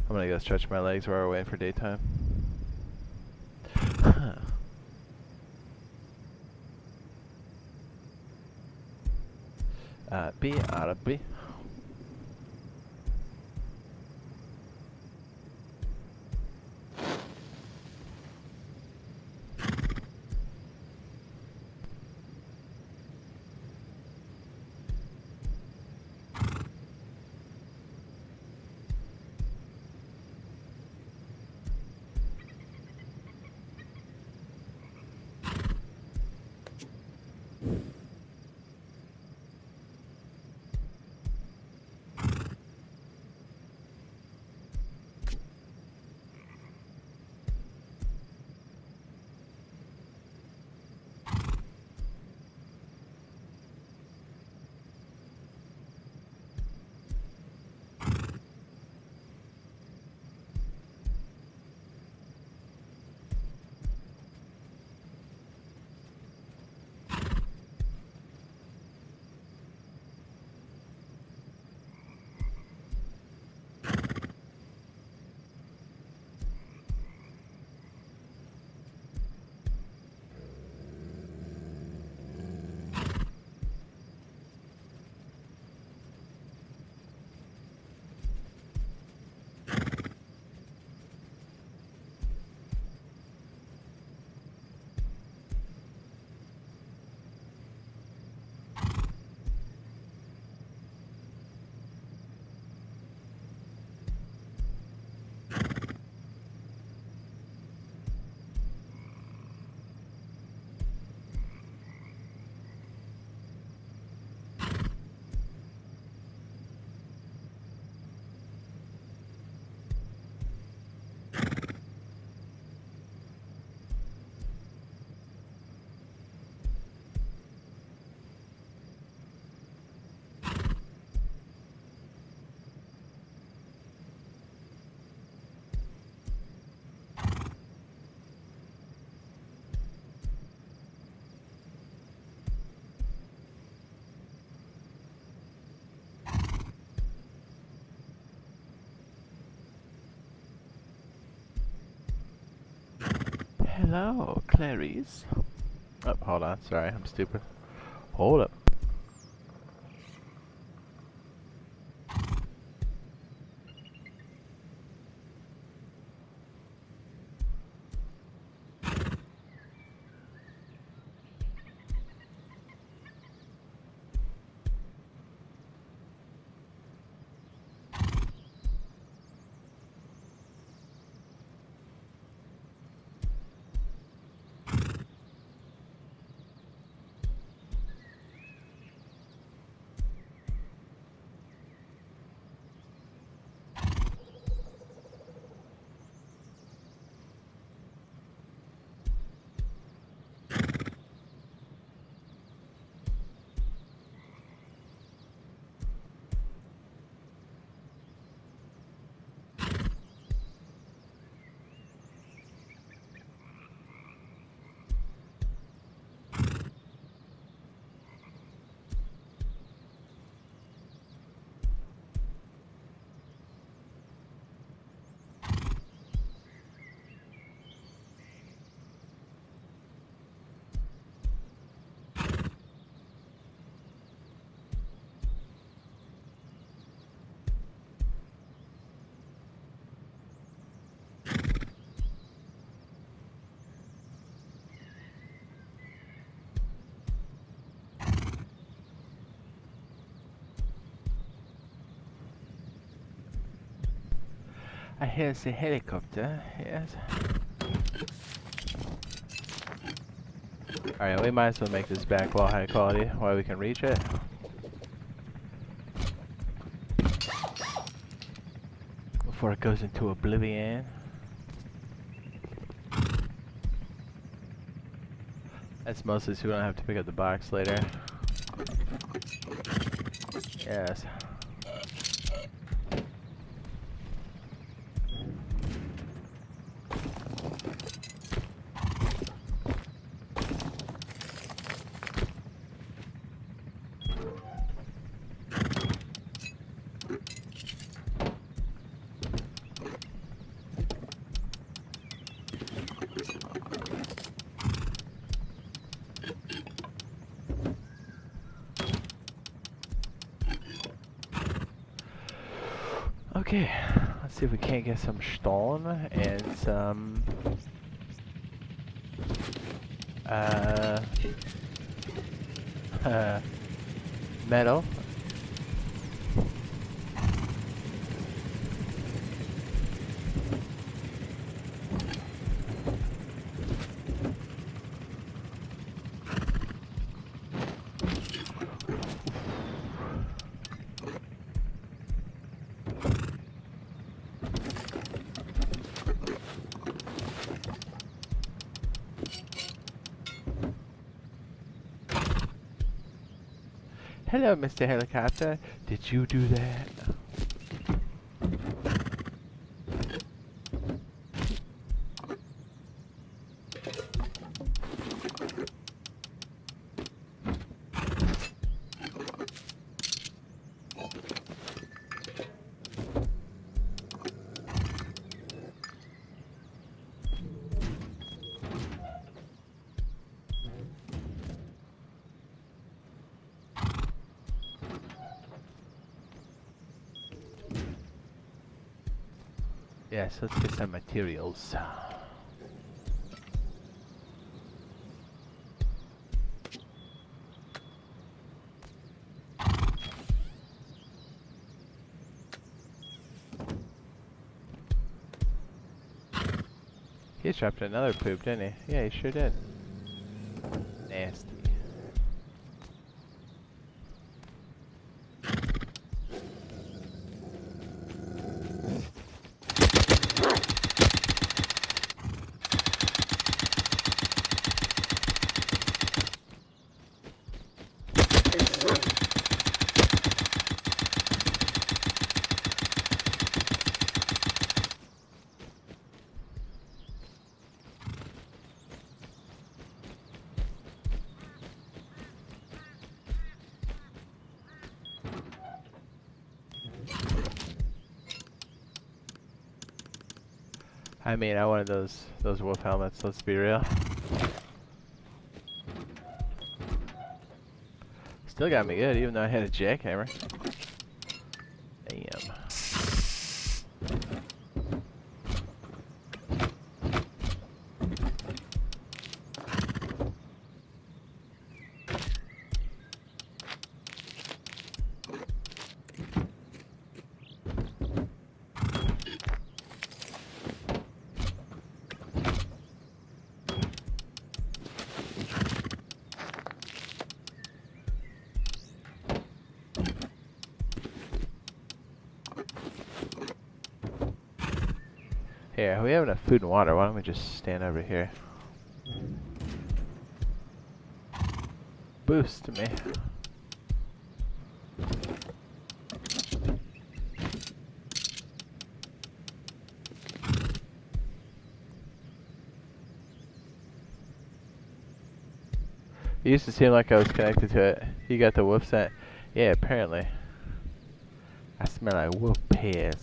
I'm gonna go stretch my legs while we're waiting for daytime. Be Arabi. Hello, Clarice. Oh, hold on. Sorry, I'm stupid. Hold up. I hear the helicopter, yes. Alright, we might as well make this back wall high quality while we can reach it. Before it goes into oblivion. That's mostly so we don't have to pick up the box later. Yes. Okay, let's see if we can't get some stone and some metal. Hello, Mr. Helicopter. Did you do that? Yes, let's get some materials. He dropped another poop, didn't he? Yeah, he sure did. Nasty. I mean, I wanted those wolf helmets, let's be real. Still got me good, even though I had a jackhammer. Damn. Here, we have enough food and water. Why don't we just stand over here? Boost me. It used to seem like I was connected to it. You got the wolf scent. Yeah, apparently. I smell like wolf piss.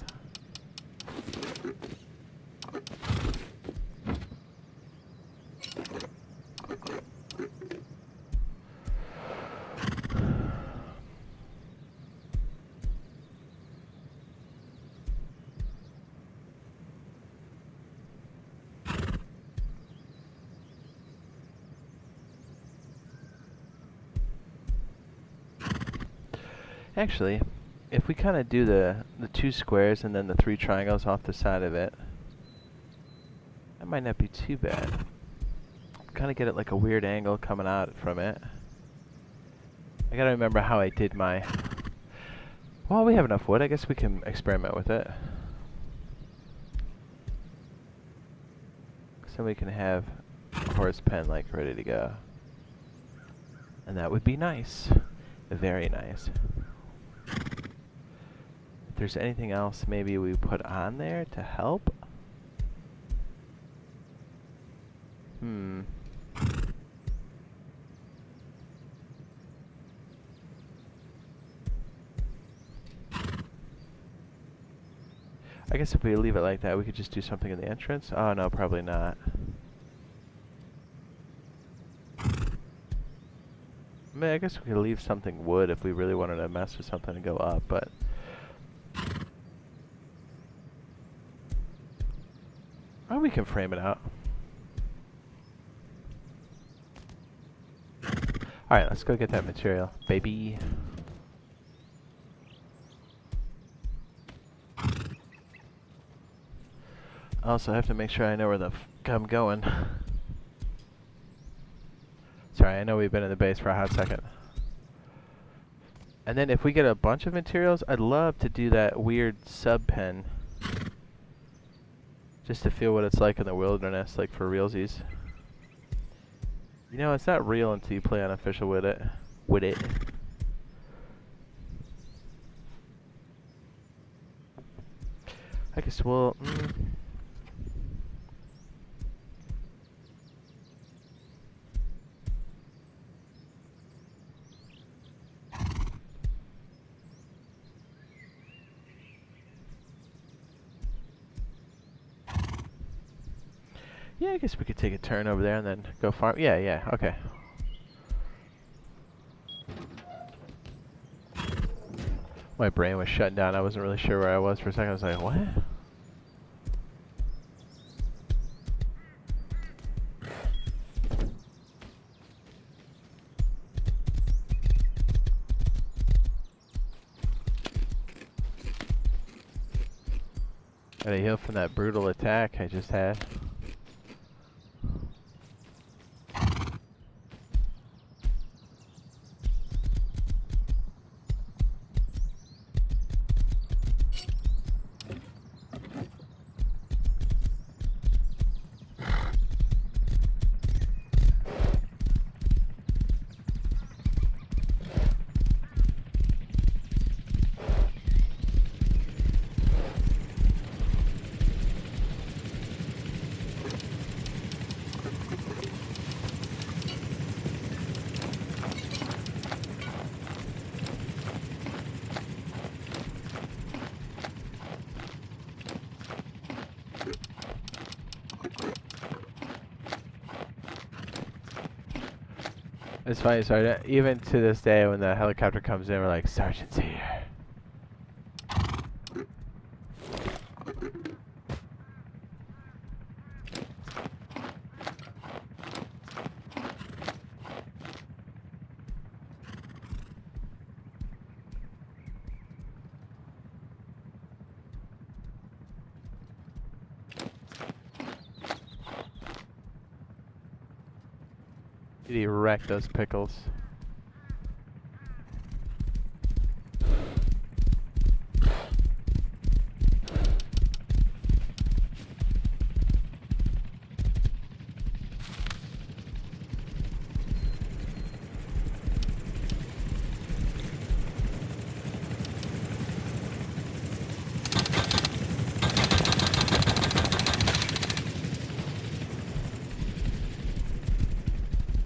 Actually, if we kind of do the 2 squares and then the 3 triangles off the side of it, that might not be too bad. Kind of get it like a weird angle coming out from it. I gotta remember how I did my... Well, we have enough wood. I guess we can experiment with it. So we can have a horse pen like ready to go. And that would be nice. Very nice. If there's anything else maybe we put on there to help. I guess if we leave it like that, we could just do something in the entrance. Oh no, probably not. I mean, I guess we could leave something wood if we really wanted to mess with something and go up, but... Oh, we can frame it out. Alright, let's go get that material, baby. Also, I have to make sure I know where the f I'm going. Sorry, I know we've been in the base for a hot second. And then if we get a bunch of materials, I'd love to do that weird sub-pen. Just to feel what it's like in the wilderness, like for realsies. You know, it's not real until you play unofficial with it. I guess we'll... Yeah, I guess we could take a turn over there and then go farm. Yeah, okay. My brain was shutting down. I wasn't really sure where I was for a second. I was like, what? Gotta heal from that brutal attack I just had. It's funny, Sergeant. Even to this day, when the helicopter comes in, we're like, Sergeant's here. Did he wreck those pickles?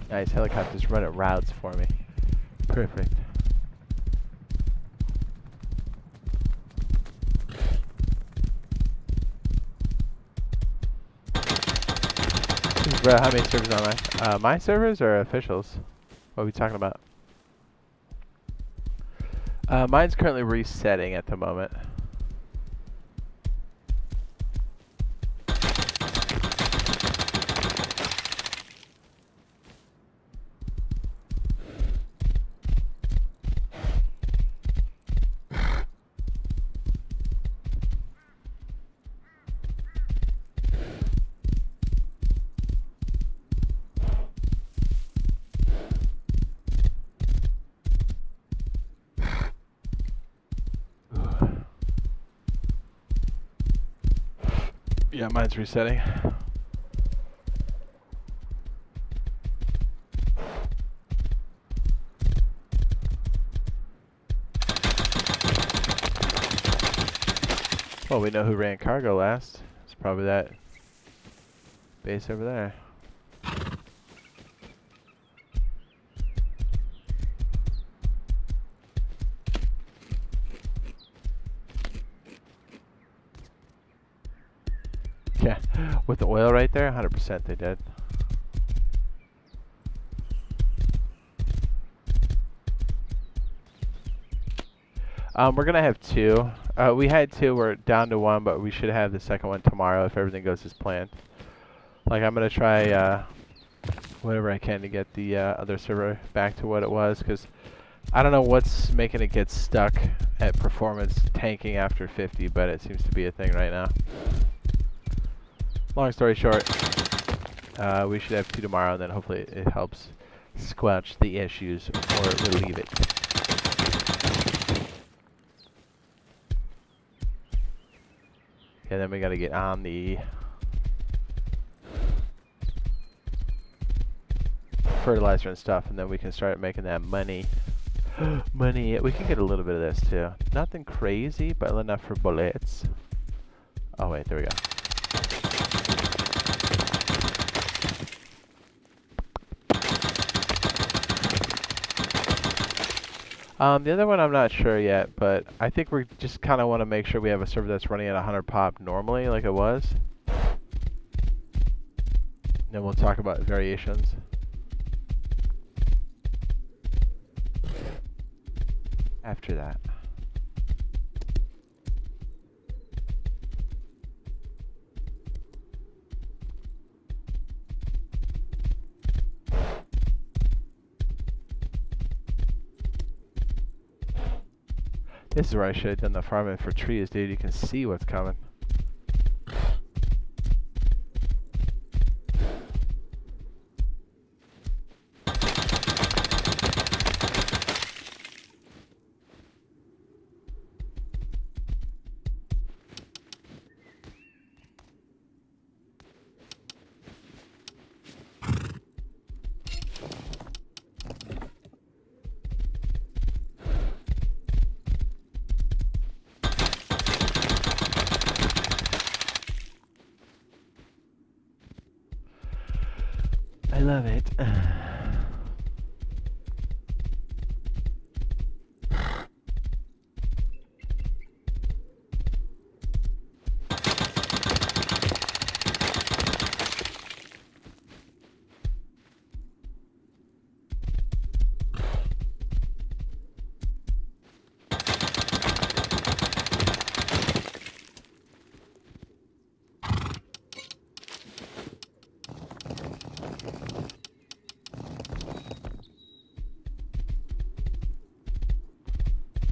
Nice, helicopters running routes for me. Perfect. Bro, how many servers online? My servers or officials? What are we talking about? Mine's currently resetting at the moment. Yeah, mine's resetting. Well, we know who ran cargo last. It's probably that base over there. Yeah, with the oil right there, 100% they did. We're gonna have two. We had two, we're down to one, but we should have the second one tomorrow if everything goes as planned. Like, I'm gonna try whatever I can to get the other server back to what it was, because I don't know what's making it get stuck at performance tanking after 50, but it seems to be a thing right now. Long story short, we should have two tomorrow, and then hopefully it helps squelch the issues or relieve it. And then we gotta get on the fertilizer and stuff, and then we can start making that money. Money. We can get a little bit of this too. Nothing crazy, but enough for bullets. Oh wait, there we go. The other one I'm not sure yet, but I think we just kind of want to make sure we have a server that's running at 100 pop normally, like it was. Then we'll talk about variations. After that. This is where I should have done the farming for trees, dude. You can see what's coming. I love it.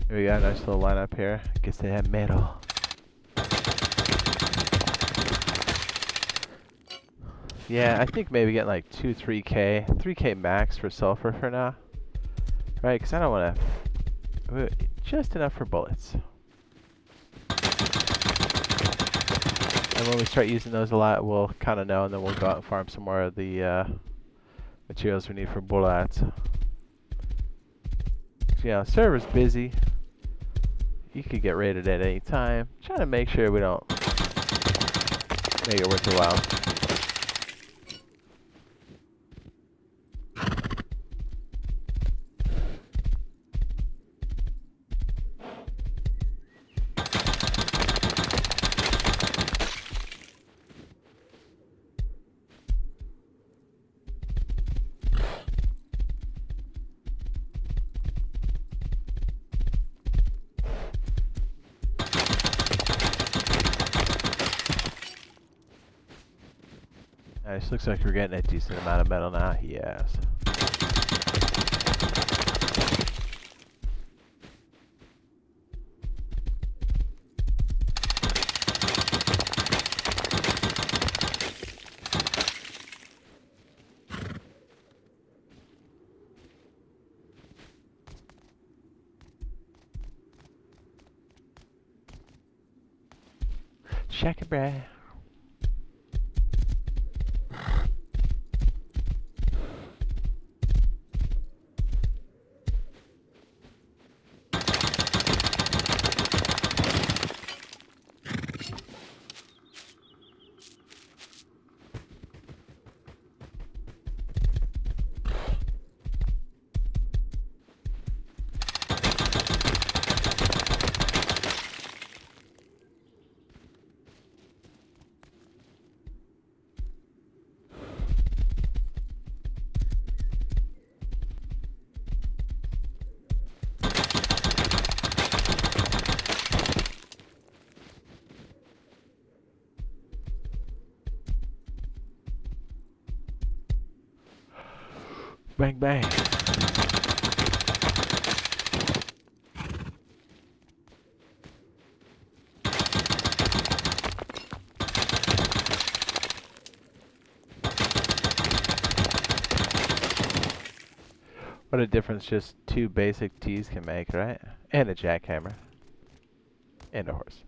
Here we got a nice little lineup here. Gets to that metal. Yeah, I think maybe getting like 3K. 3K max for sulfur for now. Right, because I don't want to... Just enough for bullets. And when we start using those a lot, we'll kind of know, and then we'll go out and farm some more of the materials we need for bullets. Yeah, server's busy. You could get raided at any time. Trying to make sure we don't make it worth your while. Nice, looks like we're getting a decent amount of metal now. Yes. Shaka bra. Bang, bang. What a difference just 2 basic T's can make, right? And a jackhammer. And a horse.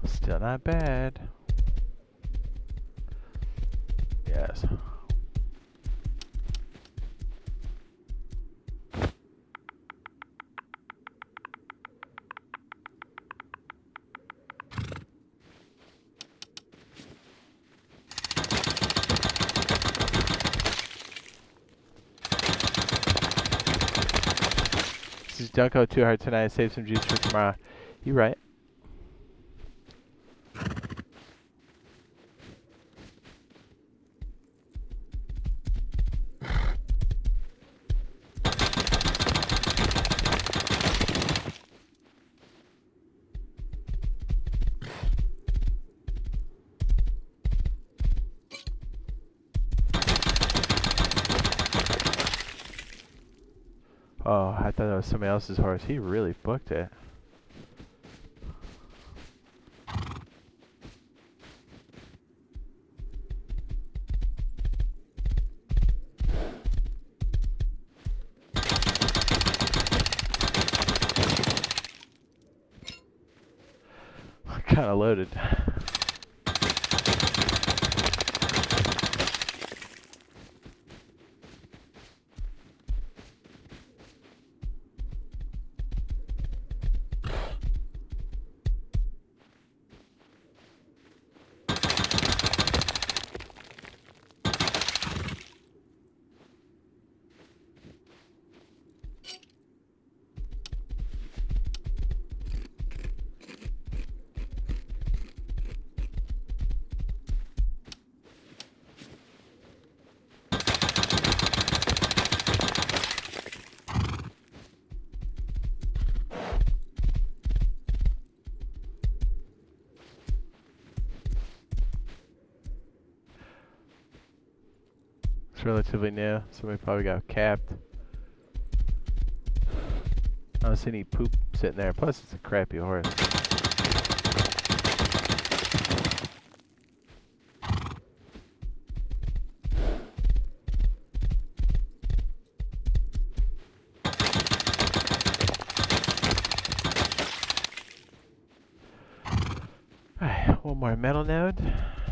Still not bad. Yes. Just don't go too hard tonight. Save some juice for tomorrow. You right. Oh, I thought that was somebody else's horse. He really booked it. Kind of loaded. It's relatively new. Somebody probably got capped. I don't see any poop sitting there. Plus, it's a crappy horse. Alright, one more metal node.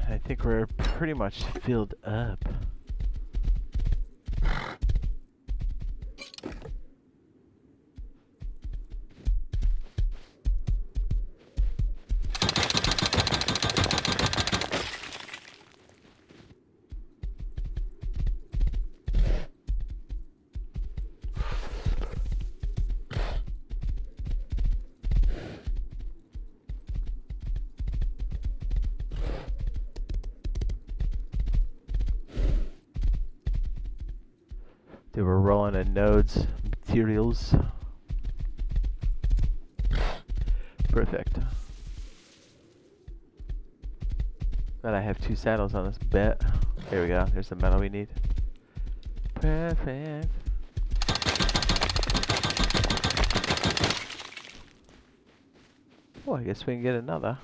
I think we're pretty much filled up. They were rolling in nodes, materials. Perfect. Glad I have 2 saddles on this bet. There we go. There's the metal we need. Perfect. Oh, I guess we can get another.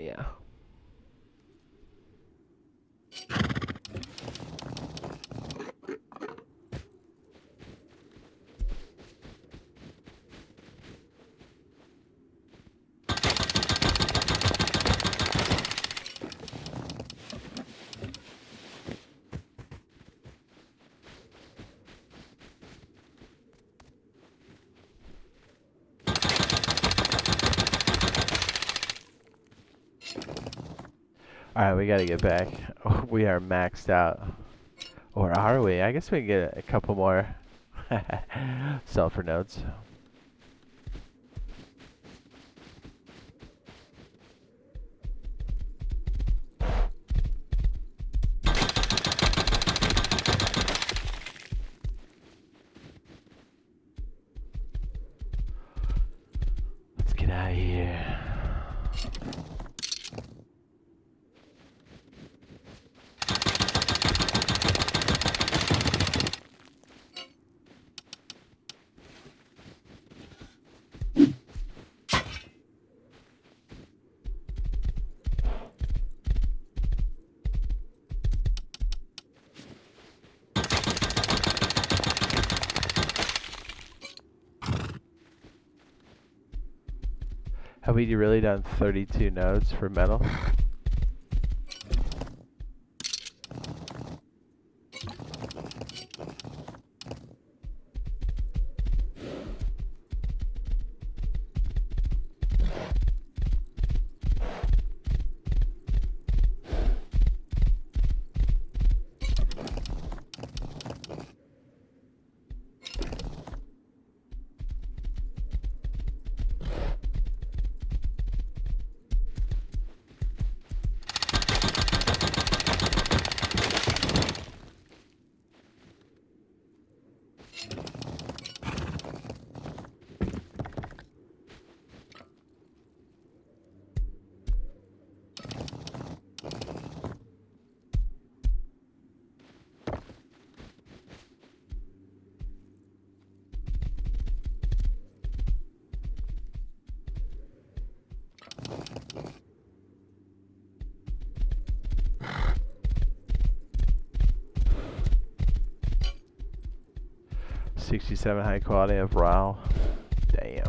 yeah. Alright, we gotta get back. Oh, we are maxed out. Or are we? I guess we can get a couple more sulfur nodes. Let's get out of here. Have we really done 32 nodes for metal? .67 high quality of raw. Damn.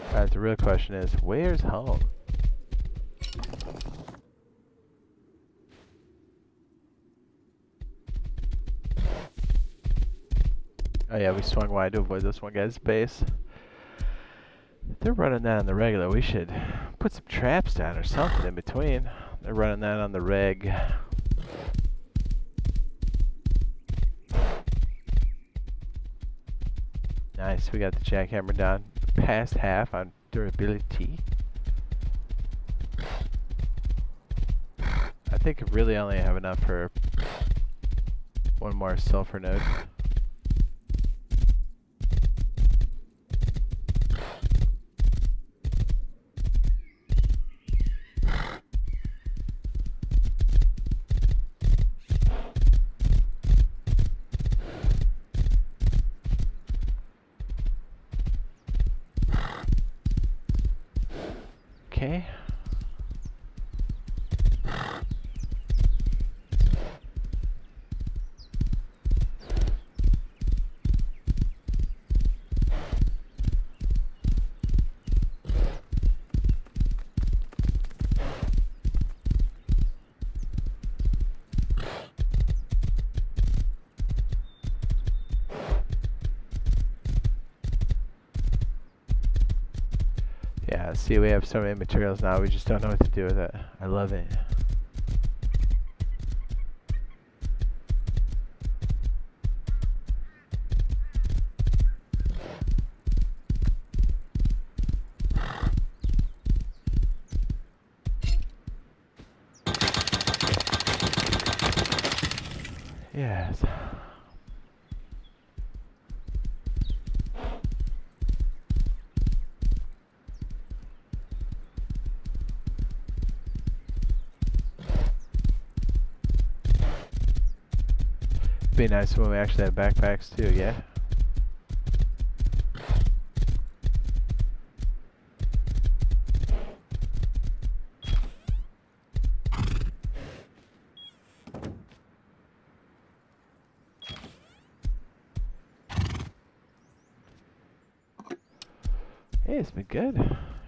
Alright, the real question is, where's home? Oh yeah, we swung wide to avoid this one guy's base. If they're running that on the regular, we should put some traps down or something in between. They're running that on the reg. Nice, we got the jackhammer down. Past half on durability. I think I really only have enough for one more sulfur node. Okay. Yeah, see, we have so many materials now, we just don't know what to do with it. I love it. Yes. Be nice when we actually have backpacks too, yeah? Hey, it's been good.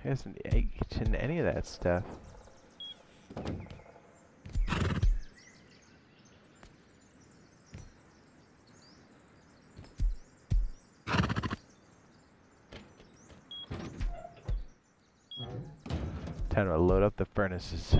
He hasn't eaten any of that stuff. Time to load up the furnaces.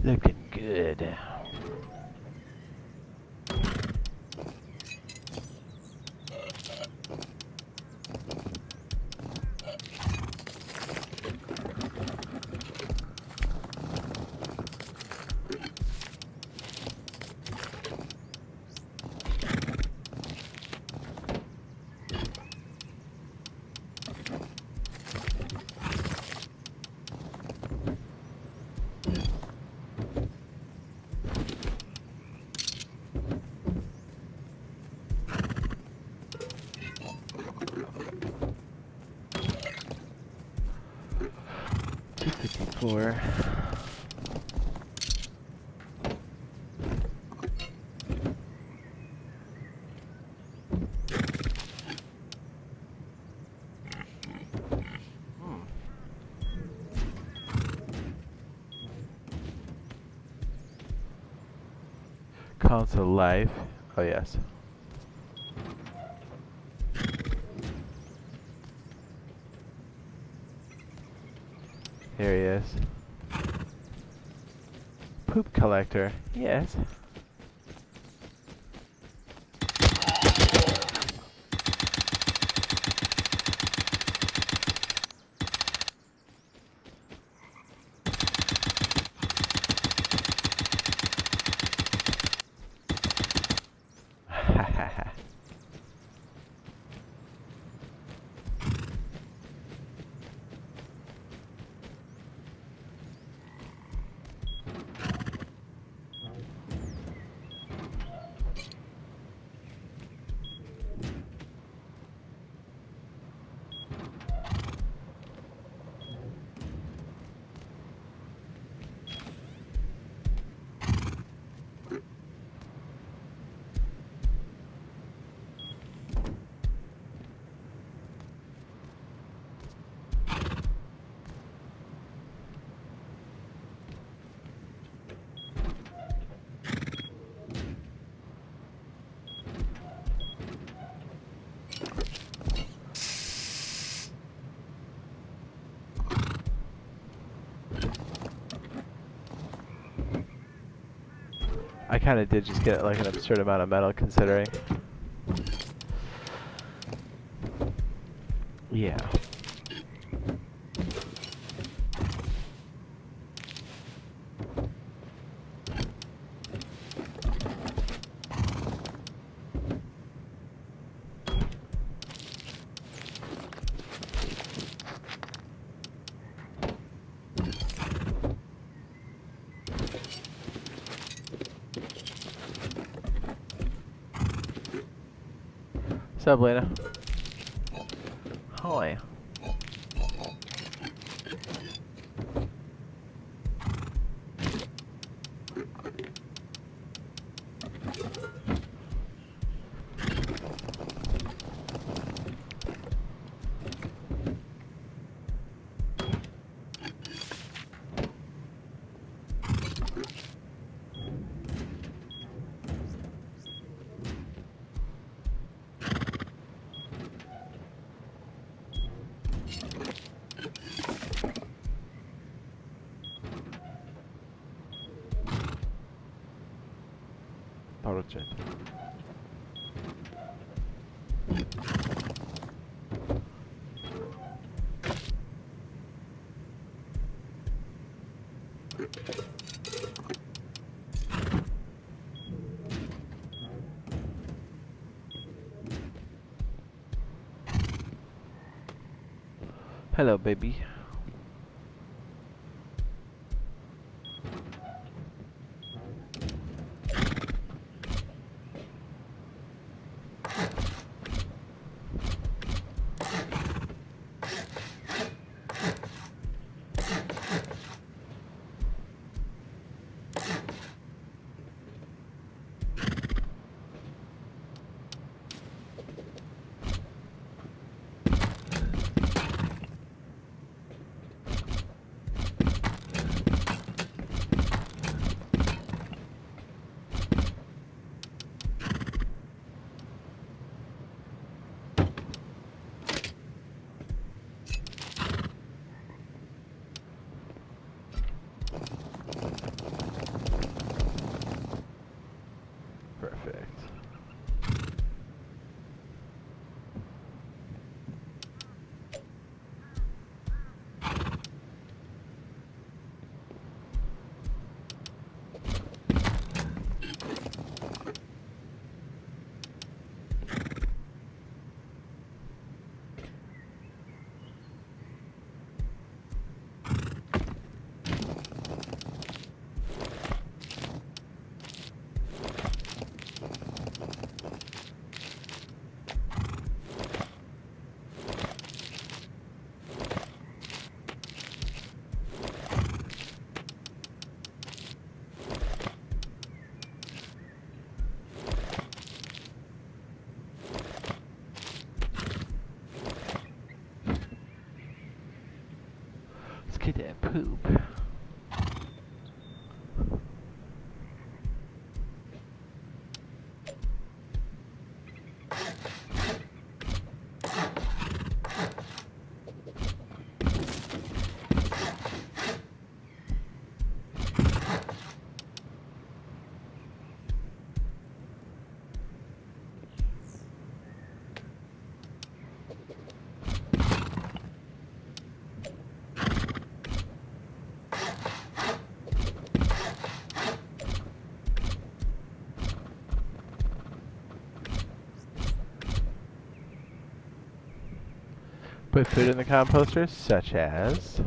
Looking good. $254. Console life. Oh yes. Here he is. Poop collector. Yes. I kind of did just get like an absurd amount of metal considering. Yeah. What's up, Lena? Hi. Auto check. Hello, baby. Perfect. Let's get that poop. Put food in the composter, such as...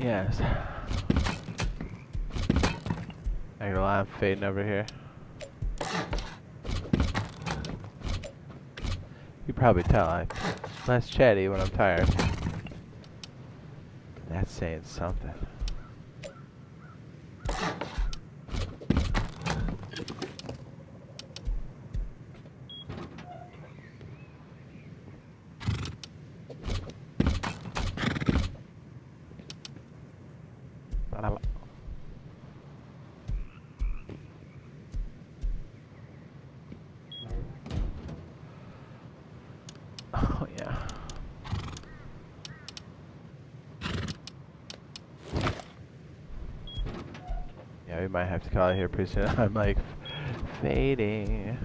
Yes. I ain't gonna lie, I'm fading over here. You probably tell I'm less chatty when I'm tired. That's saying something. Oh yeah. Yeah, we might have to call it here pretty soon. I'm like fading.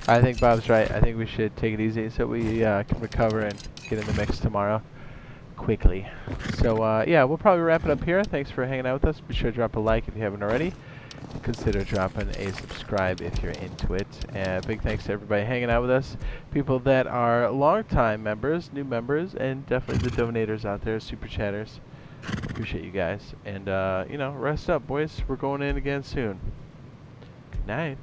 I think Bob's right. I think we should take it easy so we can recover and get in the mix tomorrow quickly. So yeah, we'll probably wrap it up here. Thanks for hanging out with us. Be sure to drop a like if you haven't already. Consider dropping a subscribe if you're into it. And big thanks to everybody hanging out with us. People that are longtime members, new members, and definitely the donators out there, super chatters. Appreciate you guys. And, you know, rest up, boys. We're going in again soon. Good night.